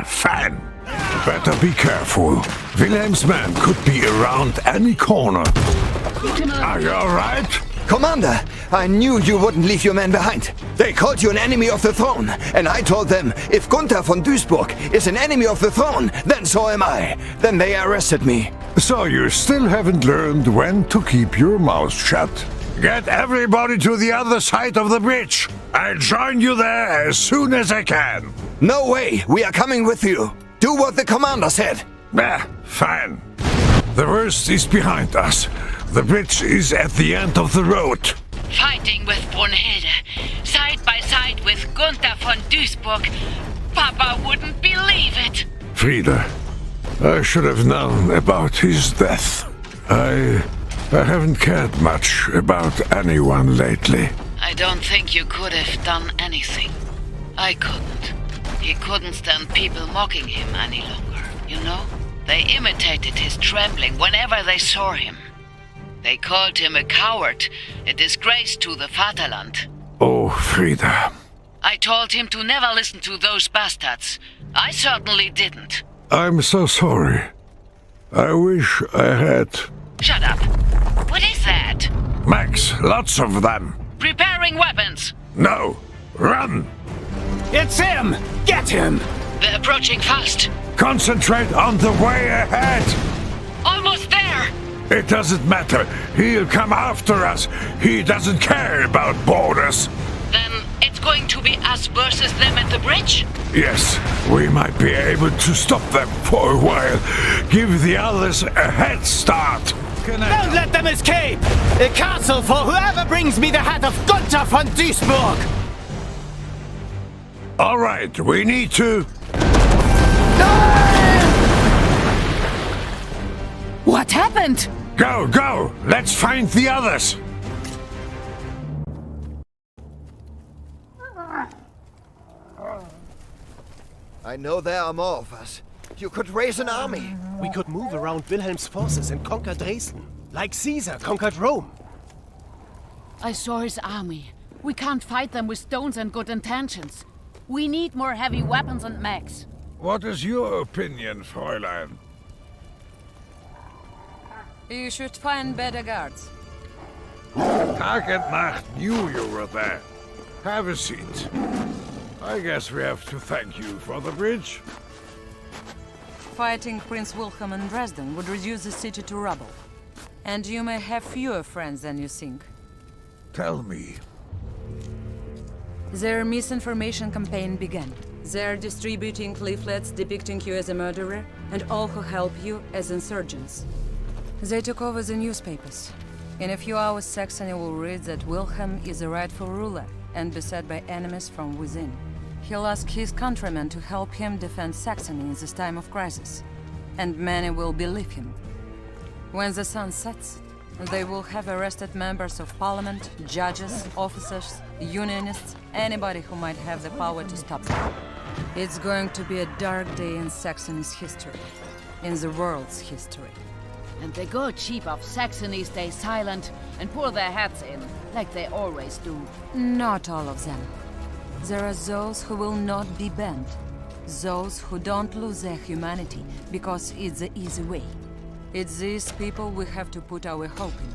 Fan. Better be careful. Wilhelm's men could be around any corner. Are you alright? Commander, I knew you wouldn't leave your men behind. They called you an enemy of the throne, and I told them if Gunther von Duisburg is an enemy of the throne, then so am I. Then they arrested me. So you still haven't learned when to keep your mouth shut. Get everybody to the other side of the bridge. I'll join you there as soon as I can. No way, we are coming with you. Do what the commander said. Fine. The worst is behind us. The bridge is at the end of the road. Fighting with Brunhilde, side by side with Gunther von Duisburg. Papa wouldn't believe it. Frieda, I should have known about his death. I haven't cared much about anyone lately. I don't think you could have done anything. I couldn't. He couldn't stand people mocking him any longer, you know? They imitated his trembling whenever they saw him. They called him a coward, a disgrace to the Vaterland. Oh, Frieda. I told him to never listen to those bastards. I certainly didn't. I'm so sorry. I wish I had. Shut up. What is that? Max, lots of them. Preparing weapons. No, run. It's him! Get him! They're approaching fast. Concentrate on the way ahead. Almost there! It doesn't matter. He'll come after us. He doesn't care about borders. Then it's going to be us versus them at the bridge? Yes, we might be able to stop them for a while. Give the others a head start. Don't let them escape! A castle for whoever brings me the hat of Gunther von Duisburg! All right, we need to... What happened? Go, go! Let's find the others! I know there are more of us. You could raise an army. We could move around Wilhelm's forces and conquer Dresden, like Caesar conquered Rome. I saw his army. We can't fight them with stones and good intentions. We need more heavy weapons and mechs. What is your opinion, Fräulein? You should find better guards. Tag and Nacht knew you were there. Have a seat. I guess we have to thank you for the bridge. Fighting Prince Wilhelm in Dresden would reduce the city to rubble. And you may have fewer friends than you think. Tell me. Their misinformation campaign began. They're distributing leaflets depicting you as a murderer and all who help you as insurgents. They took over the newspapers. In a few hours, Saxony will read that Wilhelm is a rightful ruler and beset by enemies from within. He'll ask his countrymen to help him defend Saxony in this time of crisis, and many will believe him. When the sun sets, they will have arrested members of parliament, judges, officers, unionists, anybody who might have the power to stop them. It's going to be a dark day in Saxony's history, in the world's history. And the good sheep of Saxony stay silent and pull their hats in, like they always do. Not all of them. There are those who will not be banned. Those who don't lose their humanity because it's the easy way. It's these people we have to put our hope in.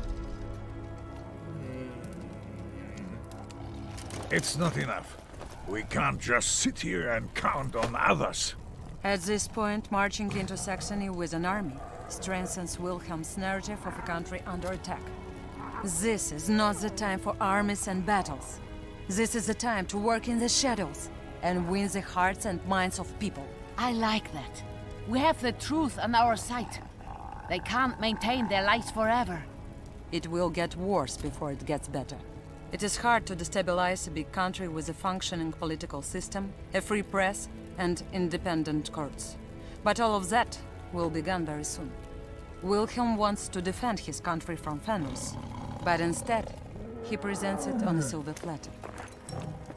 It's not enough. We can't just sit here and count on others. At this point, marching into Saxony with an army strengthens Wilhelm's narrative of a country under attack. This is not the time for armies and battles. This is the time to work in the shadows and win the hearts and minds of people. I like that. We have the truth on our side. They can't maintain their lives forever. It will get worse before it gets better. It is hard to destabilize a big country with a functioning political system, a free press, and independent courts. But all of that will begin very soon. Wilhelm wants to defend his country from Fenris, but instead, he presents it on a silver platter.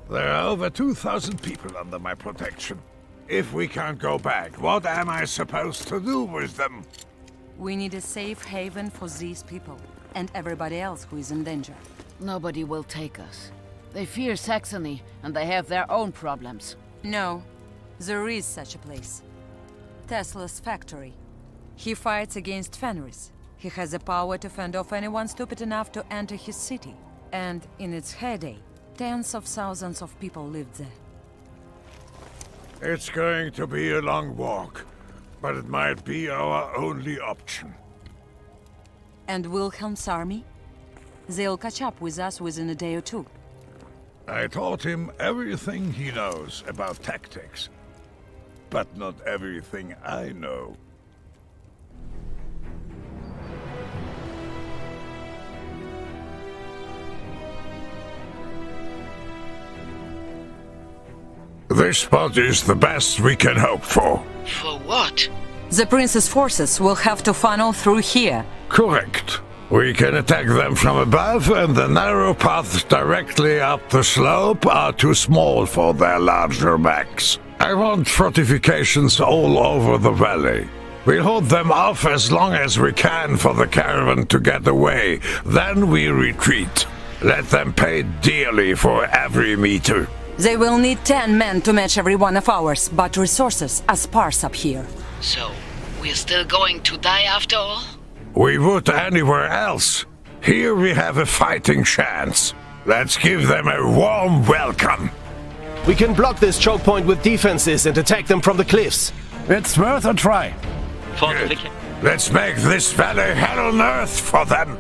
There are over 2,000 people under my protection. If we can't go back, what am I supposed to do with them? We need a safe haven for these people, and everybody else who is in danger. Nobody will take us. They fear Saxony, and they have their own problems. No, there is such a place. Tesla's factory. He fights against Fenris. He has the power to fend off anyone stupid enough to enter his city. And in its heyday, tens of thousands of people lived there. It's going to be a long walk, but it might be our only option. And Wilhelm's army? They'll catch up with us within a day or two. I taught him everything he knows about tactics, but not everything I know. This spot is the best we can hope for. For what? The prince's forces will have to funnel through here. Correct. We can attack them from above, and the narrow paths directly up the slope are too small for their larger backs. I want fortifications all over the valley. We'll hold them off as long as we can for the caravan to get away. Then we retreat. Let them pay dearly for every meter. They will need 10 men to match every one of ours, but resources are sparse up here. So, we're still going to die after all? We would anywhere else. Here we have a fighting chance. Let's give them a warm welcome. We can block this choke point with defenses and attack them from the cliffs. It's worth a try. Let's make this valley hell on earth for them.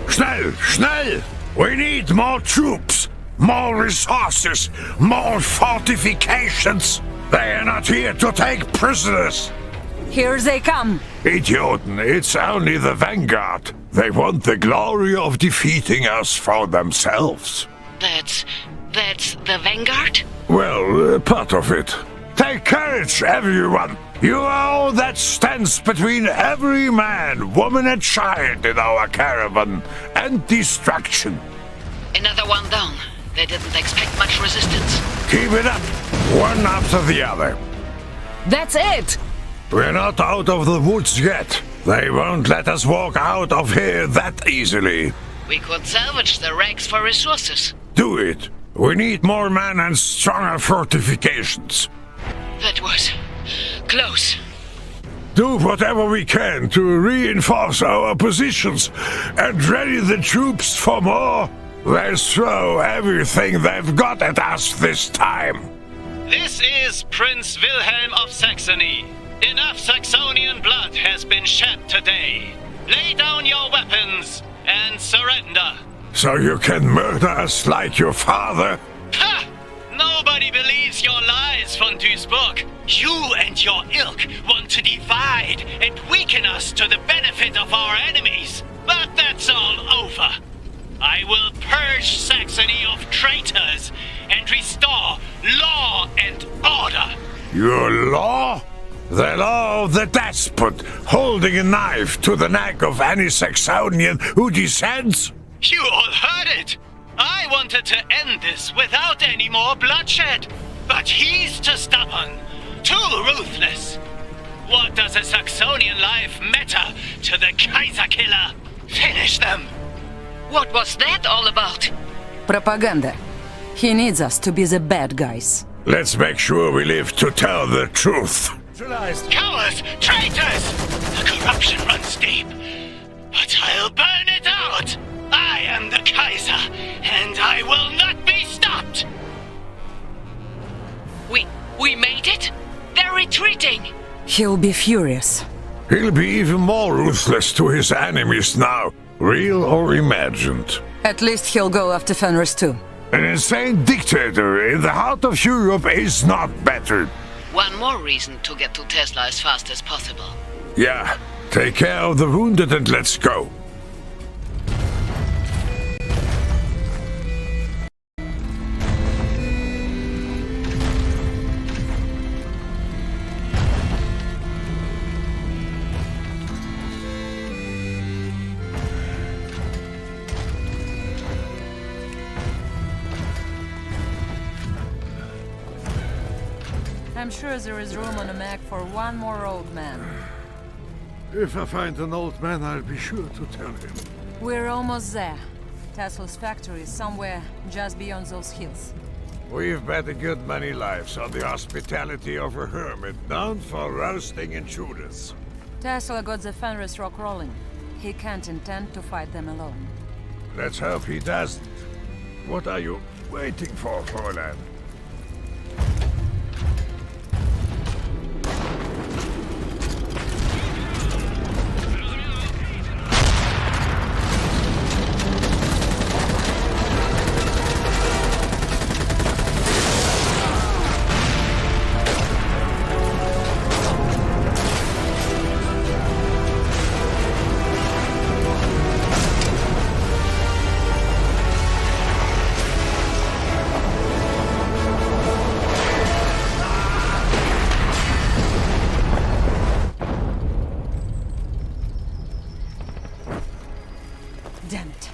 Schnell, schnell! We need more troops, more resources, more fortifications. They are not here to take prisoners. Here they come. Idioten, it's only the vanguard. They want the glory of defeating us for themselves. That's the Vanguard? Well, part of it. Take courage, everyone. You are all that stands between every man, woman and child in our caravan and destruction. Another one down. They didn't expect much resistance. Keep it up, one after the other. That's it! We're not out of the woods yet. They won't let us walk out of here that easily. We could salvage the wrecks for resources. Do it. We need more men and stronger fortifications. That was close. Do whatever we can to reinforce our positions and ready the troops for more. They'll throw everything they've got at us this time. This is Prince Wilhelm of Saxony. Enough Saxonian blood has been shed today. Lay down your weapons and surrender. So you can murder us like your father? Ha! Nobody believes your lies, von Duisburg. You and your ilk want to divide and weaken us to the benefit of our enemies. But that's all over. I will purge Saxony of traitors and restore law and order. Your law? The law of the despot, holding a knife to the neck of any Saxonian who dissents? You all heard it! I wanted to end this without any more bloodshed. But he's too stubborn, too ruthless. What does a Saxonian life matter to the Kaiser killer? Finish them! What was that all about? Propaganda. He needs us to be the bad guys. Let's make sure we live to tell the truth. Cowards! Traitors! The corruption runs deep. But I'll burn it out! I am the Kaiser, and I will not be stopped! We made it? They're retreating! He'll be furious. He'll be even more ruthless to his enemies now, real or imagined. At least he'll go after Fenris too. An insane dictator in the heart of Europe is not better. One more reason to get to Tesla as fast as possible. Yeah, take care of the wounded and let's go. I'm sure there is room on a map for one more old man. If I find an old man, I'll be sure to tell him. We're almost there. Tesla's factory is somewhere just beyond those hills. We've bet a good many lives on the hospitality of a hermit known for roasting intruders. Tesla got the Fenris rock rolling. He can't intend to fight them alone. Let's hope he doesn't. What are you waiting for, Fräulein? Damn it.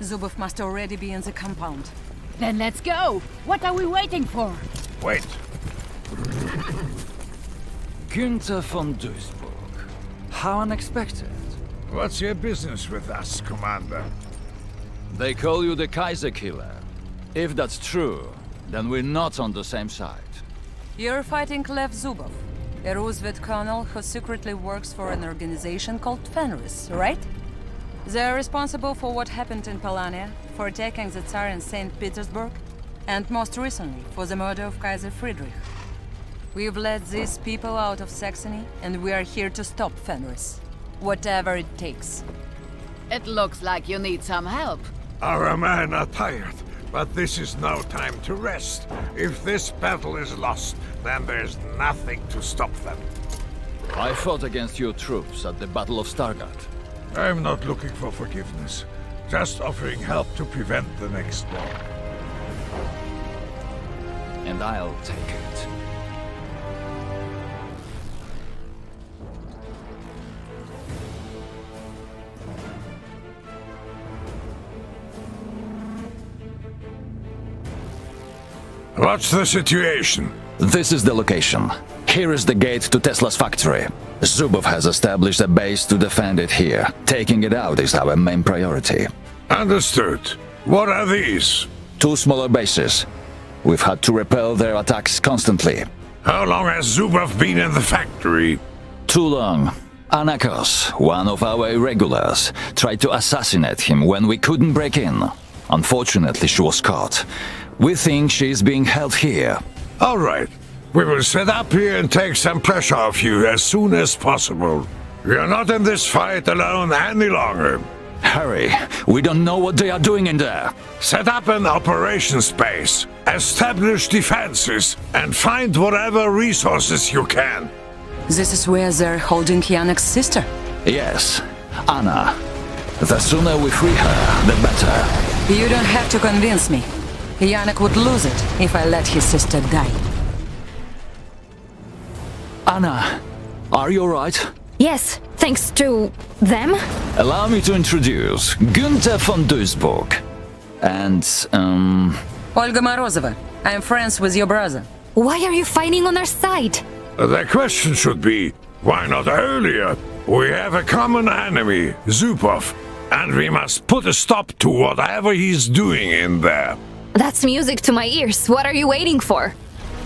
Zubov must already be in the compound. Then let's go! What are we waiting for? Wait. Günther von Duisburg. How unexpected. What's your business with us, Commander? They call you the Kaiser Killer. If that's true, then we're not on the same side. You're fighting Lev Zubov, a Roosevelt colonel who secretly works for an organization called Fenris, right? They're responsible for what happened in Polania, for attacking the Tsar in St. Petersburg, and most recently, for the murder of Kaiser Friedrich. We've let these people out of Saxony, and we are here to stop Fenris. Whatever it takes. It looks like you need some help. Our men are tired, but this is no time to rest. If this battle is lost, then there's nothing to stop them. I fought against your troops at the Battle of Stargard. I'm not looking for forgiveness, just offering help to prevent the next war. And I'll take it. What's the situation? This is the location. Here is the gate to Tesla's factory. Zubov has established a base to defend it here. Taking it out is our main priority. Understood. What are these? 2 smaller bases. We've had to repel their attacks constantly. How long has Zubov been in the factory? Too long. Anakos, one of our irregulars, tried to assassinate him when we couldn't break in. Unfortunately, she was caught. We think she's being held here. All right. We will set up here and take some pressure off you as soon as possible. We are not in this fight alone any longer. Hurry. We don't know what they are doing in there. Set up an operations base, establish defenses, and find whatever resources you can. This is where they're holding Yannick's sister. Yes, Anna. The sooner we free her, the better. You don't have to convince me. Yannick would lose it if I let his sister die. Anna, are you alright? Yes, thanks to them. Allow me to introduce Günther von Duisburg. And, Olga Morozova. I'm friends with your brother. Why are you fighting on our side? The question should be, why not earlier? We have a common enemy, Zubov, and we must put a stop to whatever he's doing in there. That's music to my ears. What are you waiting for?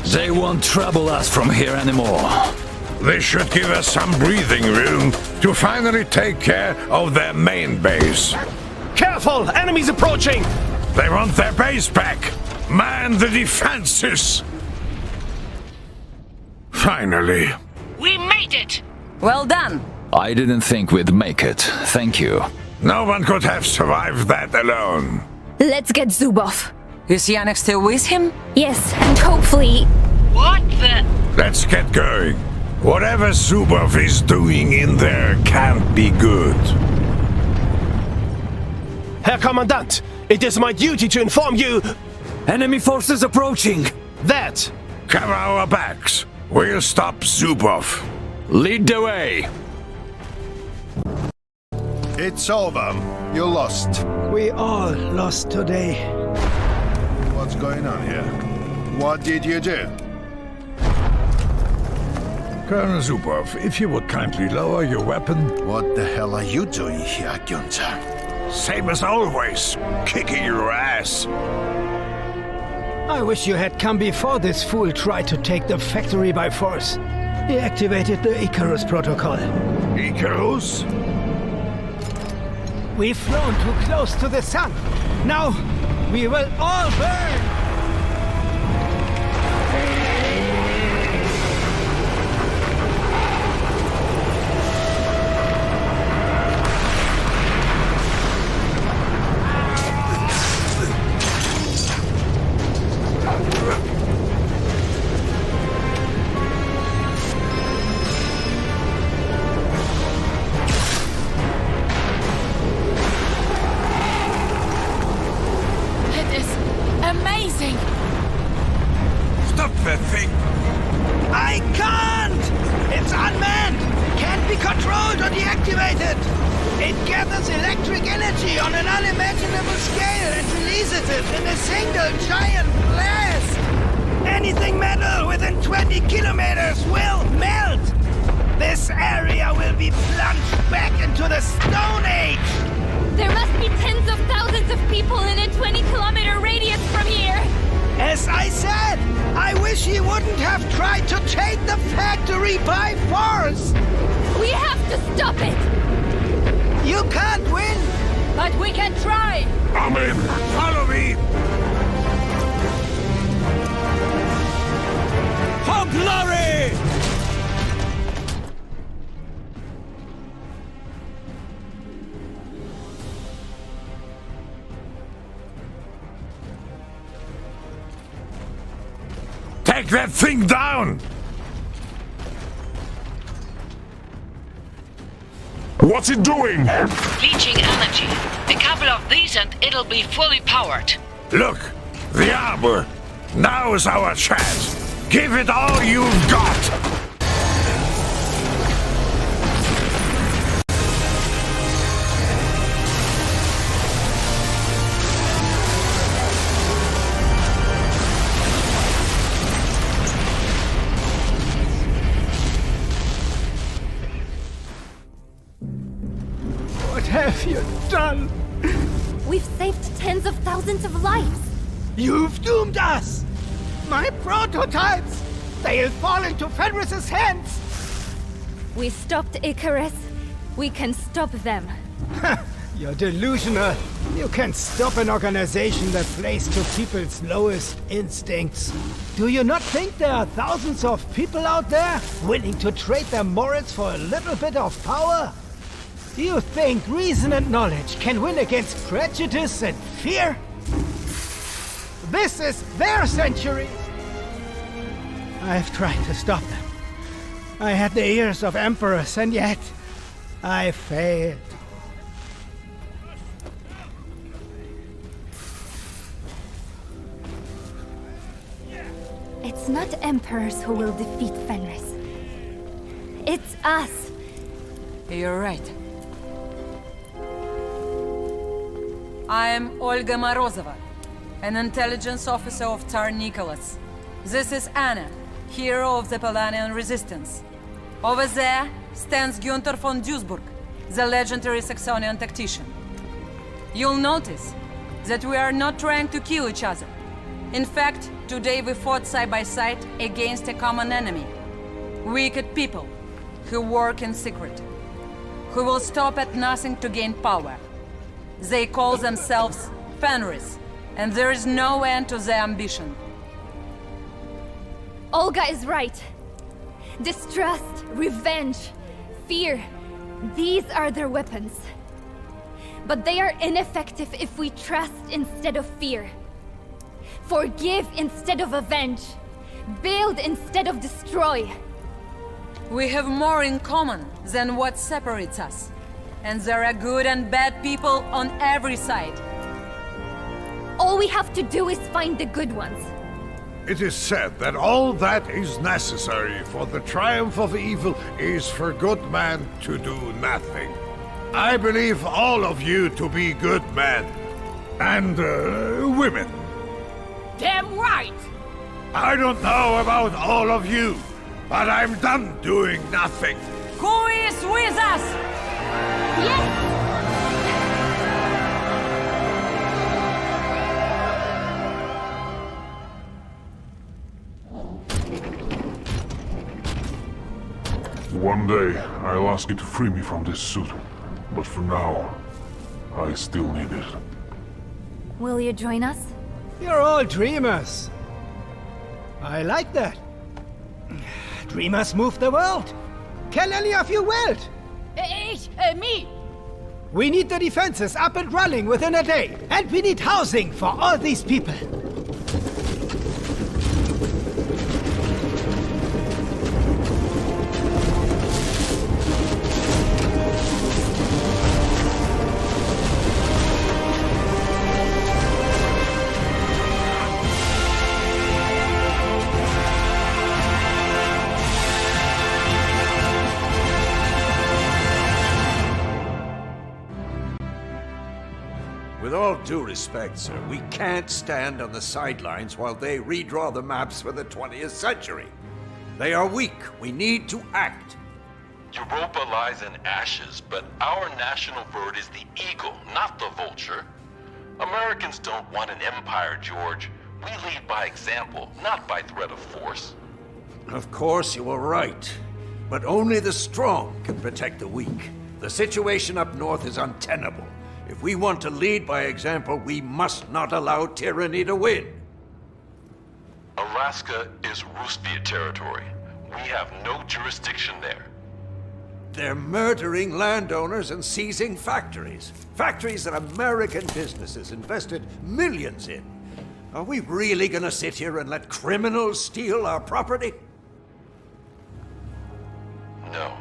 They won't trouble us from here anymore. They should give us some breathing room to finally take care of their main base. Careful! Enemies approaching! They want their base back! Man the defenses! Finally. We made it! Well done! I didn't think we'd make it. Thank you. No one could have survived that alone. Let's get Zubov. Is Yannick still with him? Yes, and hopefully... What the... Let's get going. Whatever Zubov is doing in there can't be good. Herr Kommandant, it is my duty to inform you... Enemy forces approaching! That... Cover our backs. We'll stop Zubov. Lead the way. It's over. You lost. We all lost today. What's going on here? What did you do? Colonel Zubov, if you would kindly lower your weapon. What the hell are you doing here, Günther? Same as always, kicking your ass. I wish you had come before this fool tried to take the factory by force. He activated the Icarus protocol. Icarus? We've flown too close to the sun. Now, we will all burn! Amazing! Stop that thing! I can't! It's unmanned! Can't be controlled or deactivated! It gathers electric energy on an unimaginable scale and releases it in a single giant blast! Anything metal within 20 kilometers will melt! This area will be plunged back into the Stone Age! There must be tens of thousands of people in a 20-kilometer radius from here! As I said, I wish he wouldn't have tried to take the factory by force! We have to stop it! You can't win! But we can try! Amen! Follow me! For glory! Take that thing down! What's it doing? Leeching energy. A couple of these and it'll be fully powered. Look, the armor. Now is our chance. Give it all you've got! What have you done? We've saved tens of thousands of lives. You've doomed us! My prototypes! They'll fall into Fenris's hands! We stopped Icarus. We can stop them. You're delusional. You can stop an organization that plays to people's lowest instincts. Do you not think there are thousands of people out there willing to trade their morals for a little bit of power? Do you think reason and knowledge can win against prejudice and fear? This is their century! I've tried to stop them. I had the ears of emperors, and yet I failed. It's not emperors who will defeat Fenris. It's us. You're right. I am Olga Morozova, an intelligence officer of Tsar Nicholas. This is Anna, hero of the Polanian resistance. Over there stands Günther von Duisburg, the legendary Saxonian tactician. You'll notice that we are not trying to kill each other. In fact, today we fought side by side against a common enemy. Wicked people who work in secret, who will stop at nothing to gain power. They call themselves Fenris, and there is no end to their ambition. Olga is right. Distrust, revenge, fear. These are their weapons. But they are ineffective if we trust instead of fear. Forgive instead of avenge. Build instead of destroy. We have more in common than what separates us. And there are good and bad people on every side. All we have to do is find the good ones. It is said that all that is necessary for the triumph of evil is for good men to do nothing. I believe all of you to be good men. And women. Damn right! I don't know about all of you, but I'm done doing nothing. Who is with us? Yes! One day, I'll ask you to free me from this suit. But for now, I still need it. Will you join us? You're all dreamers. I like that. Dreamers move the world. Can any of you weld? Me! We need the defenses up and running within a day. And we need housing for all these people. With all due respect, sir, we can't stand on the sidelines while they redraw the maps for the 20th century. They are weak. We need to act. Europa lies in ashes, but our national bird is the eagle, not the vulture. Americans don't want an empire, George. We lead by example, not by threat of force. Of course, you are right. But only the strong can protect the weak. The situation up north is untenable. If we want to lead by example, we must not allow tyranny to win. Alaska is Ruspia territory. We have no jurisdiction there. They're murdering landowners and seizing factories. Factories that American businesses invested millions in. Are we really gonna sit here and let criminals steal our property? No.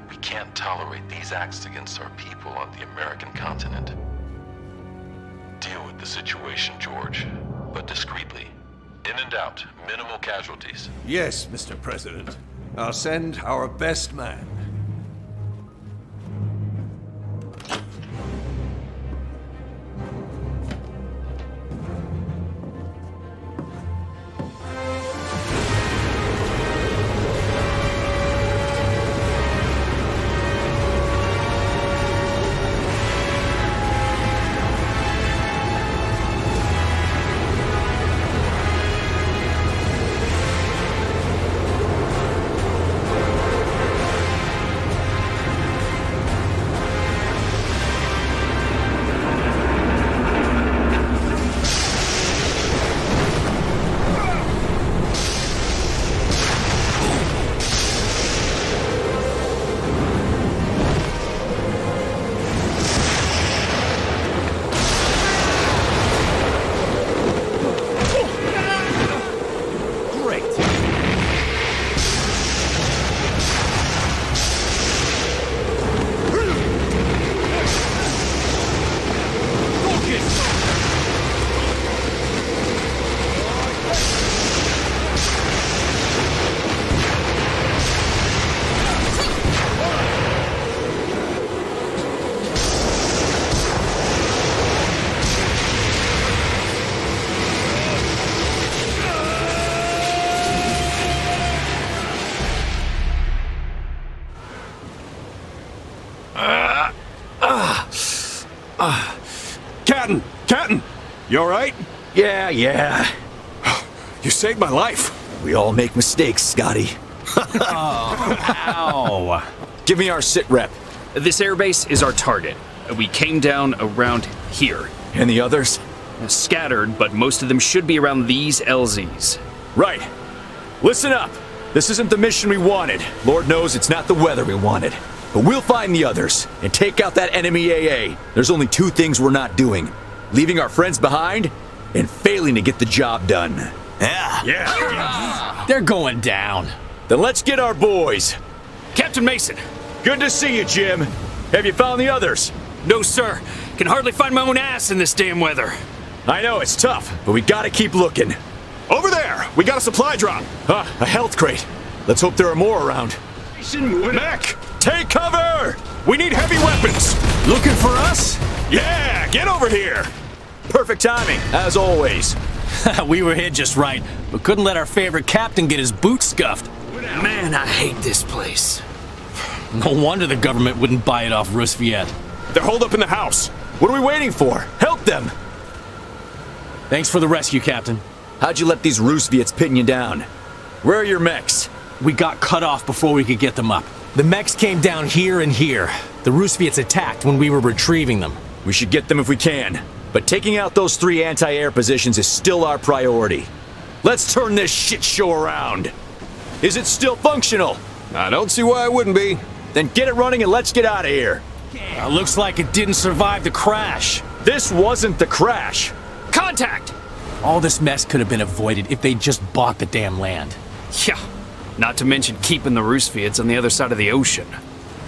We can't tolerate these acts against our people on the American continent. Deal with the situation, George, but discreetly. In and out, minimal casualties. Yes, Mr. President. I'll send our best man. Captain! You alright? Yeah. You saved my life. We all make mistakes, Scotty. Ow. Give me our sit rep. This airbase is our target. We came down around here. And the others? Scattered, but most of them should be around these LZs. Right. Listen up. This isn't the mission we wanted. Lord knows it's not the weather we wanted. But we'll find the others and take out that enemy AA. There's only two things we're not doing. Leaving our friends behind and failing to get the job done. Yeah. They're going down. Then let's get our boys. Captain Mason. Good to see you, Jim. Have you found the others? No, sir. Can hardly find my own ass in this damn weather. I know, it's tough, but we gotta keep looking. Over there! We got a supply drop. A health crate. Let's hope there are more around. Mac! Take cover! We need heavy weapons! Looking for us? Yeah, get over here! Perfect timing, as always. We were hit just right, but couldn't let our favorite captain get his boots scuffed. Man, I hate this place. No wonder the government wouldn't buy it off Roosevelt. They're holed up in the house. What are we waiting for? Help them! Thanks for the rescue, Captain. How'd you let these Roosevets pin you down? Where are your mechs? We got cut off before we could get them up. The mechs came down here and here. The Roosevets attacked when we were retrieving them. We should get them if we can. But taking out those 3 anti-air positions is still our priority. Let's turn this shit show around. Is it still functional? I don't see why it wouldn't be. Then get it running and let's get out of here. Looks like it didn't survive the crash. This wasn't the crash. Contact! All this mess could have been avoided if they just bought the damn land. Yeah. Not to mention keeping the Roosevets on the other side of the ocean.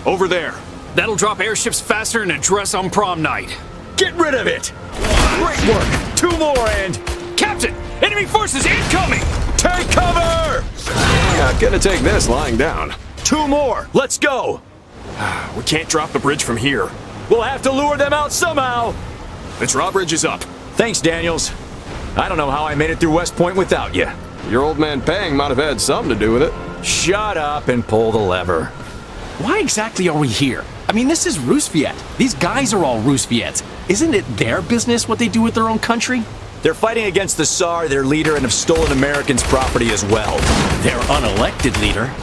Over there. That'll drop airships faster than a dress on prom night. Get rid of it! Great work! 2 more and... Captain! Enemy forces incoming! Take cover! Not gonna take this lying down. 2 more! Let's go! We can't drop the bridge from here. We'll have to lure them out somehow! The drawbridge is up. Thanks, Daniels. I don't know how I made it through West Point without you. Your old man Pang might have had something to do with it. Shut up and pull the lever. Why exactly are we here? I mean, this is Roosevelt. These guys are all Roosevets. Isn't it their business what they do with their own country? They're fighting against the Tsar, their leader, and have stolen Americans' property as well. Their unelected leader.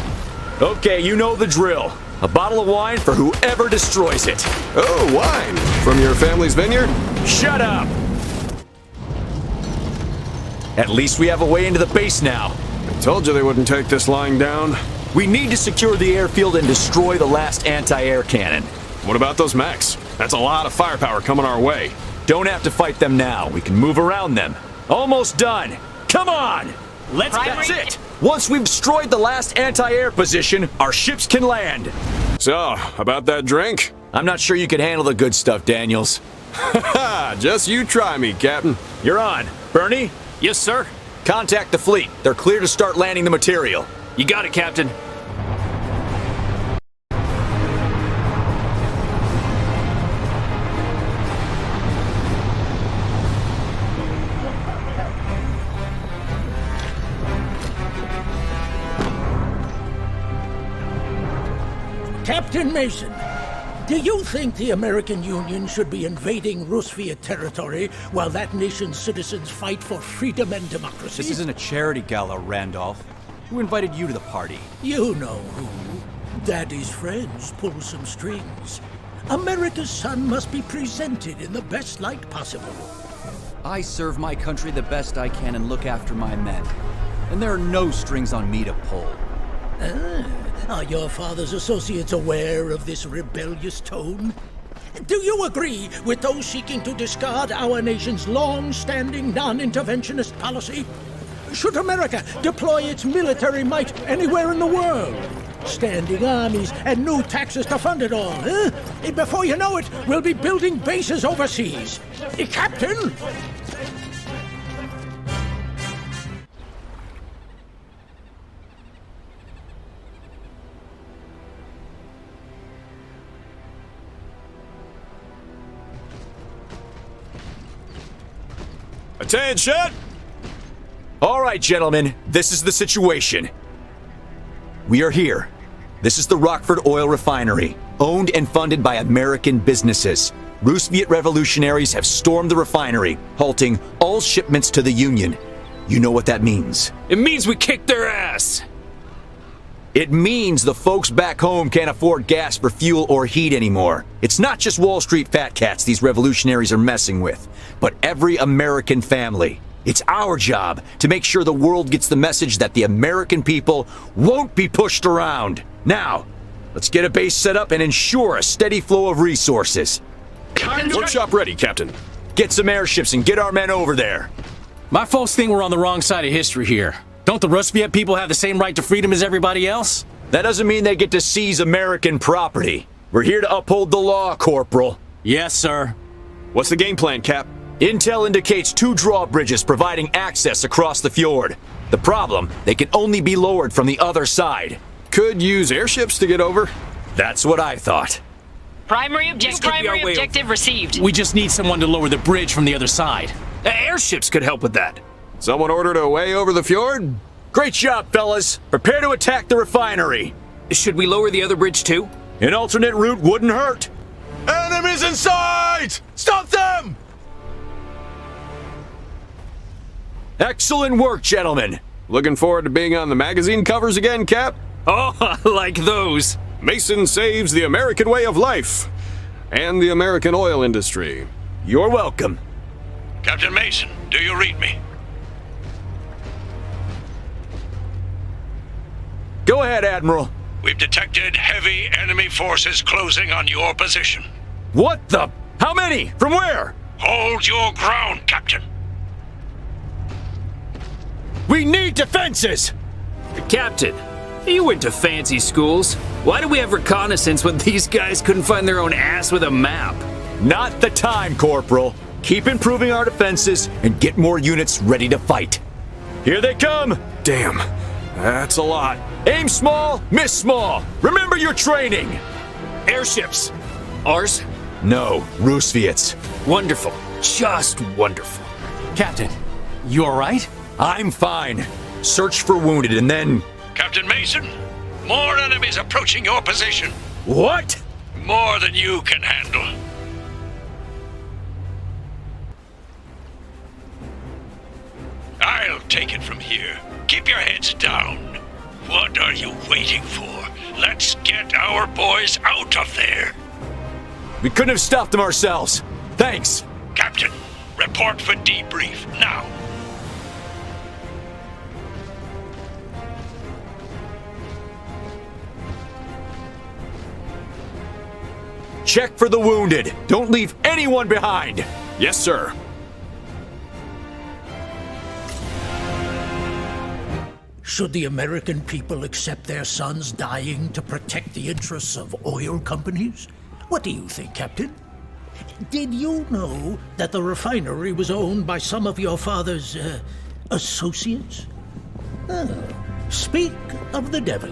Okay, you know the drill. A bottle of wine for whoever destroys it. Oh, wine! From your family's vineyard? Shut up! At least we have a way into the base now. I told you they wouldn't take this lying down. We need to secure the airfield and destroy the last anti-air cannon. What about those mechs? That's a lot of firepower coming our way. Don't have to fight them now. We can move around them. Almost done. Come on! That's it! Once we've destroyed the last anti-air position, our ships can land. So, about that drink? I'm not sure you can handle the good stuff, Daniels. Just you try me, Captain. You're on. Bernie? Yes, sir. Contact the fleet. They're clear to start landing the material. You got it, Captain. Captain Mason, do you think the American Union should be invading Roosevelt territory while that nation's citizens fight for freedom and democracy? This isn't a charity gala, Randolph. Who invited you to the party? You know who. Daddy's friends pull some strings. America's son must be presented in the best light possible. I serve my country the best I can and look after my men. And there are no strings on me to pull. Are your father's associates aware of this rebellious tone? Do you agree with those seeking to discard our nation's long-standing non-interventionist policy? Should America deploy its military might anywhere in the world? Standing armies and new taxes to fund it all, huh? Before you know it, we'll be building bases overseas. Captain! Attention! All right, gentlemen, this is the situation. We are here. This is the Rockford Oil Refinery, owned and funded by American businesses. Roosevelt revolutionaries have stormed the refinery, halting all shipments to the Union. You know what that means. It means we kicked their ass! It means the folks back home can't afford gas for fuel or heat anymore. It's not just Wall Street fat cats these revolutionaries are messing with, but every American family. It's our job to make sure the world gets the message that the American people won't be pushed around. Now, let's get a base set up and ensure a steady flow of resources. Workshop ready, Captain. Get some airships and get our men over there. My folks think we're on the wrong side of history here. Don't the Roosevelt people have the same right to freedom as everybody else? That doesn't mean they get to seize American property. We're here to uphold the law, Corporal. Yes, sir. What's the game plan, Cap? Intel indicates 2 drawbridges providing access across the fjord. The problem, they can only be lowered from the other side. Could use airships to get over. That's what I thought. Primary objective received. We just need someone to lower the bridge from the other side. Airships could help with that. Someone ordered a way over the fjord? Great job, fellas. Prepare to attack the refinery. Should we lower the other bridge too? An alternate route wouldn't hurt. Enemies in sight! Stop them! Excellent work, gentlemen. Looking forward to being on the magazine covers again, Cap? Oh, I like those. Mason saves the American way of life and the American oil industry. You're welcome. Captain Mason, do you read me? Go ahead, Admiral. We've detected heavy enemy forces closing on your position. What the? How many? From where? Hold your ground, Captain. We need defenses! Captain, you went to fancy schools. Why do we have reconnaissance when these guys couldn't find their own ass with a map? Not the time, Corporal. Keep improving our defenses and get more units ready to fight. Here they come! Damn, that's a lot. Aim small, miss small. Remember your training. Airships. Ours? No, Roosevelt's. Wonderful. Just wonderful. Captain, you all right? I'm fine. Search for wounded and then... Captain Mason, more enemies approaching your position. What? More than you can handle. I'll take it from here. Keep your heads down. What are you waiting for? Let's get our boys out of there. We couldn't have stopped them ourselves. Thanks. Captain, report for debrief now. Check for the wounded. Don't leave anyone behind. Yes, sir. Should the American people accept their sons dying to protect the interests of oil companies? What do you think, Captain? Did you know that the refinery was owned by some of your father's, associates? Oh, speak of the devil.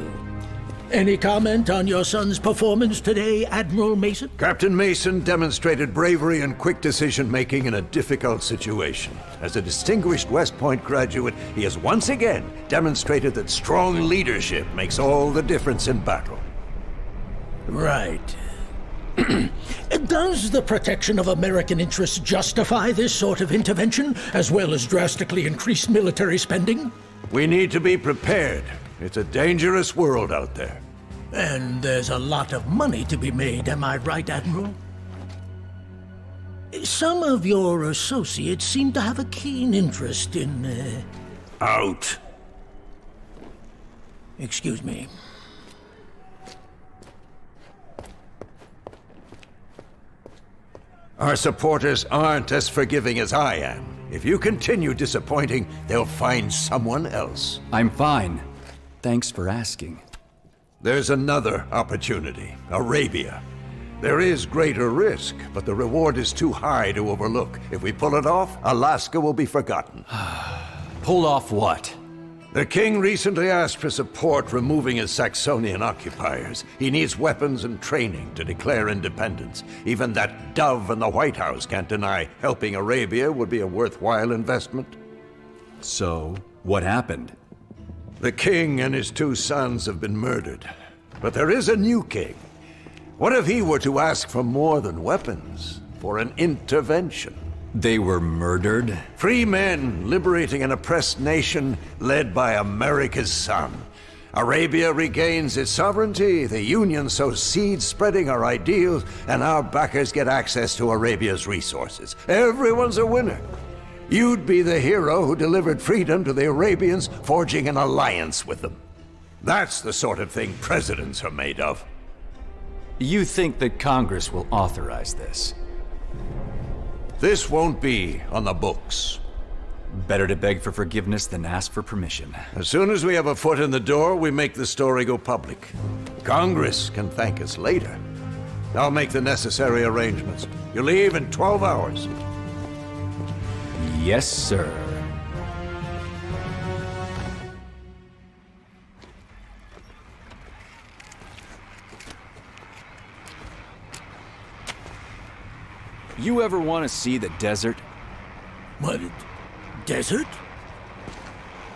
Any comment on your son's performance today, Admiral Mason? Captain Mason demonstrated bravery and quick decision-making in a difficult situation. As a distinguished West Point graduate, he has once again demonstrated that strong leadership makes all the difference in battle. Right. Does the protection of American interests justify this sort of intervention, as well as drastically increased military spending? We need to be prepared. It's a dangerous world out there. And there's a lot of money to be made, am I right, Admiral? Some of your associates seem to have a keen interest in, Out. Excuse me. Our supporters aren't as forgiving as I am. If you continue disappointing, they'll find someone else. I'm fine. Thanks for asking. There's another opportunity, Arabia. There is greater risk, but the reward is too high to overlook. If we pull it off, Alaska will be forgotten. Pull off what? The king recently asked for support removing his Saxonian occupiers. He needs weapons and training to declare independence. Even that dove in the White House can't deny helping Arabia would be a worthwhile investment. So, what happened? The king and his two sons have been murdered. But there is a new king. What if he were to ask for more than weapons? For an intervention? They were murdered? Free men liberating an oppressed nation led by America's son. Arabia regains its sovereignty, the Union sows seeds spreading our ideals, and our backers get access to Arabia's resources. Everyone's a winner. You'd be the hero who delivered freedom to the Arabians, forging an alliance with them. That's the sort of thing presidents are made of. You think that Congress will authorize this? This won't be on the books. Better to beg for forgiveness than ask for permission. As soon as we have a foot in the door, we make the story go public. Congress can thank us later. I'll make the necessary arrangements. You leave in 12 hours. Yes, sir. You ever want to see the desert? What? Desert?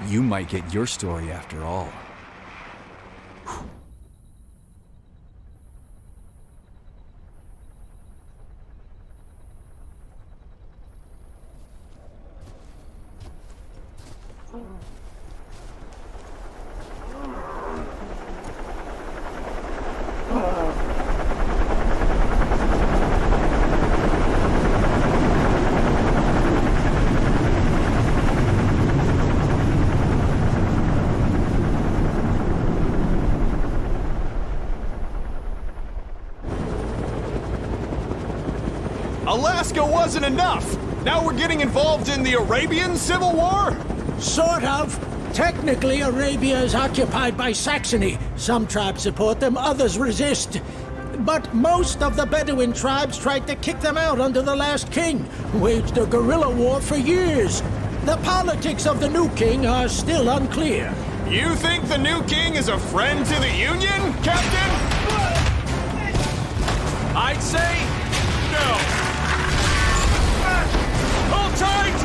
You might get your story after all. Alaska wasn't enough! Now we're getting involved in the Arabian Civil War? Sort of. Technically, Arabia is occupied by Saxony. Some tribes support them, others resist. But most of the Bedouin tribes tried to kick them out under the last king, who waged a guerrilla war for years. The politics of the new king are still unclear. You think the new king is a friend to the Union, Captain? I'd say no. Hold tight!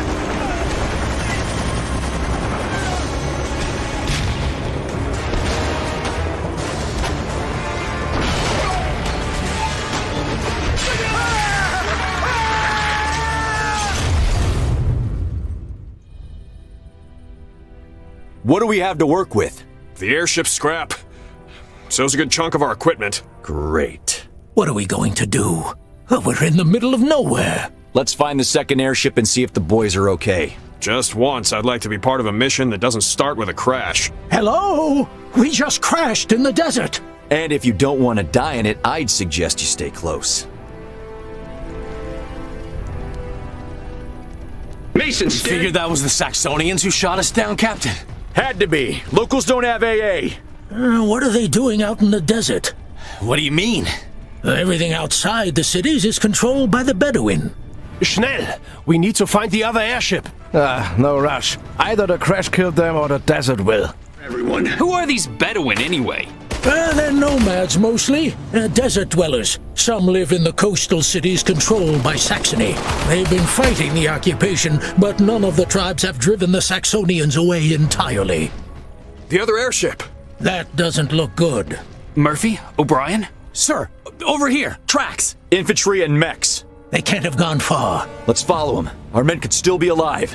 What do we have to work with? The airship's scrap. So's a good chunk of our equipment. Great. What are we going to do? We're in the middle of nowhere. Let's find the second airship and see if the boys are okay. Just once, I'd like to be part of a mission that doesn't start with a crash. Hello? We just crashed in the desert. And if you don't want to die in it, I'd suggest you stay close. Congratulations, Figured that was the Saxonians who shot us down, Captain. Had to be. Locals don't have AA. What are they doing out in the desert? What do you mean? Everything outside the cities is controlled by the Bedouin. Schnell! We need to find the other airship. No rush. Either the crash killed them or the desert will. Everyone. Who are these Bedouin anyway? They're nomads mostly, desert dwellers. Some live in the coastal cities controlled by Saxony. They've been fighting the occupation, but none of the tribes have driven the Saxonians away entirely. The other airship. That doesn't look good. Murphy? O'Brien? Sir, over here. Tracks. Infantry and mechs. They can't have gone far. Let's follow them. Our men could still be alive.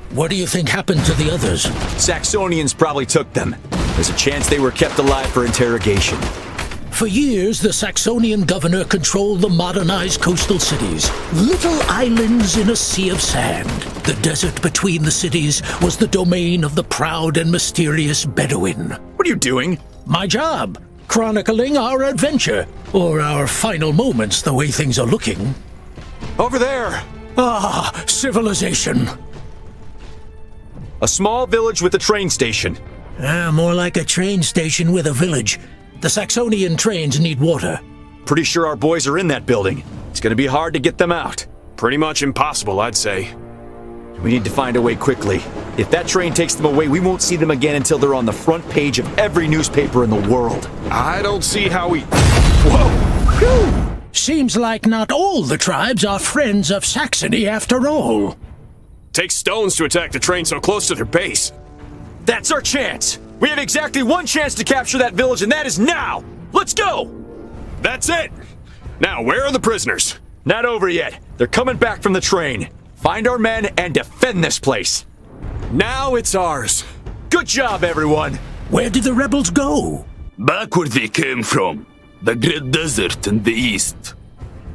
What do you think happened to the others? Saxonians probably took them. There's a chance they were kept alive for interrogation. For years, the Saxonian governor controlled the modernized coastal cities. Little islands in a sea of sand. The desert between the cities was the domain of the proud and mysterious Bedouin. What are you doing? My job. Chronicling our adventure. Or our final moments, the way things are looking. Over there. Ah, civilization. A small village with a train station. More like a train station with a village. The Saxonian trains need water. Pretty sure our boys are in that building. It's gonna be hard to get them out. Pretty much impossible, I'd say. We need to find a way quickly. If that train takes them away, we won't see them again until they're on the front page of every newspaper in the world. I don't see how we... Whoa! Whew. Seems like not all the tribes are friends of Saxony after all. Takes stones to attack the train so close to their base. That's our chance! We have exactly one chance to capture that village, and that is now! Let's go! That's it! Now, where are the prisoners? Not over yet. They're coming back from the train. Find our men and defend this place. Now it's ours. Good job, everyone! Where did the rebels go? Back where they came from. The Great Desert in the east.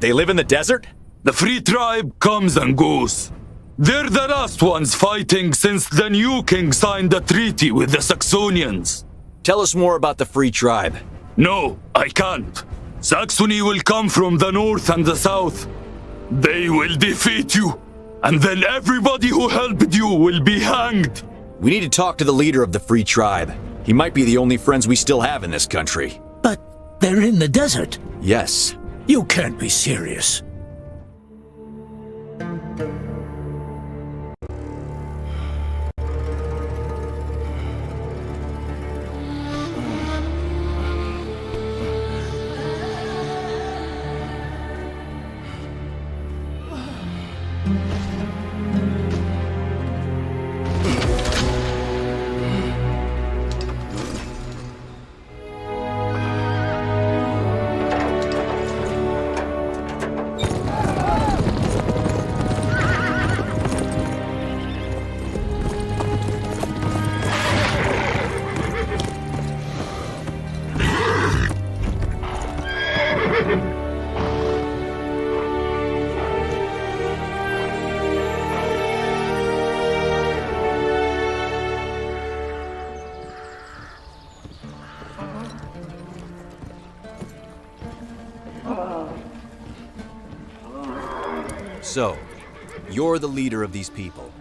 They live in the desert? The Free Tribe comes and goes. They're the last ones fighting since the new king signed a treaty with the Saxonians. Tell us more about the Free Tribe. No, I can't. Saxony will come from the north and the south. They will defeat you, and then everybody who helped you will be hanged. We need to talk to the leader of the Free Tribe. He might be the only friends we still have in this country. But they're in the desert. Yes. You can't be serious. So, you're the leader of these people.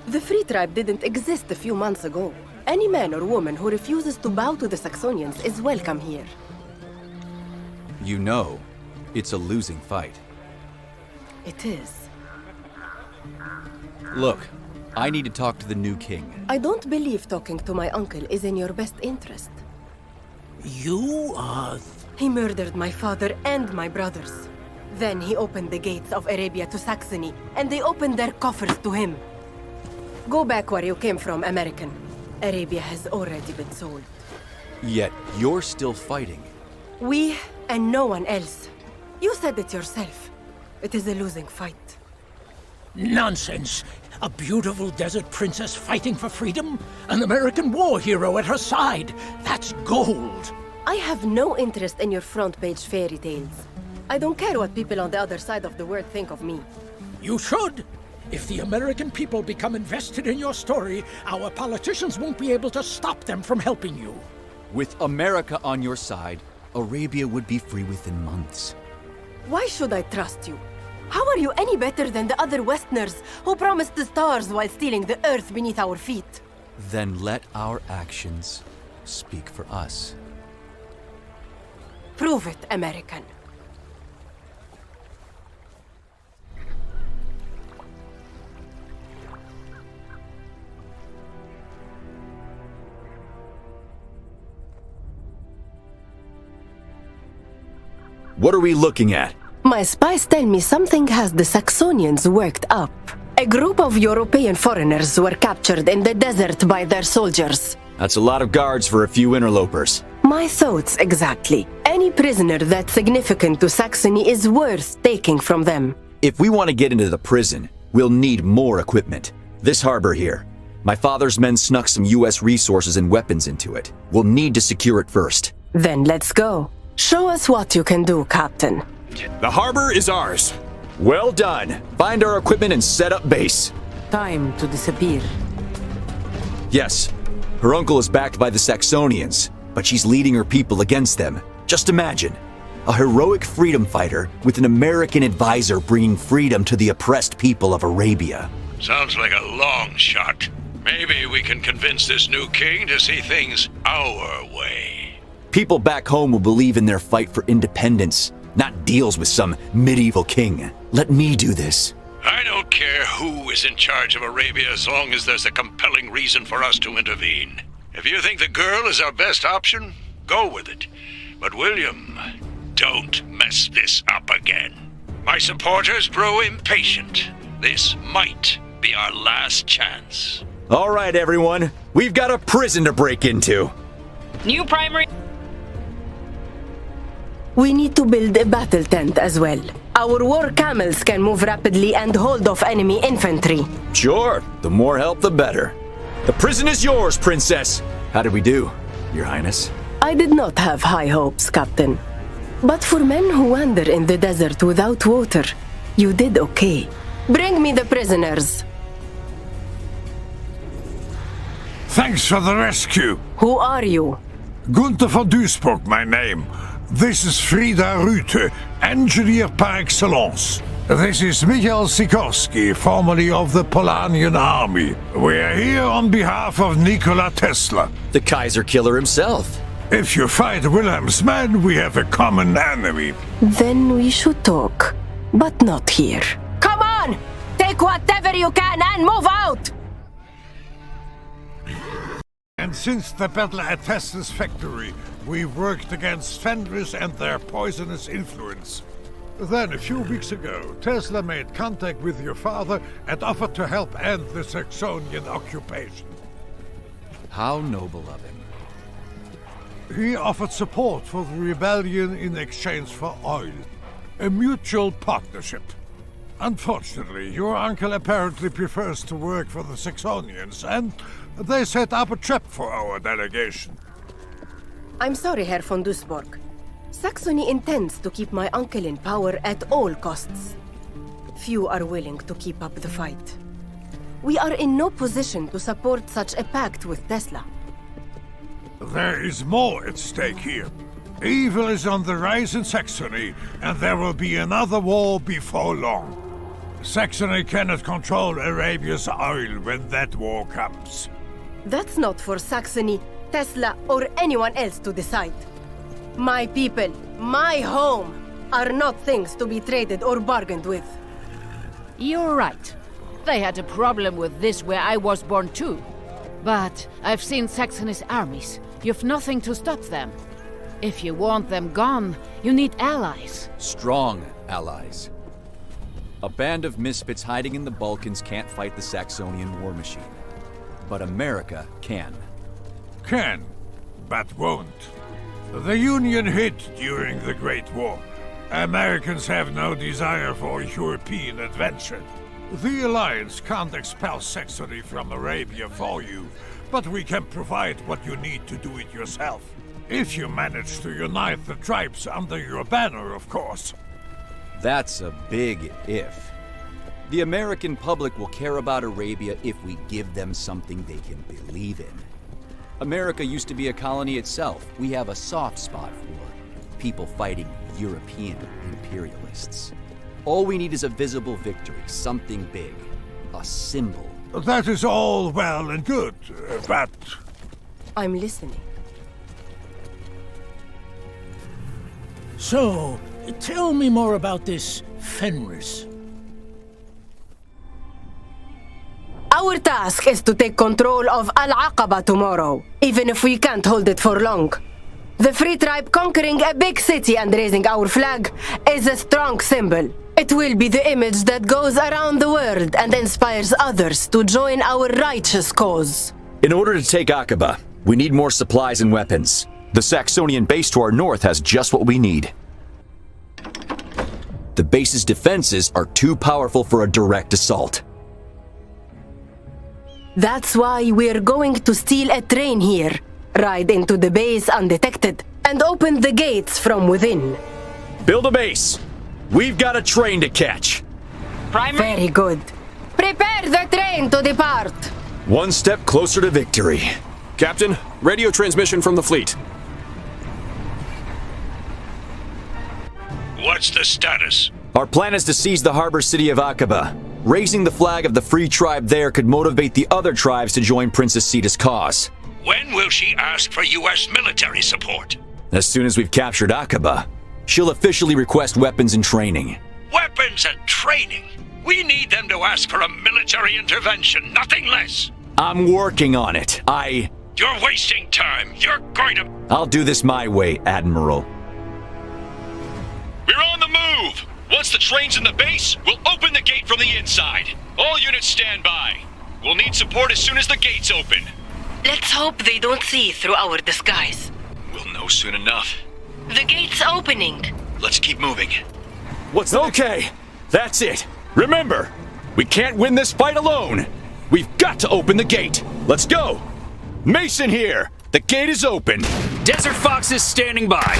The Free Tribe didn't exist a few months ago. Any man or woman who refuses to bow to the Saxonians is welcome here. You know, it's a losing fight. It is. Look, I need to talk to the new king. I don't believe talking to my uncle is in your best interest. You are... He murdered my father and my brothers. Then he opened the gates of Arabia to Saxony, and they opened their coffers to him. Go back where you came from, American. Arabia has already been sold. Yet, you're still fighting. We and no one else. You said it yourself. It is a losing fight. Nonsense! A beautiful desert princess fighting for freedom? An American war hero at her side? That's gold! I have no interest in your front-page fairy tales. I don't care what people on the other side of the world think of me. You should! If the American people become invested in your story, our politicians won't be able to stop them from helping you. With America on your side, Arabia would be free within months. Why should I trust you? How are you any better than the other Westerners who promised the stars while stealing the earth beneath our feet? Then let our actions speak for us. Prove it, American. What are we looking at? My spies tell me something has the Saxonians worked up. A group of European foreigners were captured in the desert by their soldiers. That's a lot of guards for a few interlopers. My thoughts exactly. Any prisoner that's significant to Saxony is worth taking from them. If we want to get into the prison, we'll need more equipment. This harbor here. My father's men snuck some US resources and weapons into it. We'll need to secure it first. Then let's go. Show us what you can do, Captain. The harbor is ours. Well done. Find our equipment and set up base. Time to disappear. Yes, her uncle is backed by the Saxonians, but she's leading her people against them. Just imagine, a heroic freedom fighter with an American advisor bringing freedom to the oppressed people of Arabia. Sounds like a long shot. Maybe we can convince this new king to see things our way. People back home will believe in their fight for independence, not deals with some medieval king. Let me do this. I don't care who is in charge of Arabia as long as there's a compelling reason for us to intervene. If you think the girl is our best option, go with it. But William, don't mess this up again. My supporters grow impatient. This might be our last chance. All right, everyone. We've got a prison to break into. New primary... We need to build a battle tent as well. Our war camels can move rapidly and hold off enemy infantry. Sure. The more help, the better. The prison is yours, Princess. How did we do, Your Highness? I did not have high hopes, Captain. But for men who wander in the desert without water, you did okay. Bring me the prisoners. Thanks for the rescue. Who are you? Gunther von Duisburg, my name. This is Frida Rüte, engineer par excellence. This is Michael Sikorski, formerly of the Polanian army. We're here on behalf of Nikola Tesla. The Kaiser killer himself. If you fight Wilhelm's men, we have a common enemy. Then we should talk, but not here. Come on! Take whatever you can and move out! And since the battle at Tesla's factory, we've worked against Fenris and their poisonous influence. Then, a few weeks ago, Tesla made contact with your father and offered to help end the Saxonian occupation. How noble of him. He offered support for the rebellion in exchange for oil. A mutual partnership. Unfortunately, your uncle apparently prefers to work for the Saxonians, and they set up a trap for our delegation. I'm sorry, Herr von Duisburg. Saxony intends to keep my uncle in power at all costs. Few are willing to keep up the fight. We are in no position to support such a pact with Tesla. There is more at stake here. Evil is on the rise in Saxony, and there will be another war before long. Saxony cannot control Arabia's oil when that war comes. That's not for Saxony, Tesla, or anyone else to decide. My people, my home, are not things to be traded or bargained with. You're right. They had a problem with this where I was born too. But I've seen Saxony's armies. You've nothing to stop them. If you want them gone, you need allies. Strong allies. A band of misfits hiding in the Balkans can't fight the Saxonian war machine. But America can. Can, but won't. The Union hid during the Great War. Americans have no desire for European adventure. The Alliance can't expel Saxony from Arabia for you, but we can provide what you need to do it yourself. If you manage to unite the tribes under your banner, of course. That's a big if. The American public will care about Arabia if we give them something they can believe in. America used to be a colony itself. We have a soft spot for people fighting European imperialists. All we need is a visible victory, something big. A symbol. That is all well and good, but... I'm listening. So, tell me more about this Fenris. Our task is to take control of Al-Aqaba tomorrow, even if we can't hold it for long. The Free Tribe conquering a big city and raising our flag is a strong symbol. It will be the image that goes around the world and inspires others to join our righteous cause. In order to take Aqaba, we need more supplies and weapons. The Saxonian base to our north has just what we need. The base's defenses are too powerful for a direct assault. That's why we're going to steal a train here, ride into the base undetected, and open the gates from within. Build a base! We've got a train to catch! Very good. Prepare the train to depart! One step closer to victory. Captain, radio transmission from the fleet. What's the status? Our plan is to seize the harbor city of Aqaba. Raising the flag of the Free Tribe there could motivate the other tribes to join Princess Sita's cause. When will she ask for U.S. military support? As soon as we've captured Aqaba, she'll officially request weapons and training. Weapons and training? We need them to ask for a military intervention, nothing less. I'm working on it. You're wasting time. You're going to... I'll do this my way, Admiral. We're on the move! Once the train's in the base, we'll open the gate from the inside. All units stand by. We'll need support as soon as the gate's open. Let's hope they don't see through our disguise. We'll know soon enough. The gate's opening. Let's keep moving. What's okay? That's it. Remember, we can't win this fight alone. We've got to open the gate. Let's go. Mason here. The gate is open. Desert Fox is standing by.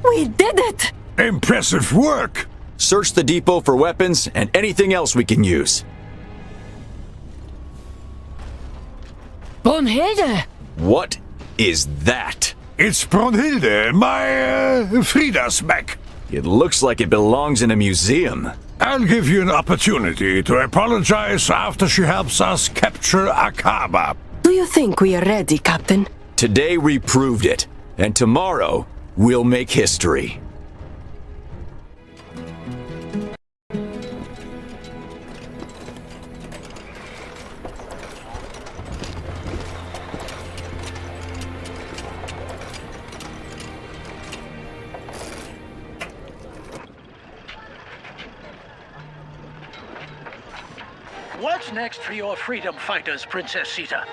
We did it! Impressive work! Search the depot for weapons and anything else we can use. Brunhilde! What is that? It's Brunhilde, my Frida's mech. It looks like it belongs in a museum. I'll give you an opportunity to apologize after she helps us capture Aqaba. Do you think we are ready, Captain? Today we proved it, and tomorrow we'll make history. What's next for your freedom fighters, Princess Sita?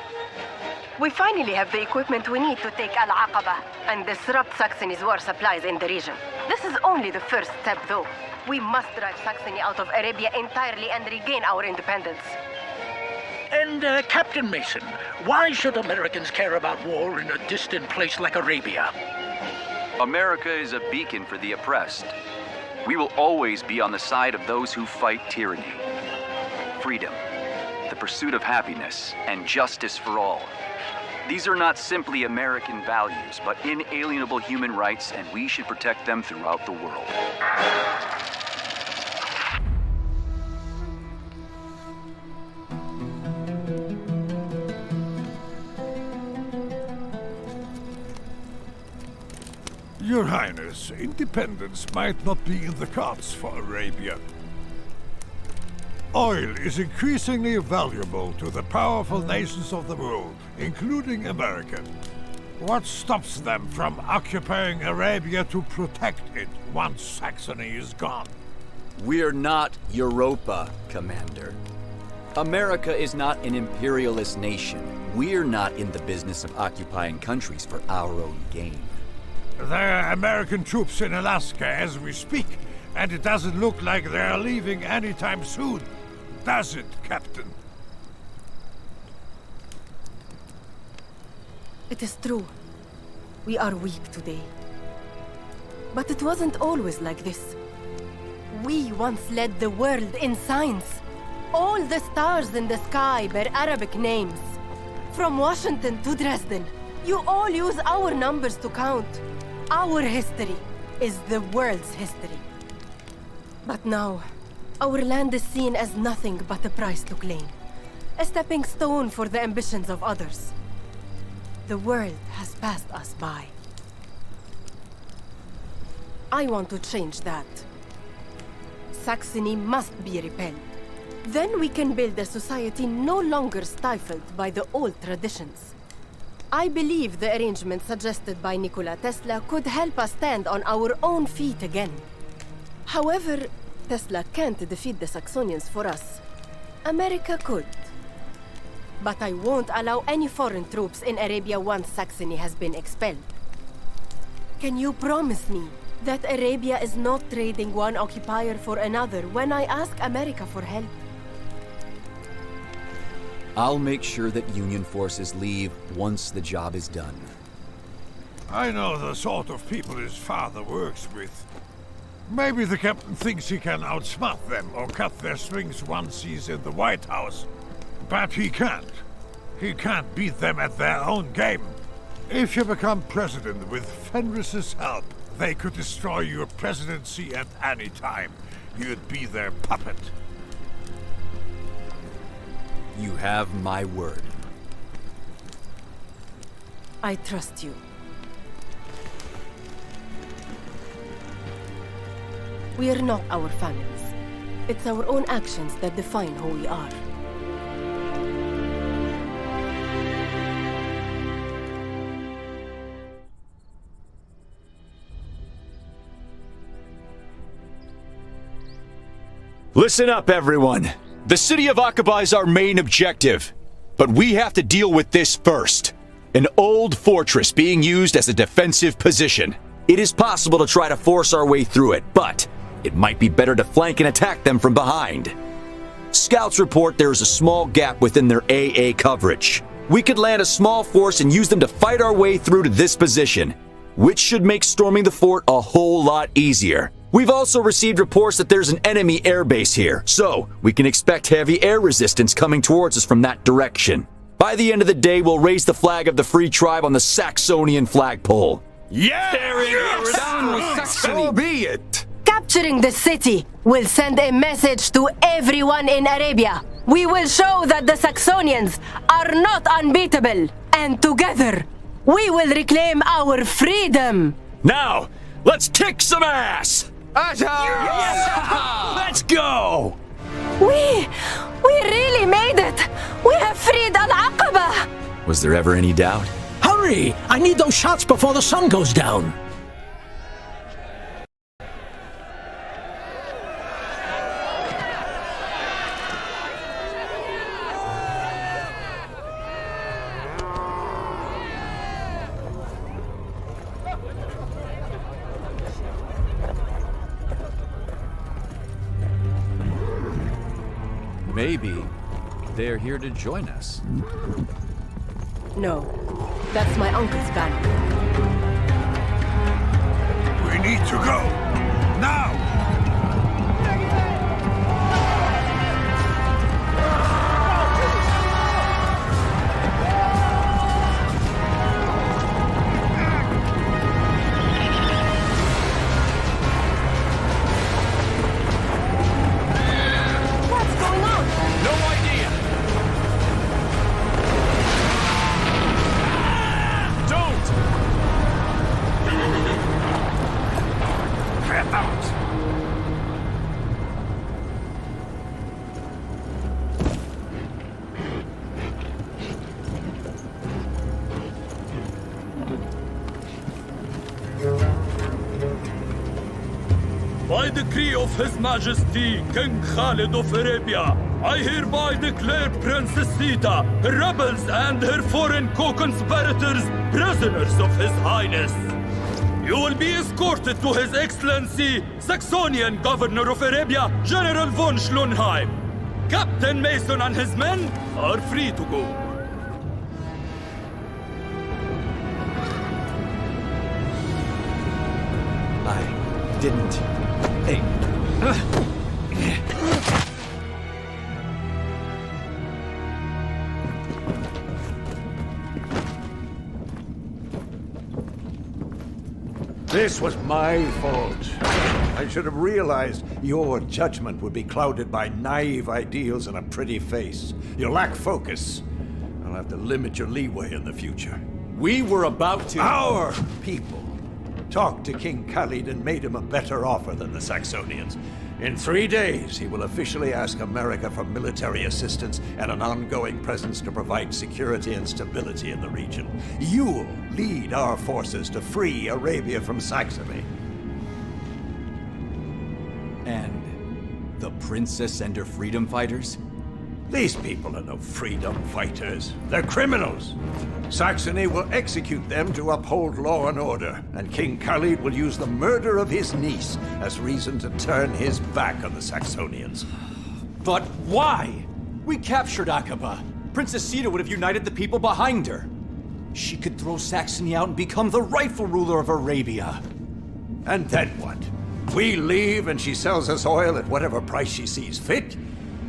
We finally have the equipment we need to take Al-Aqaba and disrupt Saxony's war supplies in the region. This is only the first step, though. We must drive Saxony out of Arabia entirely and regain our independence. And, Captain Mason, why should Americans care about war in a distant place like Arabia? America is a beacon for the oppressed. We will always be on the side of those who fight tyranny. Freedom, the pursuit of happiness, and justice for all. These are not simply American values, but inalienable human rights, and we should protect them throughout the world. Your Highness, independence might not be in the cards for Arabia. Oil is increasingly valuable to the powerful nations of the world, including America. What stops them from occupying Arabia to protect it once Saxony is gone? We're not Europa, Commander. America is not an imperialist nation. We're not in the business of occupying countries for our own gain. There are American troops in Alaska as we speak, and it doesn't look like they're leaving anytime soon. Does it, Captain? It is true. We are weak today. But it wasn't always like this. We once led the world in science. All the stars in the sky bear Arabic names. From Washington to Dresden, you all use our numbers to count. Our history is the world's history. But now, our land is seen as nothing but a price to claim. A stepping stone for the ambitions of others. The world has passed us by. I want to change that. Saxony must be repelled. Then we can build a society no longer stifled by the old traditions. I believe the arrangement suggested by Nikola Tesla could help us stand on our own feet again. However, Tesla can't defeat the Saxonians for us. America could. But I won't allow any foreign troops in Arabia once Saxony has been expelled. Can you promise me that Arabia is not trading one occupier for another when I ask America for help? I'll make sure that Union forces leave once the job is done. I know the sort of people his father works with. Maybe the captain thinks he can outsmart them or cut their strings once he's in the White House. But he can't. He can't beat them at their own game. If you become president with Fenris's help, they could destroy your presidency at any time. You'd be their puppet. You have my word. I trust you. We are not our families. It's our own actions that define who we are. Listen up, everyone. The city of Aqaba is our main objective, but we have to deal with this first. An old fortress being used as a defensive position. It is possible to try to force our way through it, but it might be better to flank and attack them from behind. Scouts report there is a small gap within their AA coverage. We could land a small force and use them to fight our way through to this position, which should make storming the fort a whole lot easier. We've also received reports that there's an enemy airbase here, so we can expect heavy air resistance coming towards us from that direction. By the end of the day, we'll raise the flag of the Free Tribe on the Saxonian flagpole. Yeah! So be it! Capturing the city will send a message to everyone in Arabia. We will show that the Saxonians are not unbeatable, and together, we will reclaim our freedom. Now, let's kick some ass! Yes! Let's go! We really made it! We have freed Al-Aqaba! Was there ever any doubt? Hurry! I need those shots before the sun goes down. Maybe they're here to join us. No, that's my uncle's banner. We need to go. Now! By decree of His Majesty, King Khalid of Arabia, I hereby declare Princess Sita, her rebels and her foreign co-conspirators prisoners of His Highness. You will be escorted to His Excellency, Saxonian Governor of Arabia, General von Schlonheim. Captain Mason and his men are free to go. I didn't... Hey. This was my fault. I should have realized your judgment would be clouded by naive ideals and a pretty face. You lack focus. I'll have to limit your leeway in the future. We were about to... Our people talked to King Khalid and made him a better offer than the Saxonians. In 3 days, he will officially ask America for military assistance and an ongoing presence to provide security and stability in the region. You'll lead our forces to free Arabia from Saxony. And the princess and her freedom fighters? These people are no freedom fighters. They're criminals. Saxony will execute them to uphold law and order, and King Khalid will use the murder of his niece as reason to turn his back on the Saxonians. But why? We captured Aqaba. Princess Sita would have united the people behind her. She could throw Saxony out and become the rightful ruler of Arabia. And then what? We leave and she sells us oil at whatever price she sees fit?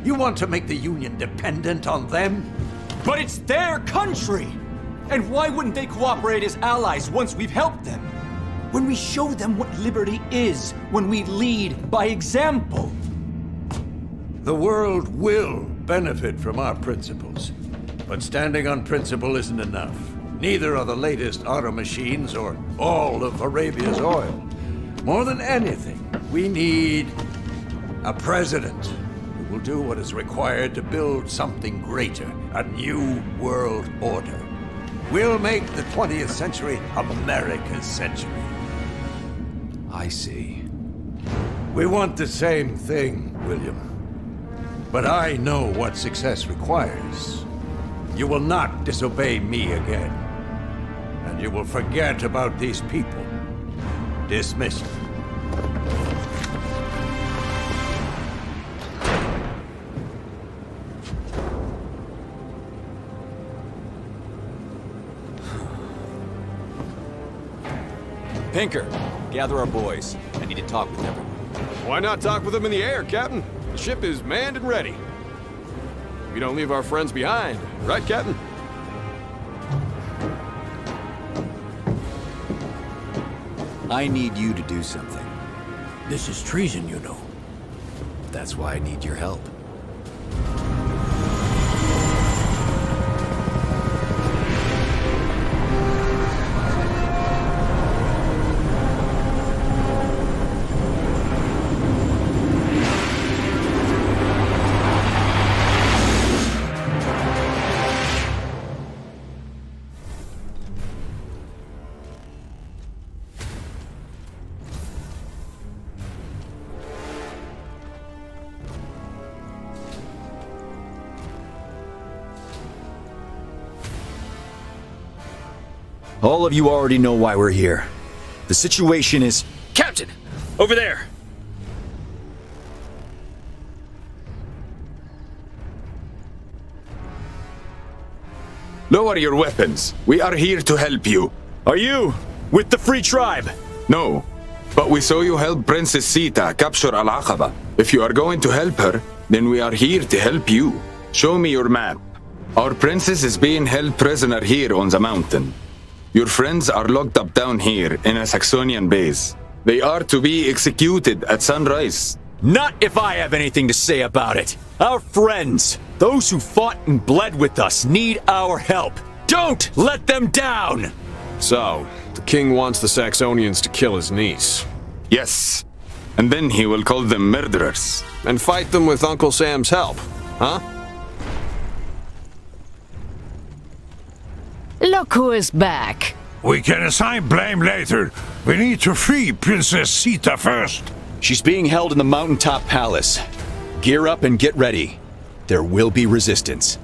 You want to make the Union dependent on them? But it's their country! And why wouldn't they cooperate as allies once we've helped them? When we show them what liberty is, when we lead by example. The world will benefit from our principles. But standing on principle isn't enough. Neither are the latest auto machines or all of Arabia's oil. More than anything, we need a president who will do what is required to build something greater, a new world order. We'll make the 20th century America's century. I see. We want the same thing, William. But I know what success requires. You will not disobey me again. And you will forget about these people. Dismissed. Pinker, gather our boys. I need to talk with everyone. Why not talk with them in the air, Captain? The ship is manned and ready. We don't leave our friends behind, right, Captain? I need you to do something. This is treason, you know. That's why I need your help. All of you already know why we're here. The situation is... Captain! Over there! Lower your weapons. We are here to help you. Are you with the Free Tribe? No, but we saw you help Princess Sita capture Al-Aqaba. If you are going to help her, then we are here to help you. Show me your map. Our princess is being held prisoner here on the mountain. Your friends are locked up down here in a Saxonian base. They are to be executed at sunrise. Not if I have anything to say about it. Our friends, those who fought and bled with us, need our help. Don't let them down! So, the king wants the Saxonians to kill his niece. Yes. And then he will call them murderers. And fight them with Uncle Sam's help, huh? Look who is back. We can assign blame later. We need to free Princess Sita first. She's being held in the mountaintop palace. Gear up and get ready. There will be resistance.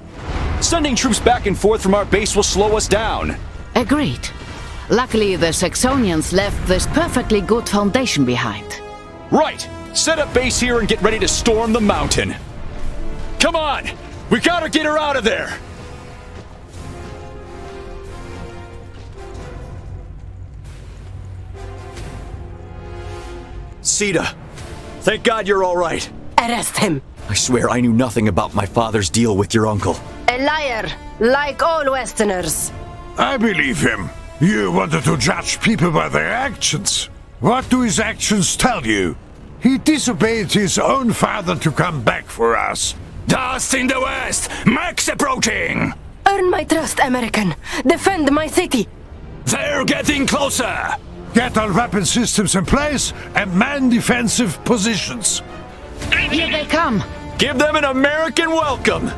Sending troops back and forth from our base will slow us down. Agreed. Luckily, the Saxonians left this perfectly good foundation behind. Right! Set up base here and get ready to storm the mountain. Come on! We gotta get her out of there! Sita, thank God you're all right. Arrest him. I swear I knew nothing about my father's deal with your uncle. A liar, like all Westerners. I believe him. You wanted to judge people by their actions. What do his actions tell you? He disobeyed his own father to come back for us. Dust in the west! Max approaching! Earn my trust, American. Defend my city. They're getting closer! Get our weapon systems in place and man defensive positions. Here they come! Give them an American welcome!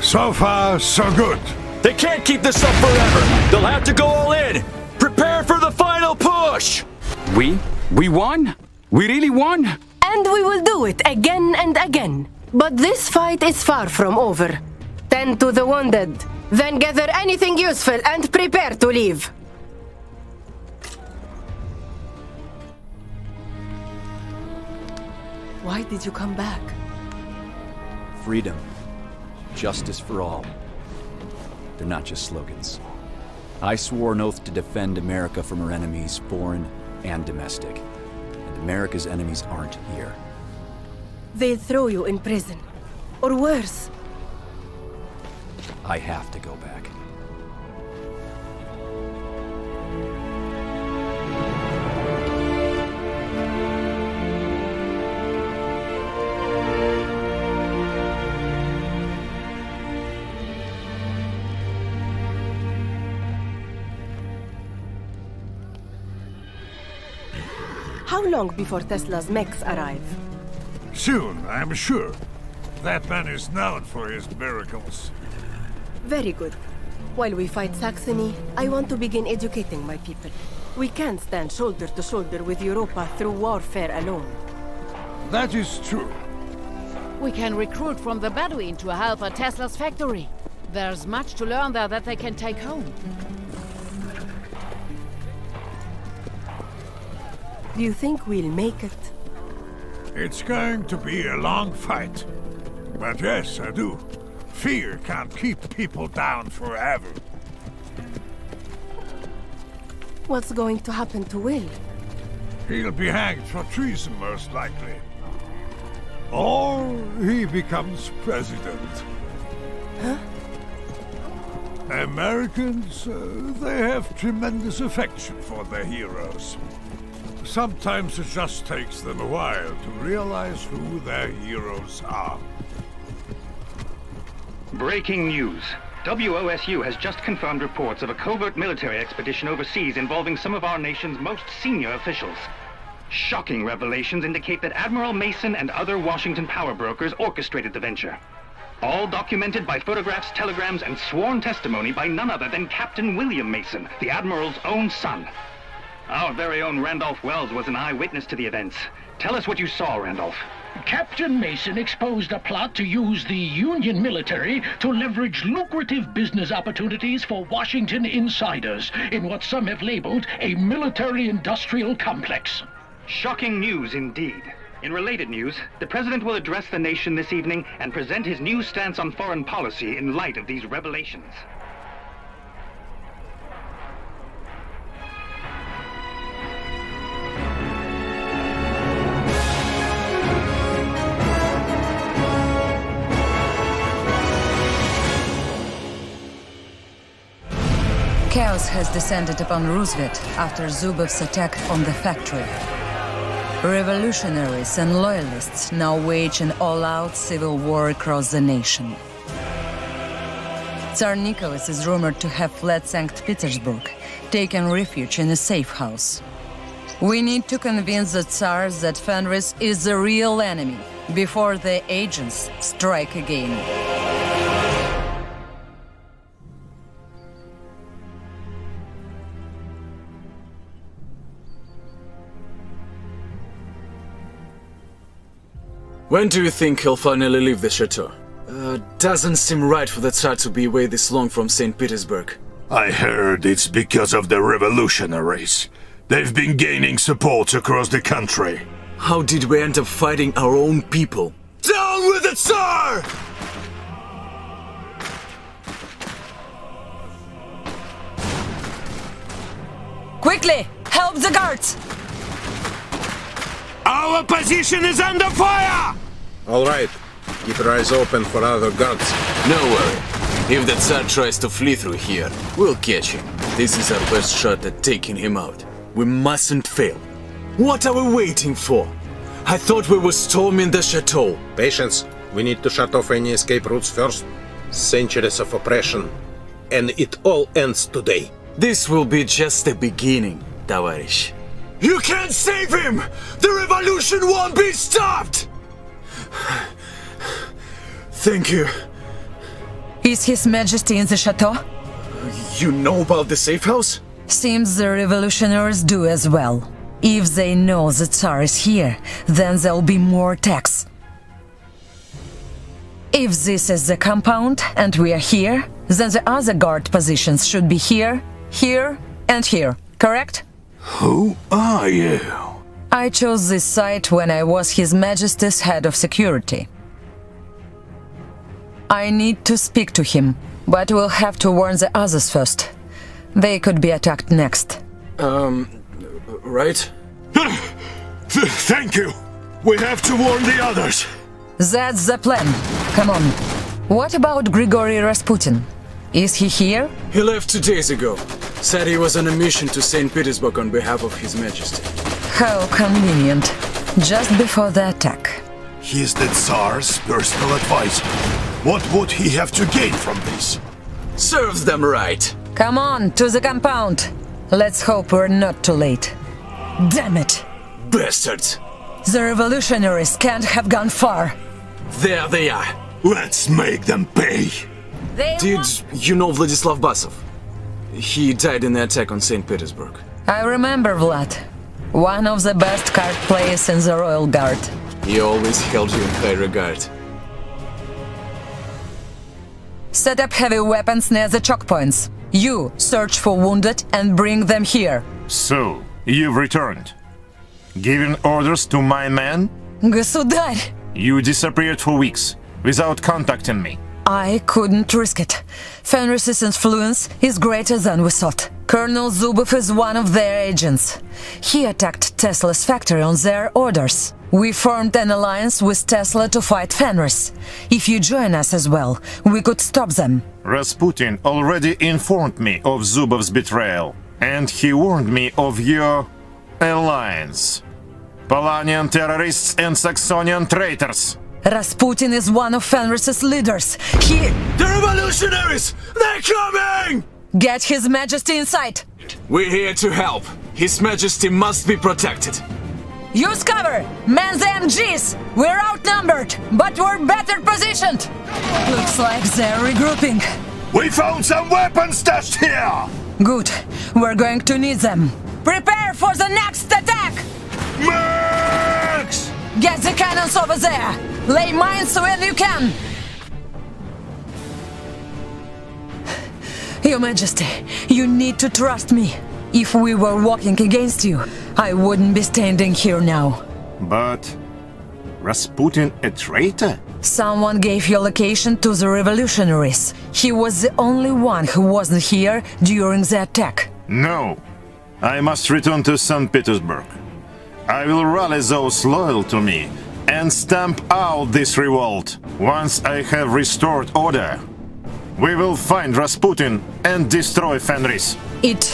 So far, so good. They can't keep this up forever! They'll have to go all in! Prepare for the final push! We won? We really won? And we will do it again and again. But this fight is far from over. Tend to the wounded. Then gather anything useful and prepare to leave. Why did you come back? Freedom. Justice for all. They're not just slogans. I swore an oath to defend America from her enemies, foreign and domestic. And America's enemies aren't here. They'll throw you in prison. Or worse. I have to go back. How long before Tesla's mechs arrive? Soon, I'm sure. That man is known for his miracles. Very good. While we fight Saxony, I want to begin educating my people. We can't stand shoulder to shoulder with Europa through warfare alone. That is true. We can recruit from the Bedouin to help at Tesla's factory. There's much to learn there that they can take home. Do you think we'll make it? It's going to be a long fight. But yes, I do. Fear can't keep people down forever. What's going to happen to Will? He'll be hanged for treason, most likely. Or he becomes president. Huh? Americans, they have tremendous affection for their heroes. Sometimes it just takes them a while to realize who their heroes are. Breaking news. WOSU has just confirmed reports of a covert military expedition overseas involving some of our nation's most senior officials. Shocking revelations indicate that Admiral Mason and other Washington power brokers orchestrated the venture. All documented by photographs, telegrams, and sworn testimony by none other than Captain William Mason, the Admiral's own son. Our very own Randolph Wells was an eyewitness to the events. Tell us what you saw, Randolph. Captain Mason exposed a plot to use the Union military to leverage lucrative business opportunities for Washington insiders in what some have labeled a military-industrial complex. Shocking news indeed. In related news, the President will address the nation this evening and present his new stance on foreign policy in light of these revelations. Chaos has descended upon Roosevelt after Zubov's attack on the factory. Revolutionaries and loyalists now wage an all-out civil war across the nation. Tsar Nicholas is rumored to have fled St. Petersburg, taken refuge in a safe house. We need to convince the Tsars that Fenris is the real enemy before the agents strike again. When do you think he'll finally leave the chateau? Doesn't seem right for the Tsar to be away this long from St. Petersburg. I heard it's because of the revolutionaries. They've been gaining support across the country. How did we end up fighting our own people? Down with the Tsar! Quickly! Help the guards! Our position is under fire! All right. Keep your eyes open for other guards. No worry. If the Tsar tries to flee through here, we'll catch him. This is our best shot at taking him out. We mustn't fail. What are we waiting for? I thought we were storming the chateau. Patience. We need to shut off any escape routes first. Centuries of oppression. And it all ends today. This will be just the beginning, товарищ. You can't save him! The revolution won't be stopped! Thank you. Is His Majesty in the chateau? You know about the safe house? Seems the revolutionaries do as well. If they know the Tsar is here, then there'll be more attacks. If this is the compound and we are here, then the other guard positions should be here, here, and here, correct? Who are you? I chose this site when I was His Majesty's head of security. I need to speak to him, but we'll have to warn the others first. They could be attacked next. Right? Thank you. We have to warn the others. That's the plan. Come on. What about Grigory Rasputin? Is he here? He left 2 days ago. Said he was on a mission to St. Petersburg on behalf of His Majesty. How convenient. Just before the attack. He's the Tsar's personal advisor. What would he have to gain from this? Serves them right. Come on, to the compound. Let's hope we're not too late. Damn it! Bastards! The revolutionaries can't have gone far. There they are. Let's make them pay. Did you know Vladislav Basov? He died in the attack on St. Petersburg. I remember Vlad. One of the best card players in the Royal Guard. He always held you in high regard. Set up heavy weapons near the choke points. You search for wounded and bring them here. So, you've returned. Giving orders to my men? Государь! You disappeared for weeks, without contacting me. I couldn't risk it. Fenris's influence is greater than we thought. Colonel Zubov is one of their agents. He attacked Tesla's factory on their orders. We formed an alliance with Tesla to fight Fenris. If you join us as well, we could stop them. Rasputin already informed me of Zubov's betrayal, and he warned me of your alliance. Polanian terrorists and Saxonian traitors. Rasputin is one of Fenris's leaders. The revolutionaries! They're coming! Get His Majesty inside! We're here to help. His Majesty must be protected. Use cover! Man the MGs! We're outnumbered, but we're better positioned! Looks like they're regrouping. We found some weapons stashed here! Good. We're going to need them. Prepare for the next attack! Max! Get the cannons over there! Lay mines when you can! Your Majesty, you need to trust me. If we were walking against you, I wouldn't be standing here now. But Rasputin a traitor? Someone gave your location to the revolutionaries. He was the only one who wasn't here during the attack. No. I must return to St. Petersburg. I will rally those loyal to me and stamp out this revolt. Once I have restored order, we will find Rasputin and destroy Fenris. It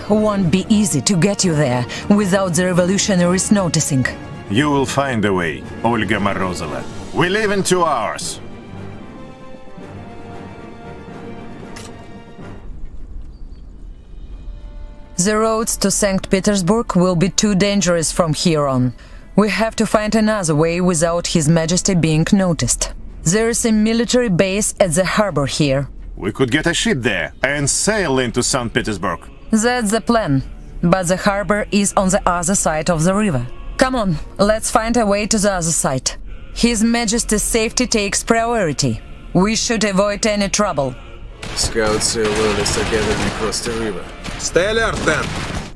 won't be easy to get you there without the revolutionaries noticing. You will find a way, Olga Morozova. We leave in 2 hours. The roads to St. Petersburg will be too dangerous from here on. We have to find another way without His Majesty being noticed. There is a military base at the harbor here. We could get a ship there and sail into St. Petersburg. That's the plan. But the harbor is on the other side of the river. Come on, let's find a way to the other side. His Majesty's safety takes priority. We should avoid any trouble. Scouts and loyalists are gathering across the river. Stay alert then.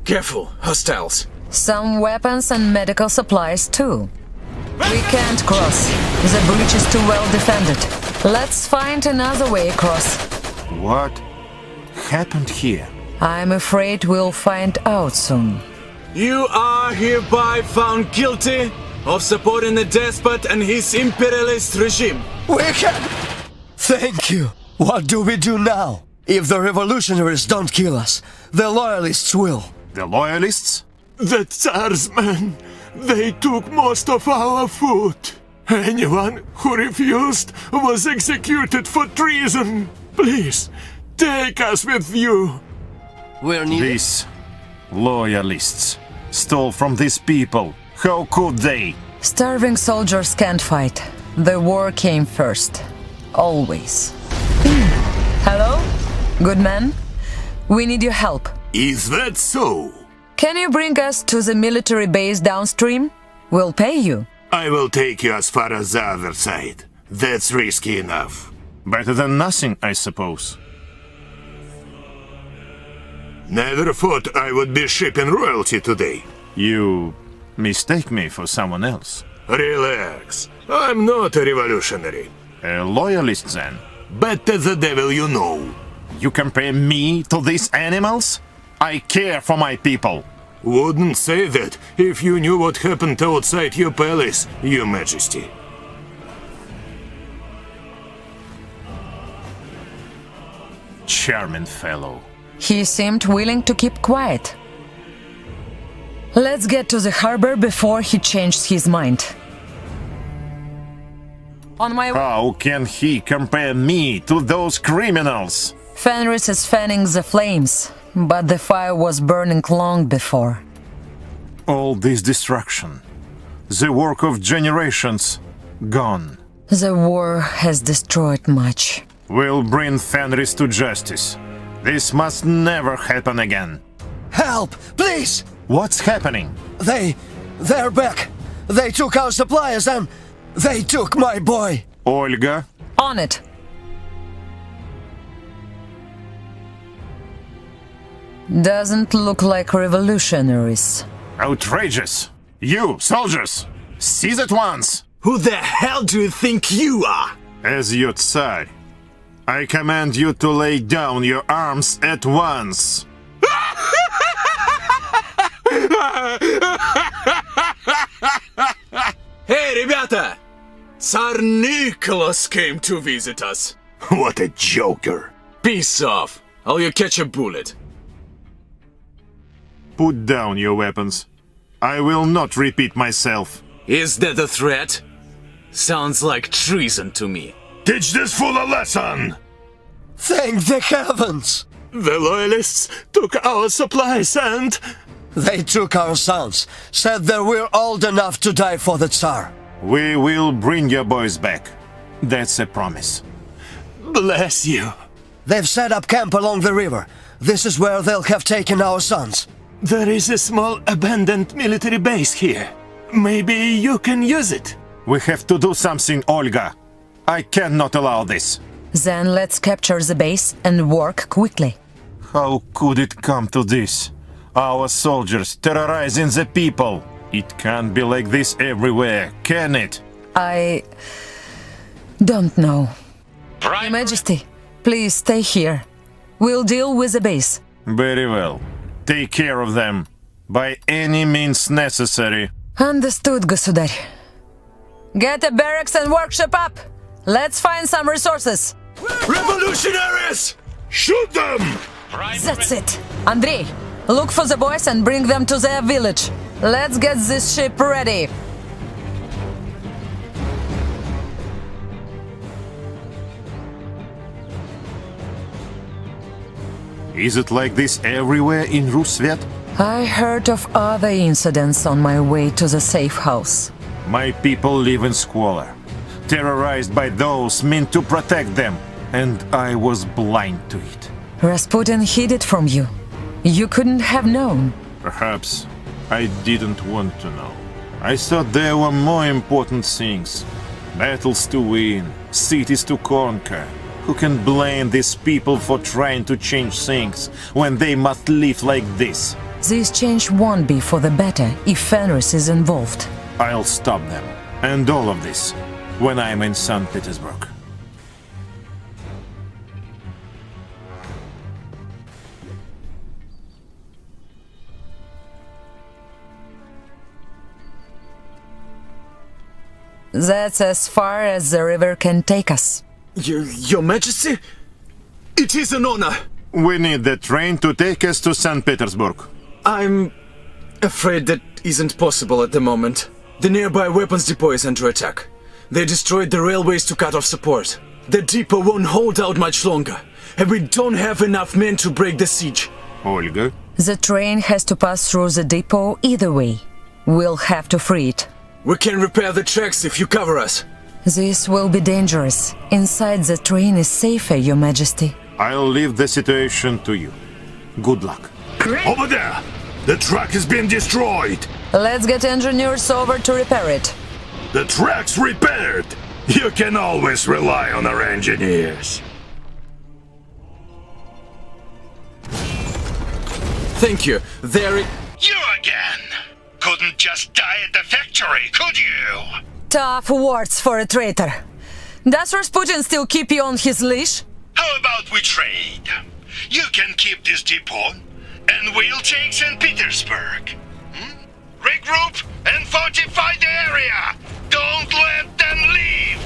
Careful, hostiles. Some weapons and medical supplies too. We can't cross. The bridge is too well defended. Let's find another way across. What happened here? I'm afraid we'll find out soon. You are hereby found guilty of supporting the despot and his imperialist regime. We can... Thank you. What do we do now? If the revolutionaries don't kill us, the loyalists will. The loyalists? The Tsar's men They took most of our food. Anyone who refused was executed for treason. Please, take us with you. These loyalists stole from these people. How could they? Starving soldiers can't fight. The war came first. Always. Hello? Good man? We need your help. Is that so? Can you bring us to the military base downstream? We'll pay you. I will take you as far as the other side. That's risky enough. Better than nothing, I suppose. Never thought I would be shipping royalty today. You mistake me for someone else. Relax. I'm not a revolutionary. A loyalist, then? Better the devil you know. You compare me to these animals? I care for my people. Wouldn't say that if you knew what happened outside your palace, Your Majesty. Charming fellow. He seemed willing to keep quiet. Let's get to the harbor before he changed his mind. On my way. How can he compare me to those criminals? Fenris is fanning the flames, but the fire was burning long before. All this destruction, the work of generations, gone. The war has destroyed much. We'll bring Fenris to justice. This must never happen again. Help! Please! What's happening? They're back. They took our supplies and they took my boy. Olga? On it. Doesn't look like revolutionaries. Outrageous! You, soldiers! Seize at once! Who the hell do you think you are? As your Tsar, I command you to lay down your arms at once. Hey, ребята! Tsar Nicholas came to visit us. What a joker. Peace off, or you catch a bullet. Put down your weapons. I will not repeat myself. Is that a threat? Sounds like treason to me. Teach this fool a lesson! Thank the heavens! The loyalists took our supplies and... They took our sons, said that we're old enough to die for the Tsar. We will bring your boys back. That's a promise. Bless you. They've set up camp along the river. This is where they'll have taken our sons. There is a small abandoned military base here. Maybe you can use it. We have to do something, Olga. I cannot allow this. Then let's capture the base and work quickly. How could it come to this? Our soldiers terrorizing the people. It can't be like this everywhere, can it? I don't know. Your Majesty, please stay here. We'll deal with the base. Very well. Take care of them. By any means necessary. Understood, Государь. Get a barracks and workshop up. Let's find some resources. Revolutionaries! Shoot them! That's it. Andrei, look for the boys and bring them to their village. Let's get this ship ready. Is it like this everywhere in Rusvet? I heard of other incidents on my way to the safe house. My people live in squalor, terrorized by those meant to protect them, and I was blind to it. Rasputin hid it from you. You couldn't have known. Perhaps I didn't want to know. I thought there were more important things. Battles to win, cities to conquer. Who can blame these people for trying to change things when they must live like this? This change won't be for the better if Fenris is involved. I'll stop them, and all of this, when I'm in St. Petersburg. That's as far as the river can take us. Your Majesty? It is an honor. We need the train to take us to St. Petersburg. I'm afraid that isn't possible at the moment. The nearby weapons depot is under attack. They destroyed the railways to cut off support. The depot won't hold out much longer, and we don't have enough men to break the siege. Olga? The train has to pass through the depot either way. We'll have to free it. We can repair the tracks if you cover us. This will be dangerous. Inside the train is safer, Your Majesty. I'll leave the situation to you. Good luck. Over there! The track has been destroyed! Let's get engineers over to repair it. The track's repaired! You can always rely on our engineers. Thank you. You again! Couldn't just die at the factory, could you? Tough words for a traitor. Does Rasputin still keep you on his leash? How about we trade? You can keep this depot, and we'll take St. Petersburg. Regroup and fortify the area! Don't let them leave!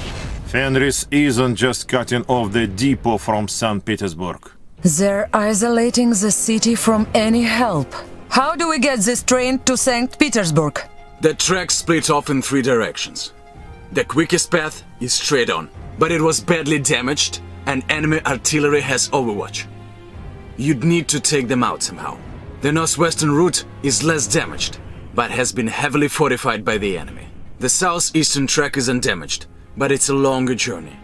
Fenris isn't just cutting off the depot from St. Petersburg. They're isolating the city from any help. How do we get this train to St. Petersburg? The track split off in 3 directions. The quickest path is straight on, but it was badly damaged and enemy artillery has overwatch. You'd need to take them out somehow. The northwestern route is less damaged, but has been heavily fortified by the enemy. The southeastern track is undamaged, but it's a longer journey.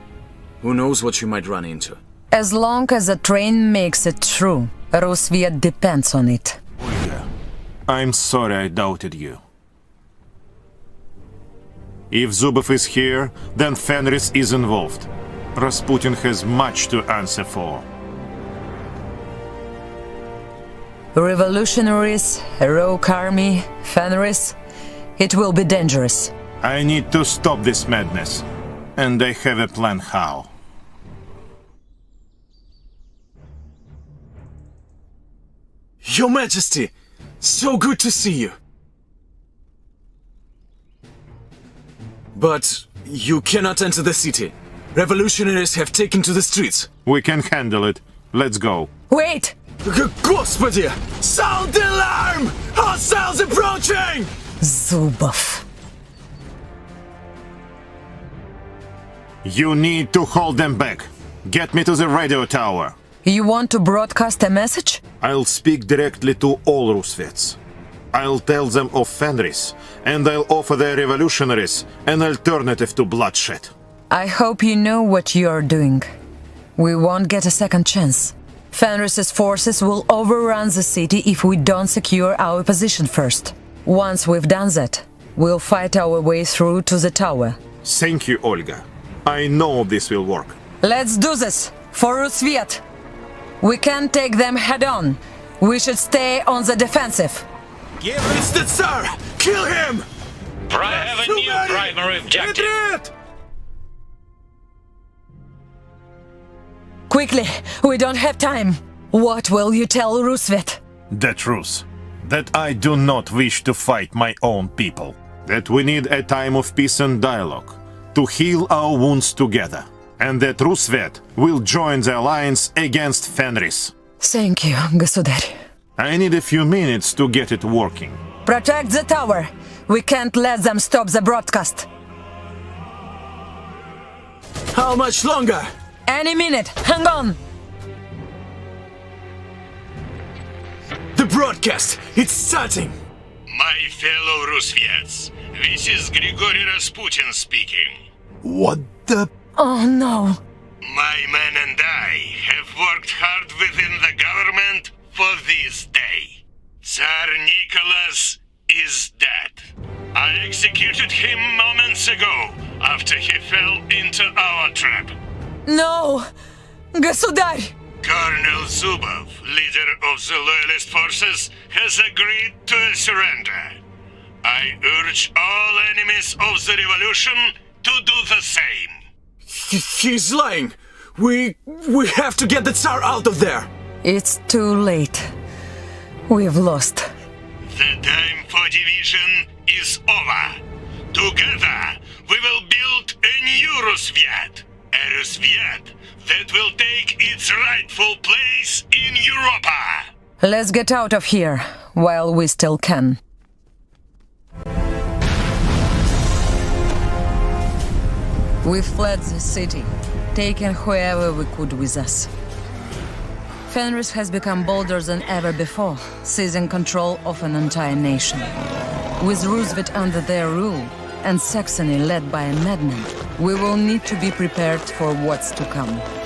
Who knows what you might run into? As long as the train makes it through, Rusviet depends on it. Olga, I'm sorry I doubted you. If Zubov is here, then Fenris is involved. Rasputin has much to answer for. Revolutionaries, heroic army, Fenris. It will be dangerous. I need to stop this madness, and I have a plan how. Your Majesty! So good to see you! But you cannot enter the city. Revolutionaries have taken to the streets. We can handle it. Let's go. Wait! Господи! Sound the alarm! Hostiles approaching! Zubov. You need to hold them back. Get me to the radio tower. You want to broadcast a message? I'll speak directly to all Rusvets. I'll tell them of Fenris, and I'll offer the revolutionaries an alternative to bloodshed. I hope you know what you are doing. We won't get a second chance. Fenris's forces will overrun the city if we don't secure our position first. Once we've done that, we'll fight our way through to the tower. Thank you, Olga. I know this will work. Let's do this! For Rusviet! We can't take them head-on. We should stay on the defensive. It's the Tsar! Kill him! I have a new primary objective. Quickly, we don't have time. What will you tell Rusvet? The truth. That I do not wish to fight my own people. That we need a time of peace and dialogue. To heal our wounds together. And that Rusvet will join the alliance against Fenris. Thank you, Государь. I need a few minutes to get it working. Protect the tower. We can't let them stop the broadcast. How much longer? Any minute. Hang on. The broadcast! It's starting! My fellow Rusviets, this is Grigory Rasputin speaking. What the... Oh no. My men and I have worked hard within the government for this day. Tsar Nicholas is dead. I executed him moments ago after he fell into our trap. No! Государь! Colonel Zubov, leader of the Loyalist forces, has agreed to a surrender. I urge all enemies of the revolution to do the same. He's lying! We have to get the Tsar out of there! It's too late. We've lost. The time for division is over. Together, we will build a new Rusviet. A Rusviet that will take its rightful place in Europa. Let's get out of here while we still can. We fled the city, taking whoever we could with us. Fenris has become bolder than ever before, seizing control of an entire nation. With Roosevelt under their rule, and Saxony led by a madman, we will need to be prepared for what's to come.